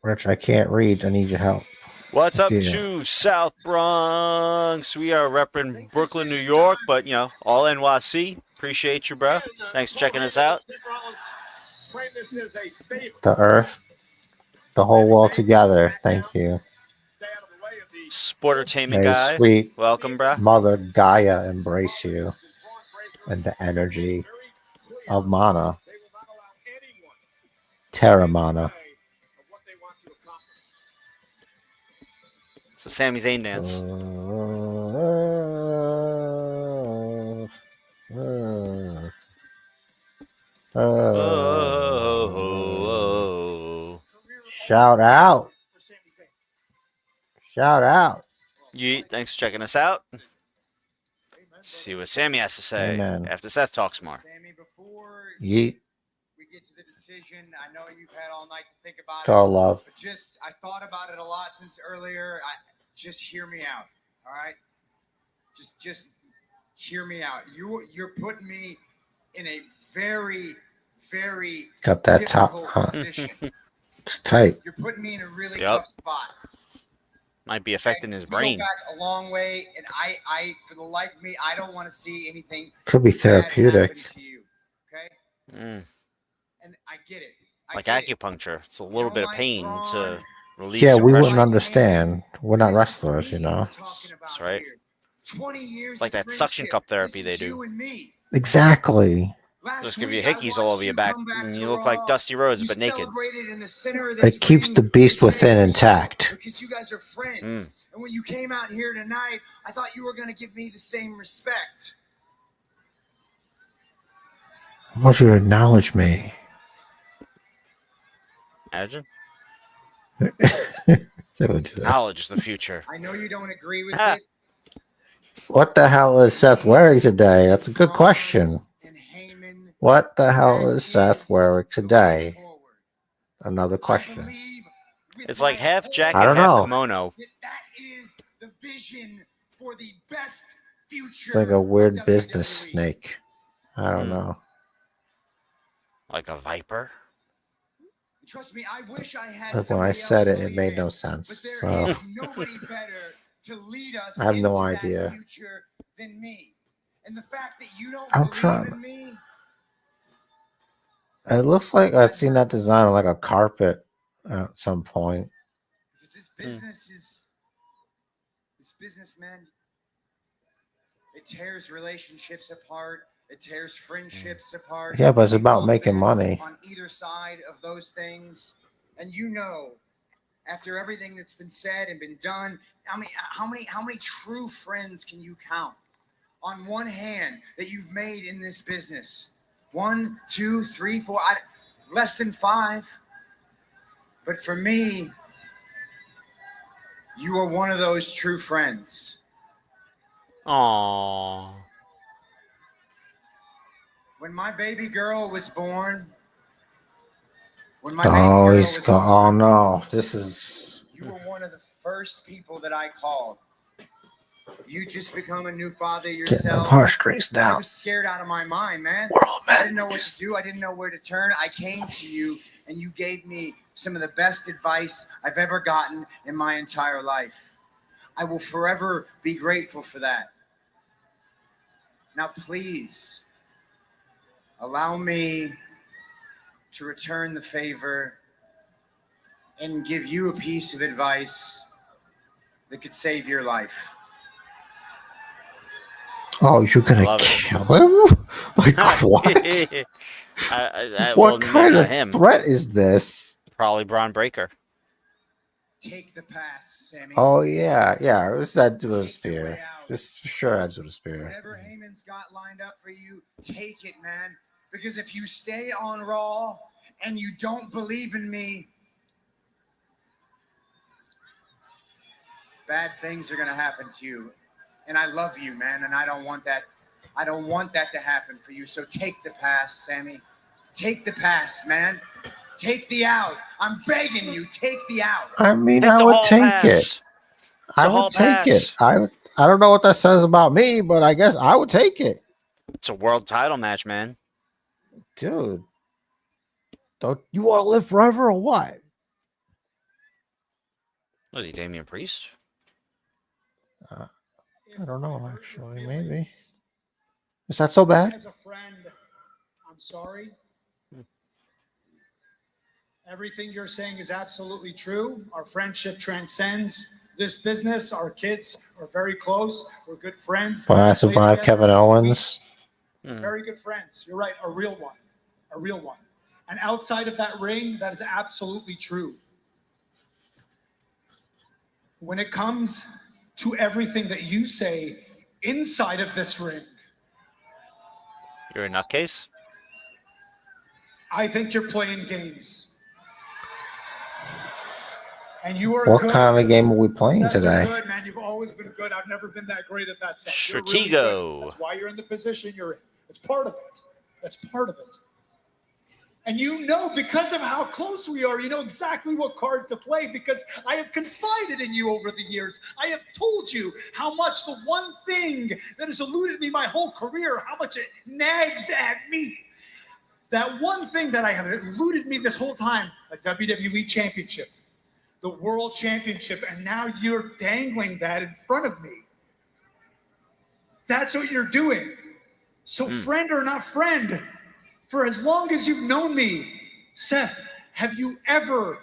Rich, I can't read. I need your help. What's up Yeah. to South Bronx? We are repping Brooklyn, New York, but, all NYC. Appreciate you, bro. Thanks for checking us out. The earth, the whole world together. Thank you. Sportertainment May guy. sweet Welcome, bro. Mother Gaia embrace you and the energy of mana. Terra mana. the Sami Zayn dance. Shout out. Shout out. Yeet, thanks for checking us out. See what Sammy has to say Amen. after Seth talks more. Sammy, before Yeet. we get to the decision, I know you've had all night to think about It's all it. love. But just, I thought about it a lot since earlier. Just hear me out, all right? Just hear me out. You're putting me in a very, very Got that top, difficult huh? position. It's tight. You're putting me in a really Yep. tough spot. Might be affecting his We brain. go back a long way, and I, for the life of me, I don't want to see anything Could be bad therapeutic. happen to you, okay? Mm. And I get it. Like acupuncture. It's a little bit of pain to release Yeah, some we pressure. wouldn't understand. We're not wrestlers, you know. That's right. 20 years It's like that of suction friendship. cup therapy This they is do. you and me. Exactly. Just give you hickeys all over your back, and you look like Dusty Rhodes, but naked. Celebrated in the center of this It keeps the beast within intact. because you guys are friends. And when you came out here tonight, I thought you were going to give me the same respect. I want you to acknowledge me. Imagine. They would do that. Knowledge is the future. I know you don't agree with it. What the hell is Seth wearing today? That's a good question. What the hell is Seth wearing today? Another question. It's like half jacket, I don't half know. kimono. That is the vision for the best future. It's like a weird business snake. I don't know. Like a viper. Trust me, I wish I had But when I said it, it made no sense. So nobody better to lead us I have no into that idea. future than me. And the fact that you don't I'm believe trying. in me. It looks like I've seen that design on like a carpet at some point. Because this business this business, man, it tears relationships apart. It tears friendships apart. Yeah, but it's We've about both making been money. on either side of those things. And you know, after everything that's been said and been done, I mean, how many true friends can you count on one hand that you've made in this business? 1, 2, 3, 4, less than 5. But for me, you are one of those true friends. Aww. When my baby girl was born, Oh, he's got. Oh no, this is. you were one of the first people that I called. You just become a new father Getting yourself. them heartstrings I down. was scared out of my mind, man. I didn't know what to do. I didn't know where to turn. I came to you, and you gave me some of the best advice I've ever gotten in my entire life. I will forever be grateful for that. Now, please, allow me to return the favor and give you a piece of advice that could save your life. Oh, you're gonna Love it. kill him? Like what? Well, What maybe kind not of him. threat is this? Probably Braun Breaker. Take the pass, Sammy. Oh yeah, yeah. It was that with a spear. This for sure adds with a spear. Whatever Heyman's got lined up for you, take it, man. Because if you stay on Raw and you don't believe in me, bad things are gonna happen to you. And I love you, man, and I don't want that. I don't want that to happen for you. So take the pass, Sammy. Take the pass, man. Take the out. I'm begging you, take the out. I mean, Hit I the would hall take pass. it. I a hall would take it. pass. I don't know what that says about me, but I guess I would take it, It's a world title match, man. dude. Don't you want to live forever or what? Was he Damian Priest? I don't know, actually. Maybe. Is that so bad? As a friend, I'm sorry. Everything you're saying is absolutely true. Our friendship transcends this business. Our kids are very close. We're good friends. When I We play survived together. Kevin Owens. Very good friends. You're right. A real one. A real one. And outside of that ring, that is absolutely true. when it comes to everything that you say inside of this ring, You're a nutcase? I think you're playing games. And you are What good. kind of game are we playing Seth, you're today? good, man. You've always been good. I've never been that great at that. Seth. You're Stratego. really good. That's why you're in the position you're in. It's part of it. That's part of it. And you know, because of how close we are, you know exactly what card to play because I have confided in you over the years. I have told you how much the one thing that has eluded me my whole career, how much it nags at me. That one thing that I have eluded me this whole time, a WWE championship, the world championship, and now you're dangling that in front of me. That's what you're doing. So friend or not friend, for as long as you've known me, Seth, have you ever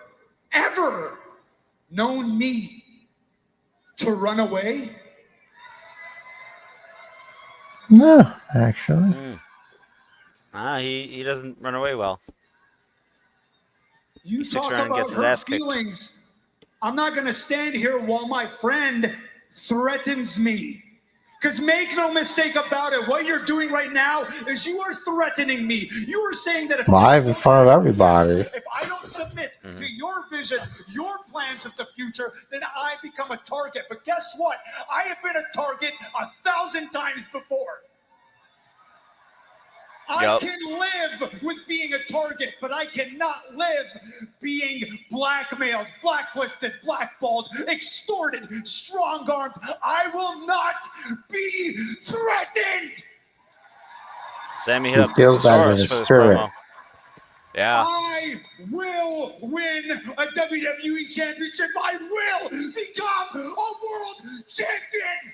known me to run away? No, actually. He doesn't run away well. You He sticks talk around and about gets his hurt ass kicked. feelings. I'm not going to stand here while my friend threatens me. Because make no mistake about it, what you're doing right now is you are threatening me. You are saying that if Live in front of everybody. if I don't submit to your vision, your plans of the future, then I become a target. But guess what? I have been a target 1,000 times before. I can live with being a target, but I cannot live being blackmailed, blacklisted, blackballed, extorted, strong-armed. I will not be threatened. Sammy He hit up feels that in Luchasaurus his for this spirit. promo. Yeah. I will win a WWE championship. I will become a world champion.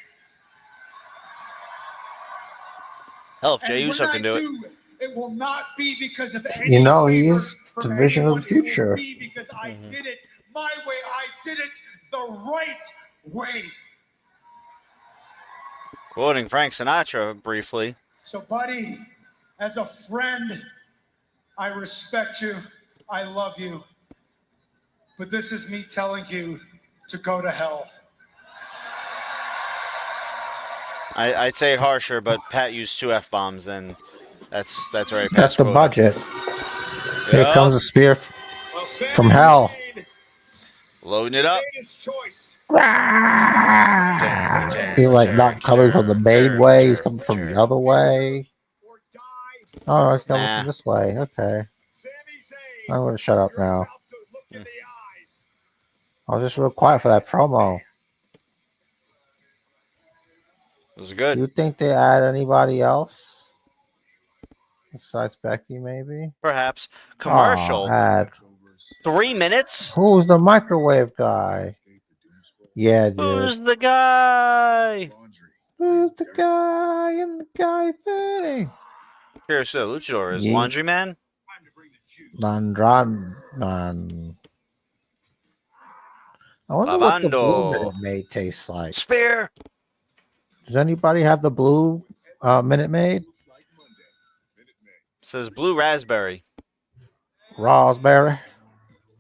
Hell, if Jey And Uso when can I do it. do, it will not be because of any You know, he favor is the from vision of the anyone. It will future. be because I did it my way. I did it the right way. Quoting Frank Sinatra briefly. So, buddy, as a friend, I respect you. I love you. But this is me telling you to go to hell. I'd say it harsher, but Pat used 2 F-bombs, and that's already That's past the quota. budget. Here Yup. comes a spear from hell. Loading it up. He's like not coming from the main way. He's coming from the other way. Oh, he's coming from this way. Okay. I'm going to shut up now. I was just real quiet for that promo. It was good. Do you think they add anybody else? Besides Becky, maybe? Perhaps. Commercial. Oh, add. 3 minutes? Who's the microwave guy? Yeah, dude. Who's the guy? Who's the guy in the guy thing? Here's the Luchador. Is Yeet. Laundry Man? Landron. I wonder what the blue Babando. Minute Maid tastes like. Spear. Does anybody have the blue Minute Maid? Says blue raspberry. Raspberry.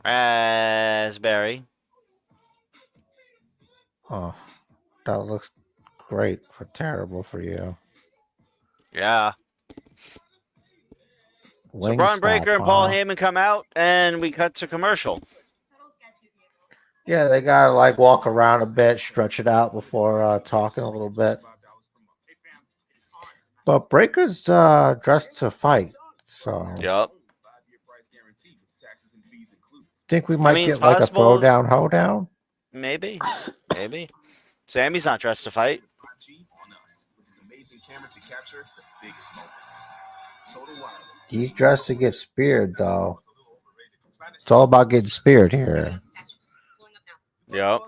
Raspberry. Oh, that looks great for terrible for you. Yeah. So Wingstop, Braun Breaker and Paul huh? Heyman come out, and we cut to commercial. Yeah, they gotta like walk around a bit, stretch it out before talking a little bit. But Breaker's dressed to fight, so Yup. think we might it's get like a possible. throwdown, hoedown. Maybe. Maybe. Sammy's not dressed to fight. He's dressed to get speared, though. It's all about getting speared here. Yup.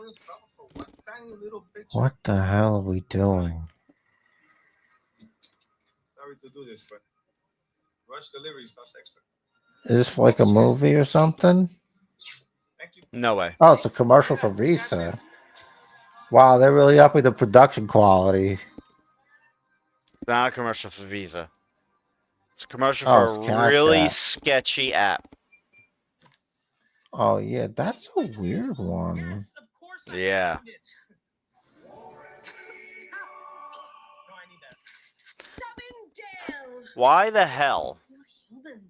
What the hell are we doing? Sorry to do this, but rush deliveries cost extra. Is this like a movie or something? No way. Oh, it's a commercial for Visa. Wow, they're really upping the production quality. Not a commercial for Visa. It's a commercial Oh, for it's a Cash really App. sketchy app. Oh, yeah, that's a weird one. Of course Yeah. Why the hell?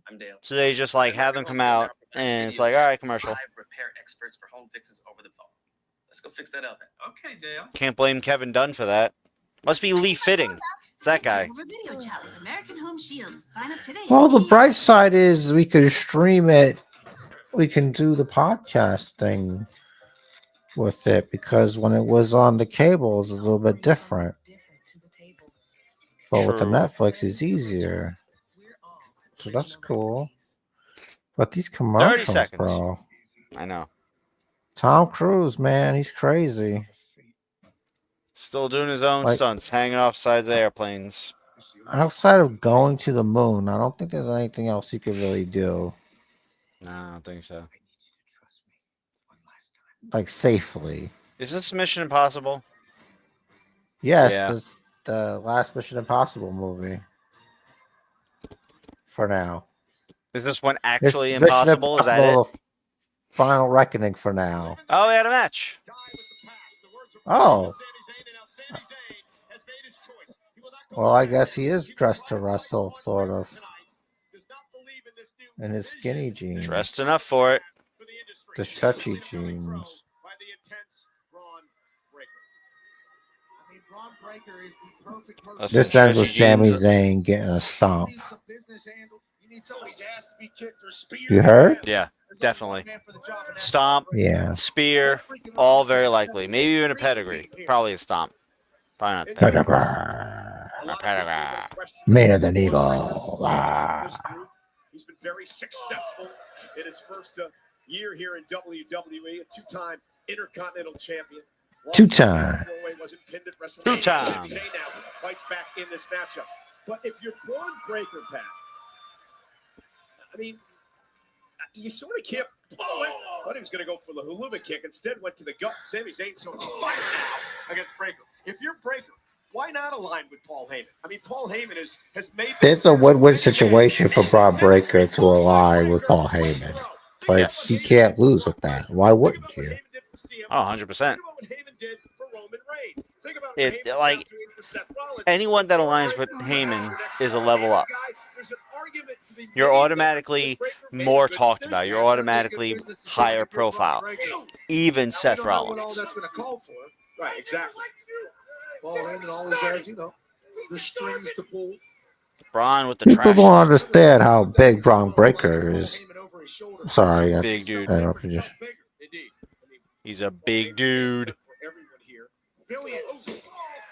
I'm Dale. So they just like have them come out and it's like, all right, commercial. 5 repair experts for home fixes over the phone. Let's go fix that oven. Okay, Dale. Can't blame Kevin Dunn for that. Must be Lee Fitting. It's that guy. Over video chat with American Home Shield. Sign up today. Well, the bright side is we can stream it. We can do the podcast thing with it because when it was on the cable, it was a little bit different. But with the True. Netflix, it's easier. So that's cool. But these 30 commercials, seconds. bro. I know. Tom Cruise, man, he's crazy. Still doing his own Like- stunts, hanging off sides of airplanes. Outside of going to the moon, I don't think there's anything else he could really do, No, I don't think so. like safely. Is this Mission Impossible? Yes, Yeah. this the last Mission Impossible movie. For now. Is this one This actually Mission impossible? Is that it? Impossible, the Final Reckoning for now. Oh, we had a match. Oh. Well, I guess he is dressed to wrestle, sort of. In his skinny jeans. Dressed enough for it. The stretchy jeans. That's This some ends with stretchy Sami jeans. Zayn getting a stomp. You heard? Yeah, definitely. Stomp, Yeah. spear, all very likely. Maybe even a pedigree. Probably a stomp. Probably not a pedigree. A pedigree. Meaner than evil. Ah. He's been very successful in his first year here in WWE, a two-time Intercontinental Champion. Two-time. Two-time. Zayn now fights back in this matchup. But if you're Braun Breaker, Pat, I mean, you sort of can't blow it. Thought he was going to go for the Huluva kick. Instead, went to the gut. Sami Zayn so fight now against Breaker. If you're Breaker, why not align with Paul Heyman? I mean, Paul Heyman has made. It's a win-win situation for Braun Breaker to align with Paul Heyman. Like, Yes. he can't lose with that. Why wouldn't you? Oh, 100%. It, like, anyone that aligns with Heyman is a level up. You're automatically more talked about. You're automatically higher profile. Even Seth All Rollins. that's going to call for. Right, exactly. Paul Heyman always has, the strings to pull. Braun with the People trash. don't understand how big Braun Breaker is. Sorry, I Big dude. interrupted you. He's a big dude. Billions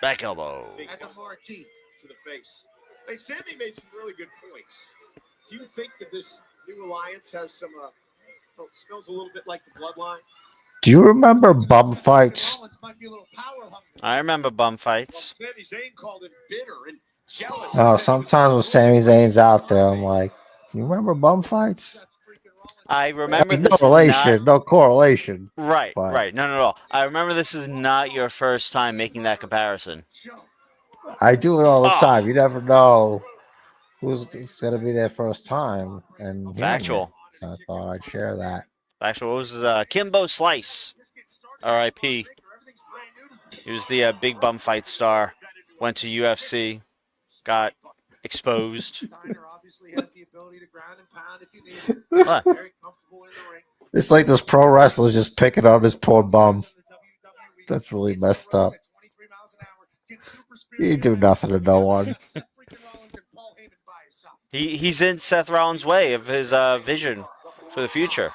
Back elbow. at the marquee to the face. Hey, Sammy made some really good points. Do you think that this new alliance has some smells a little bit like the bloodline? Do you remember bum fights? I remember bum fights. Sami Zayn called him bitter and jealous. Oh, sometimes when Sami Zayn's out there, I'm like, you remember bum fights? I remember No this is relation, no correlation. Right, but- right. No. I remember this is not your first time making that comparison. I do it all the Oh. time. You never know who's going to be there first time. And hearing Factual. it. So I thought I'd share that. Actually, what was Kimbo Slice? R.I.P. He was the big bum fight star. Went to UFC. Got exposed. What? It's like those pro wrestlers just picking on this poor bum. That's really messed up. He do nothing to no one. He's in Seth Rollins' way of his vision for the future.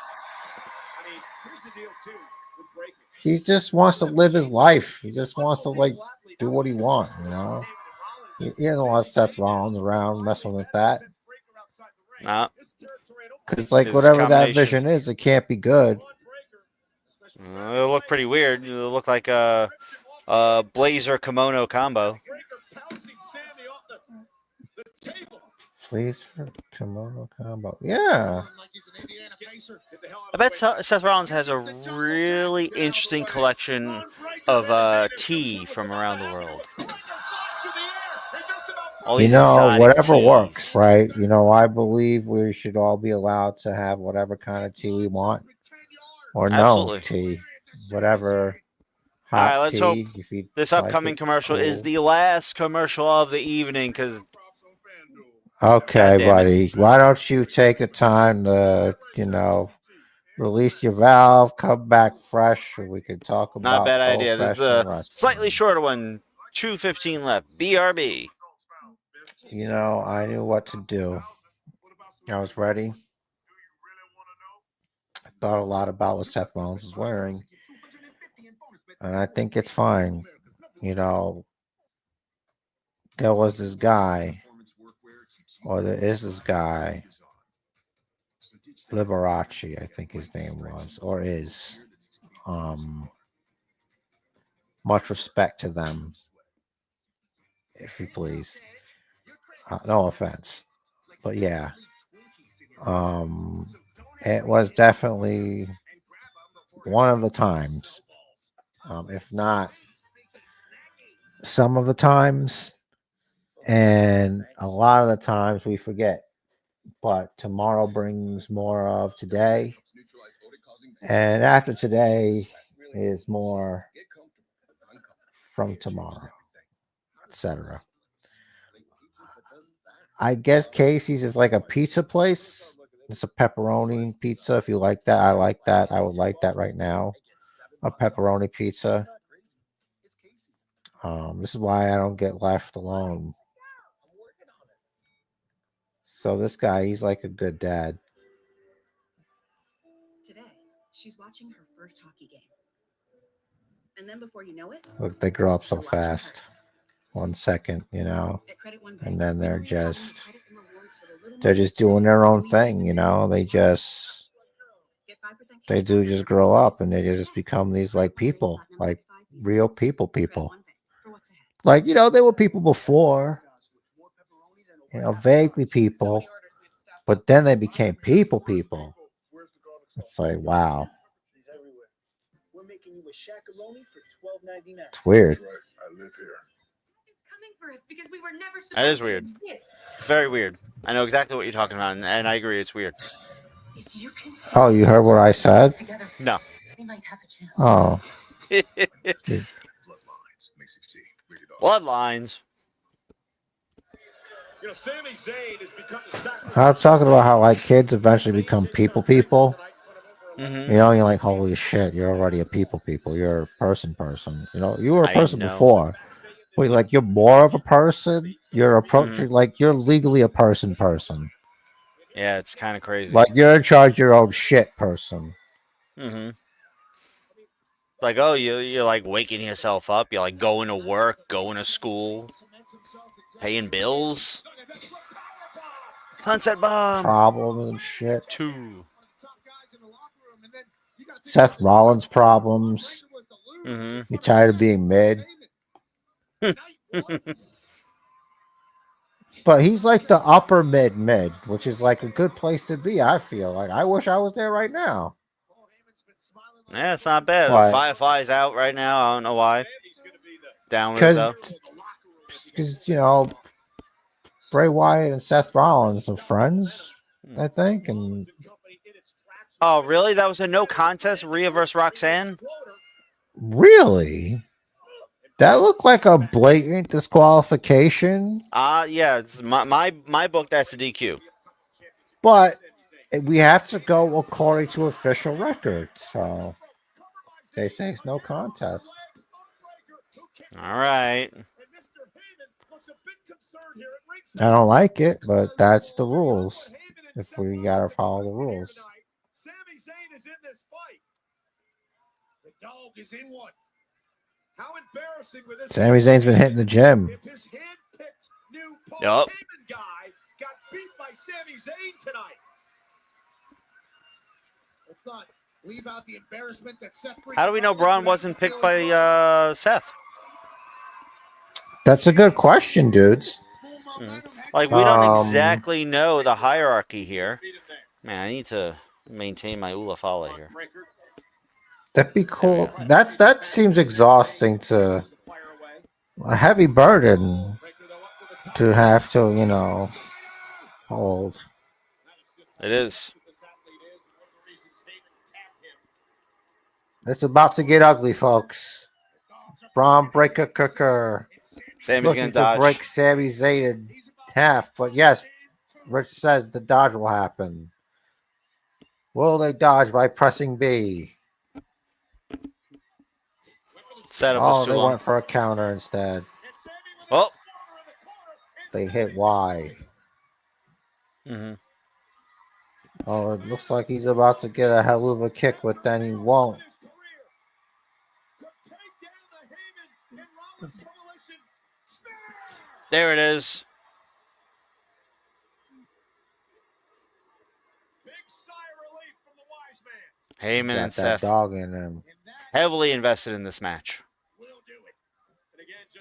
He just wants to live his life. He just wants to do what he wants, He doesn't want Seth Rollins around messing with that. Nah. Because like His whatever that combination. vision is, it can't be good. It'll look pretty weird. It'll look like a blazer kimono combo. Please for kimono combo. Yeah. I bet Seth Rollins has a really interesting collection of tea from around the world. All these exotic Whatever teas. works, right? I believe we should all be allowed to have whatever kind of tea we want. Or no Absolutely. tea. Whatever All right, hot let's hope tea. If you this like upcoming it, commercial is cool. the last commercial of the evening. Because Okay, God damn it. buddy. Why don't you take a time to, release your valve, come back fresh, so we can talk Not a about bad idea. There's professional a wrestling. slightly shorter one, 2:15 left. BRB. I knew what to do. I was ready. I thought a lot about what Seth Rollins is wearing, and I think it's fine. There was this guy, or there is this guy, Liberace, I think his name was, or is. Much respect to them, if you please. No offense, but yeah. It was definitely one of the times, if not some of the times, and a lot of the times we forget. But tomorrow brings more of today, and after today is more from tomorrow, etc. I guess Casey's is like a pizza place. It's a pepperoni pizza. If you like that, I like that. I would like that right now. A pepperoni pizza. This is why I don't get left alone. So this guy, he's like a good dad. Today, she's watching her first hockey game. And then before you know it, Look, they grow up so fast. 1 second, and then they're just doing their own thing, they do just grow up, and they just become these like people, like real people. Like, they were people before, vaguely people, but then they became people. It's like, wow. It's weird. I live here. That is weird. Very weird. I know exactly what you're talking about, and I agree. It's weird. Oh, you heard what I said? No. Oh. Bloodlines. I'm talking about how like kids eventually become people. Mm-hmm. You're like, holy shit, you're already a people. You're a person. You were a person before. Wait, like you're more of a person? You're approaching like you're legally a person. Yeah, it's kind of crazy. Like you're in charge of your own shit, person. Mm-hmm. Like, oh, you're like waking yourself up. You're like going to work, going to school, paying bills. Sunset Bomb. Problem and shit. 2. Seth Rollins problems. Mm-hmm. You're tired of being mid. But he's like the upper mid, which is like a good place to be. I feel like I wish I was there right now. Yeah, it's not bad. What? Firefly's out right now. I don't know why. Down with it though. Because Bray Wyatt and Seth Rollins are friends, I think, and. Oh, really? That was a no contest, Rhea versus Roxanne? Really? That looked like a blatant disqualification. Yeah, it's my book. That's a DQ. But we have to go according to official records. So they say it's no contest. All right. I don't like it, but that's the rules. If we gotta follow the rules. Sami Zayn is in this fight. The dog is in one. How embarrassing with this. Sami Zayn's been hitting the gym. If his hand-picked new Paul Yup. Heyman guy got beat by Sami Zayn tonight. Let's not leave out the embarrassment that Seth. How do we know Braun wasn't picked by Seth? That's a good question, dudes. Mm-hmm. Like, we don't exactly know the hierarchy here. Man, I need to maintain my Ulafala here. That'd be cool. That seems exhausting to a heavy burden to have to, hold. It is. It's about to get ugly, folks. Braun Breaker. Sammy's Looking gonna to dodge. break Sami Zayn in half, but yes, Rich says the dodge will happen. Will they dodge by pressing B? Setup was Oh, too they long. went for a counter instead. Oh. They hit Y. Mm-hmm. Oh, it looks like he's about to get a hell of a kick, but then he won't. There it is. Heyman Got and that Seth dog in him. heavily invested in this match.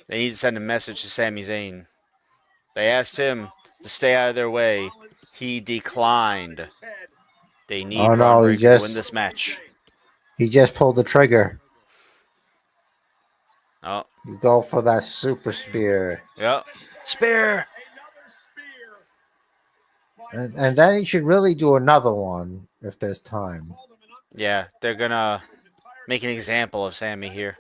They need to send a message to Sami Zayn. They asked him to stay out of their way. He declined. They need Oh, Braun no, he Breaker to win just- this match. He just pulled the trigger. Oh. You go for that super spear. Yep. Spear. And then he should really do another one if there's time. Yeah, they're gonna make an example of Sami here.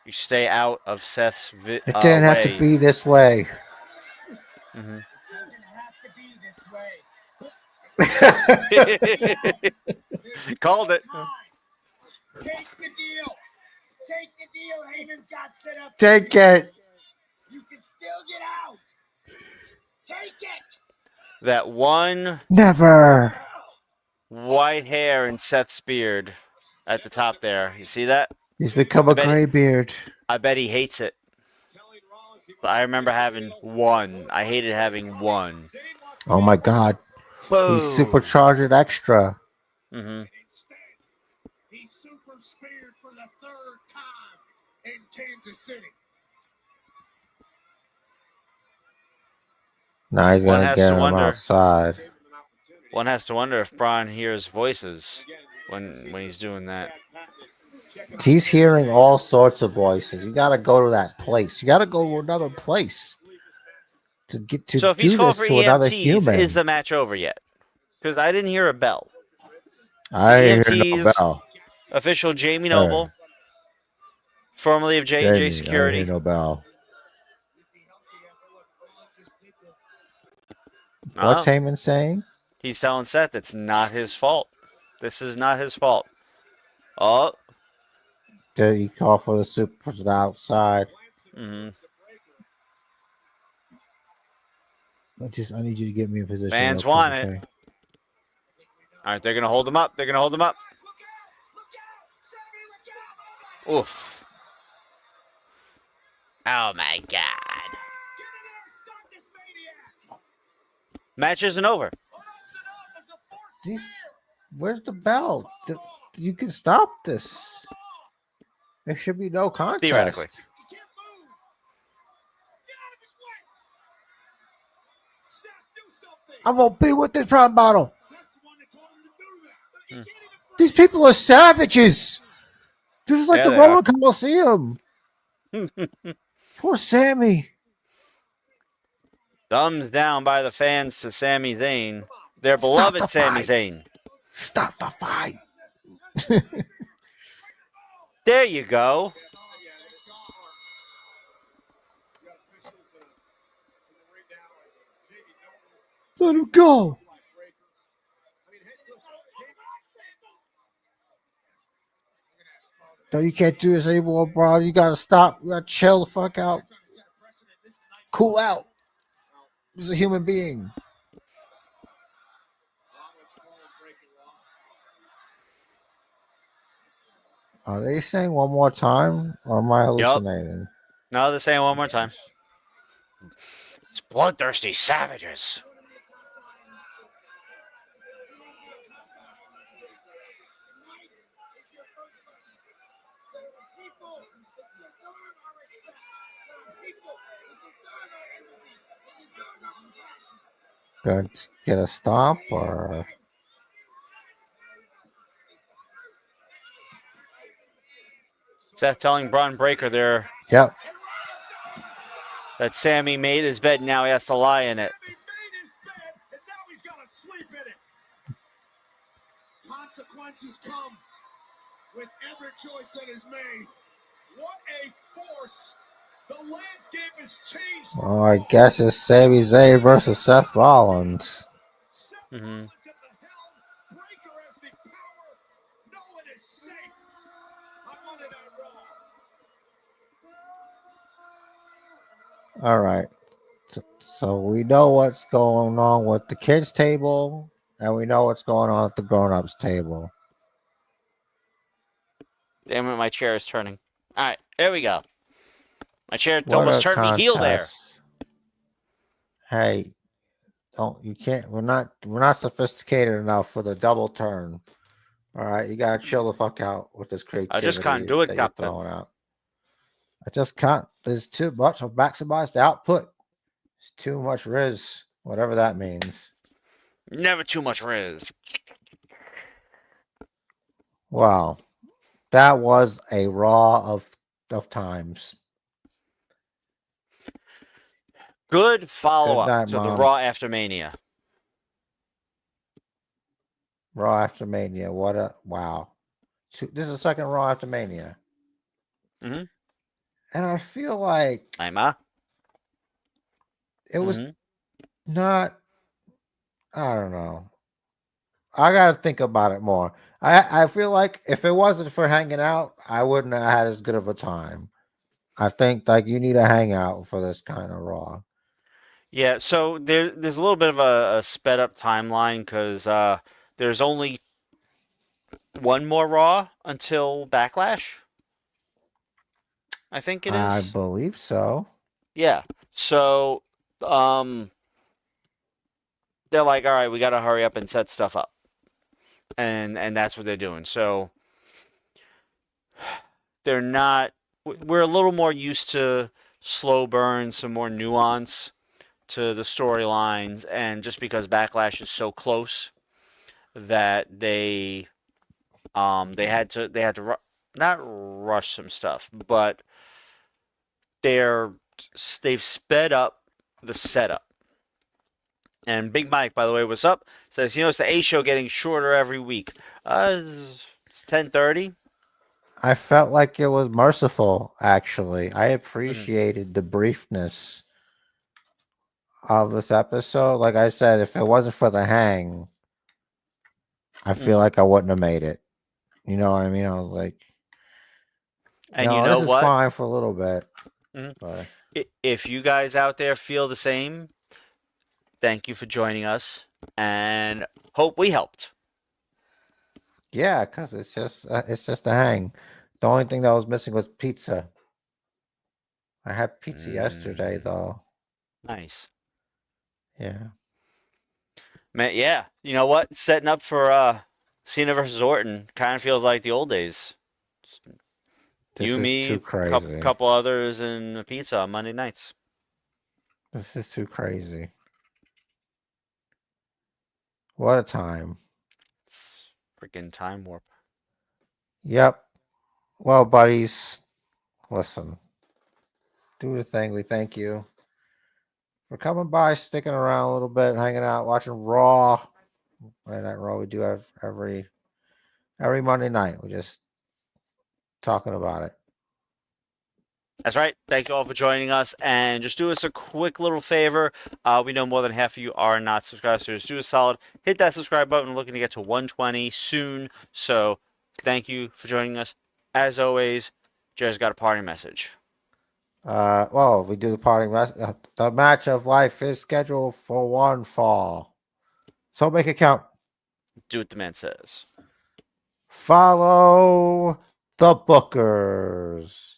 You stay out of Seth's It didn't have to way. be this way. Mhm. Called it. Take the deal. Take the deal. Heyman's got set up. Take it. You can still get out. Take it. That one Never. white hair in Seth's beard at the top there. You see that? He's become a graybeard. I bet he hates it. But I remember having one. I hated having one. Oh my God. Boom. He's supercharged extra. Mm-hmm. He super speared for the third time in Kansas City. Now he's One gonna has get to him wonder. outside. One has to wonder if Braun hears voices when he's doing that. He's hearing all sorts of voices. You got to go to that place. You got to go to another place to get to So if he's do called this for to another EMTs, human. is the match over yet? Because I didn't hear a bell. I hear no EMTs, bell. official Jamie Noble, formerly of J&J Jamie, I Security. hear no bell. What's Oh. Heyman saying? He's telling Seth it's not his fault. This is not his fault. Oh. Did he call for the super to the outside? Mm-hmm. I need you to get me a position. Fans real quick, want okay? it. All right, they're going to hold him up. They're going to hold him up. Oof. Oh, my God. Match isn't over. Where's the bell? You can stop this. There should be no contest. Theoretically. I won't be with this prime bottle. Hmm. These people are savages. This is like Yeah, the they Roman Coliseum. are. Poor Sammy. Thumbs down by the fans to Sami Zayn. Their beloved the Sami fight. Zayn. Stop the fight. There you go. Let him go. No, you can't do this anymore, bro. You gotta stop. You gotta chill the fuck out. Cool out. He's a human being. Are they saying one more time, or am I hallucinating? No, they're saying one more time. It's bloodthirsty savages. Gonna get a stomp, or Seth telling Braun Breaker there yep. that Sammy made his bed and now he has to lie in it. Consequences come with every choice that is made. What a force! The landscape has changed. Well, I guess it's Sami Zayn versus Seth Rollins. Mm-hmm. Breaker has the power. No one is safe. On Monday Night Raw. All right. So we know what's going on with the kids' table, and we know what's going on at the grown-ups' table. Damn it, my chair is turning. All right, there we go. My chair What almost a turned me heel there. contest. Hey, you can't. We're not sophisticated enough for the double turn. All right, you gotta chill the fuck out with this creativity I just can't do it, that you're Captain. throwing out. I just can't. There's too much of maximize the output. It's too much riz, whatever that means. Never too much riz. Wow, that was a raw of times. Good follow-up Good night, to the Mom. Raw after Mania. Raw after Mania. What a wow. This is the second Raw after Mania. Mm-hmm. And I feel like it was not, I don't know. I got to think about it more. I feel like if it wasn't for hanging out, I wouldn't have had as good of a time. I think like you need a hangout for this kind of Raw. Yeah, so there's a little bit of a sped up timeline because there's only one more Raw until Backlash. I think it is. I believe so. Yeah. So they're like, all right, we got to hurry up and set stuff up. And that's what they're doing. So they're not, we're a little more used to slow burn, some more nuance to the storylines, and just because Backlash is so close that they had to not rush some stuff, but they've sped up the setup. And Big Mike, by the way, what's up? Says, it's the A show getting shorter every week. It's 10:30. I felt like it was merciful, actually. I appreciated the briefness of this episode. Like I said, if it wasn't for the hang, I feel like I wouldn't have made it. You know what I mean? I was like, and this is what? fine for a little bit. But if you guys out there feel the same, thank you for joining us, and hope we helped. Yeah, because it's just a hang. The only thing that was missing was pizza. I had pizza yesterday, though. Nice. Yeah. Man, yeah. You know what? Setting up for Cena versus Orton kind of feels like the old days. This is me, too crazy. Couple others, and a pizza on Monday nights. This is too crazy. What a time. It's freaking time warp. Yep. Well, buddies, listen. Do the thing. We thank you for coming by, sticking around a little bit, hanging out, watching Raw. Monday Night Raw. We do have every Monday night. We're just talking about it. That's right. Thank you all for joining us. And just do us a quick little favor. We know more than half of you are not subscribed, so just do us a solid. Hit that subscribe button. We're looking to get to 120 soon. So thank you for joining us. As always, Jared's got a parting message. Well, we do the parting match. The match of life is scheduled for one fall. So make it count. Do what the man says. Follow the bookers.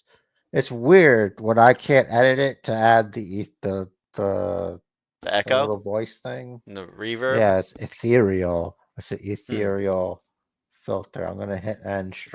It's weird when I can't edit it to add the echo, the little voice thing, the reverb. Yeah, it's ethereal. It's an ethereal filter. I'm gonna hit end stream.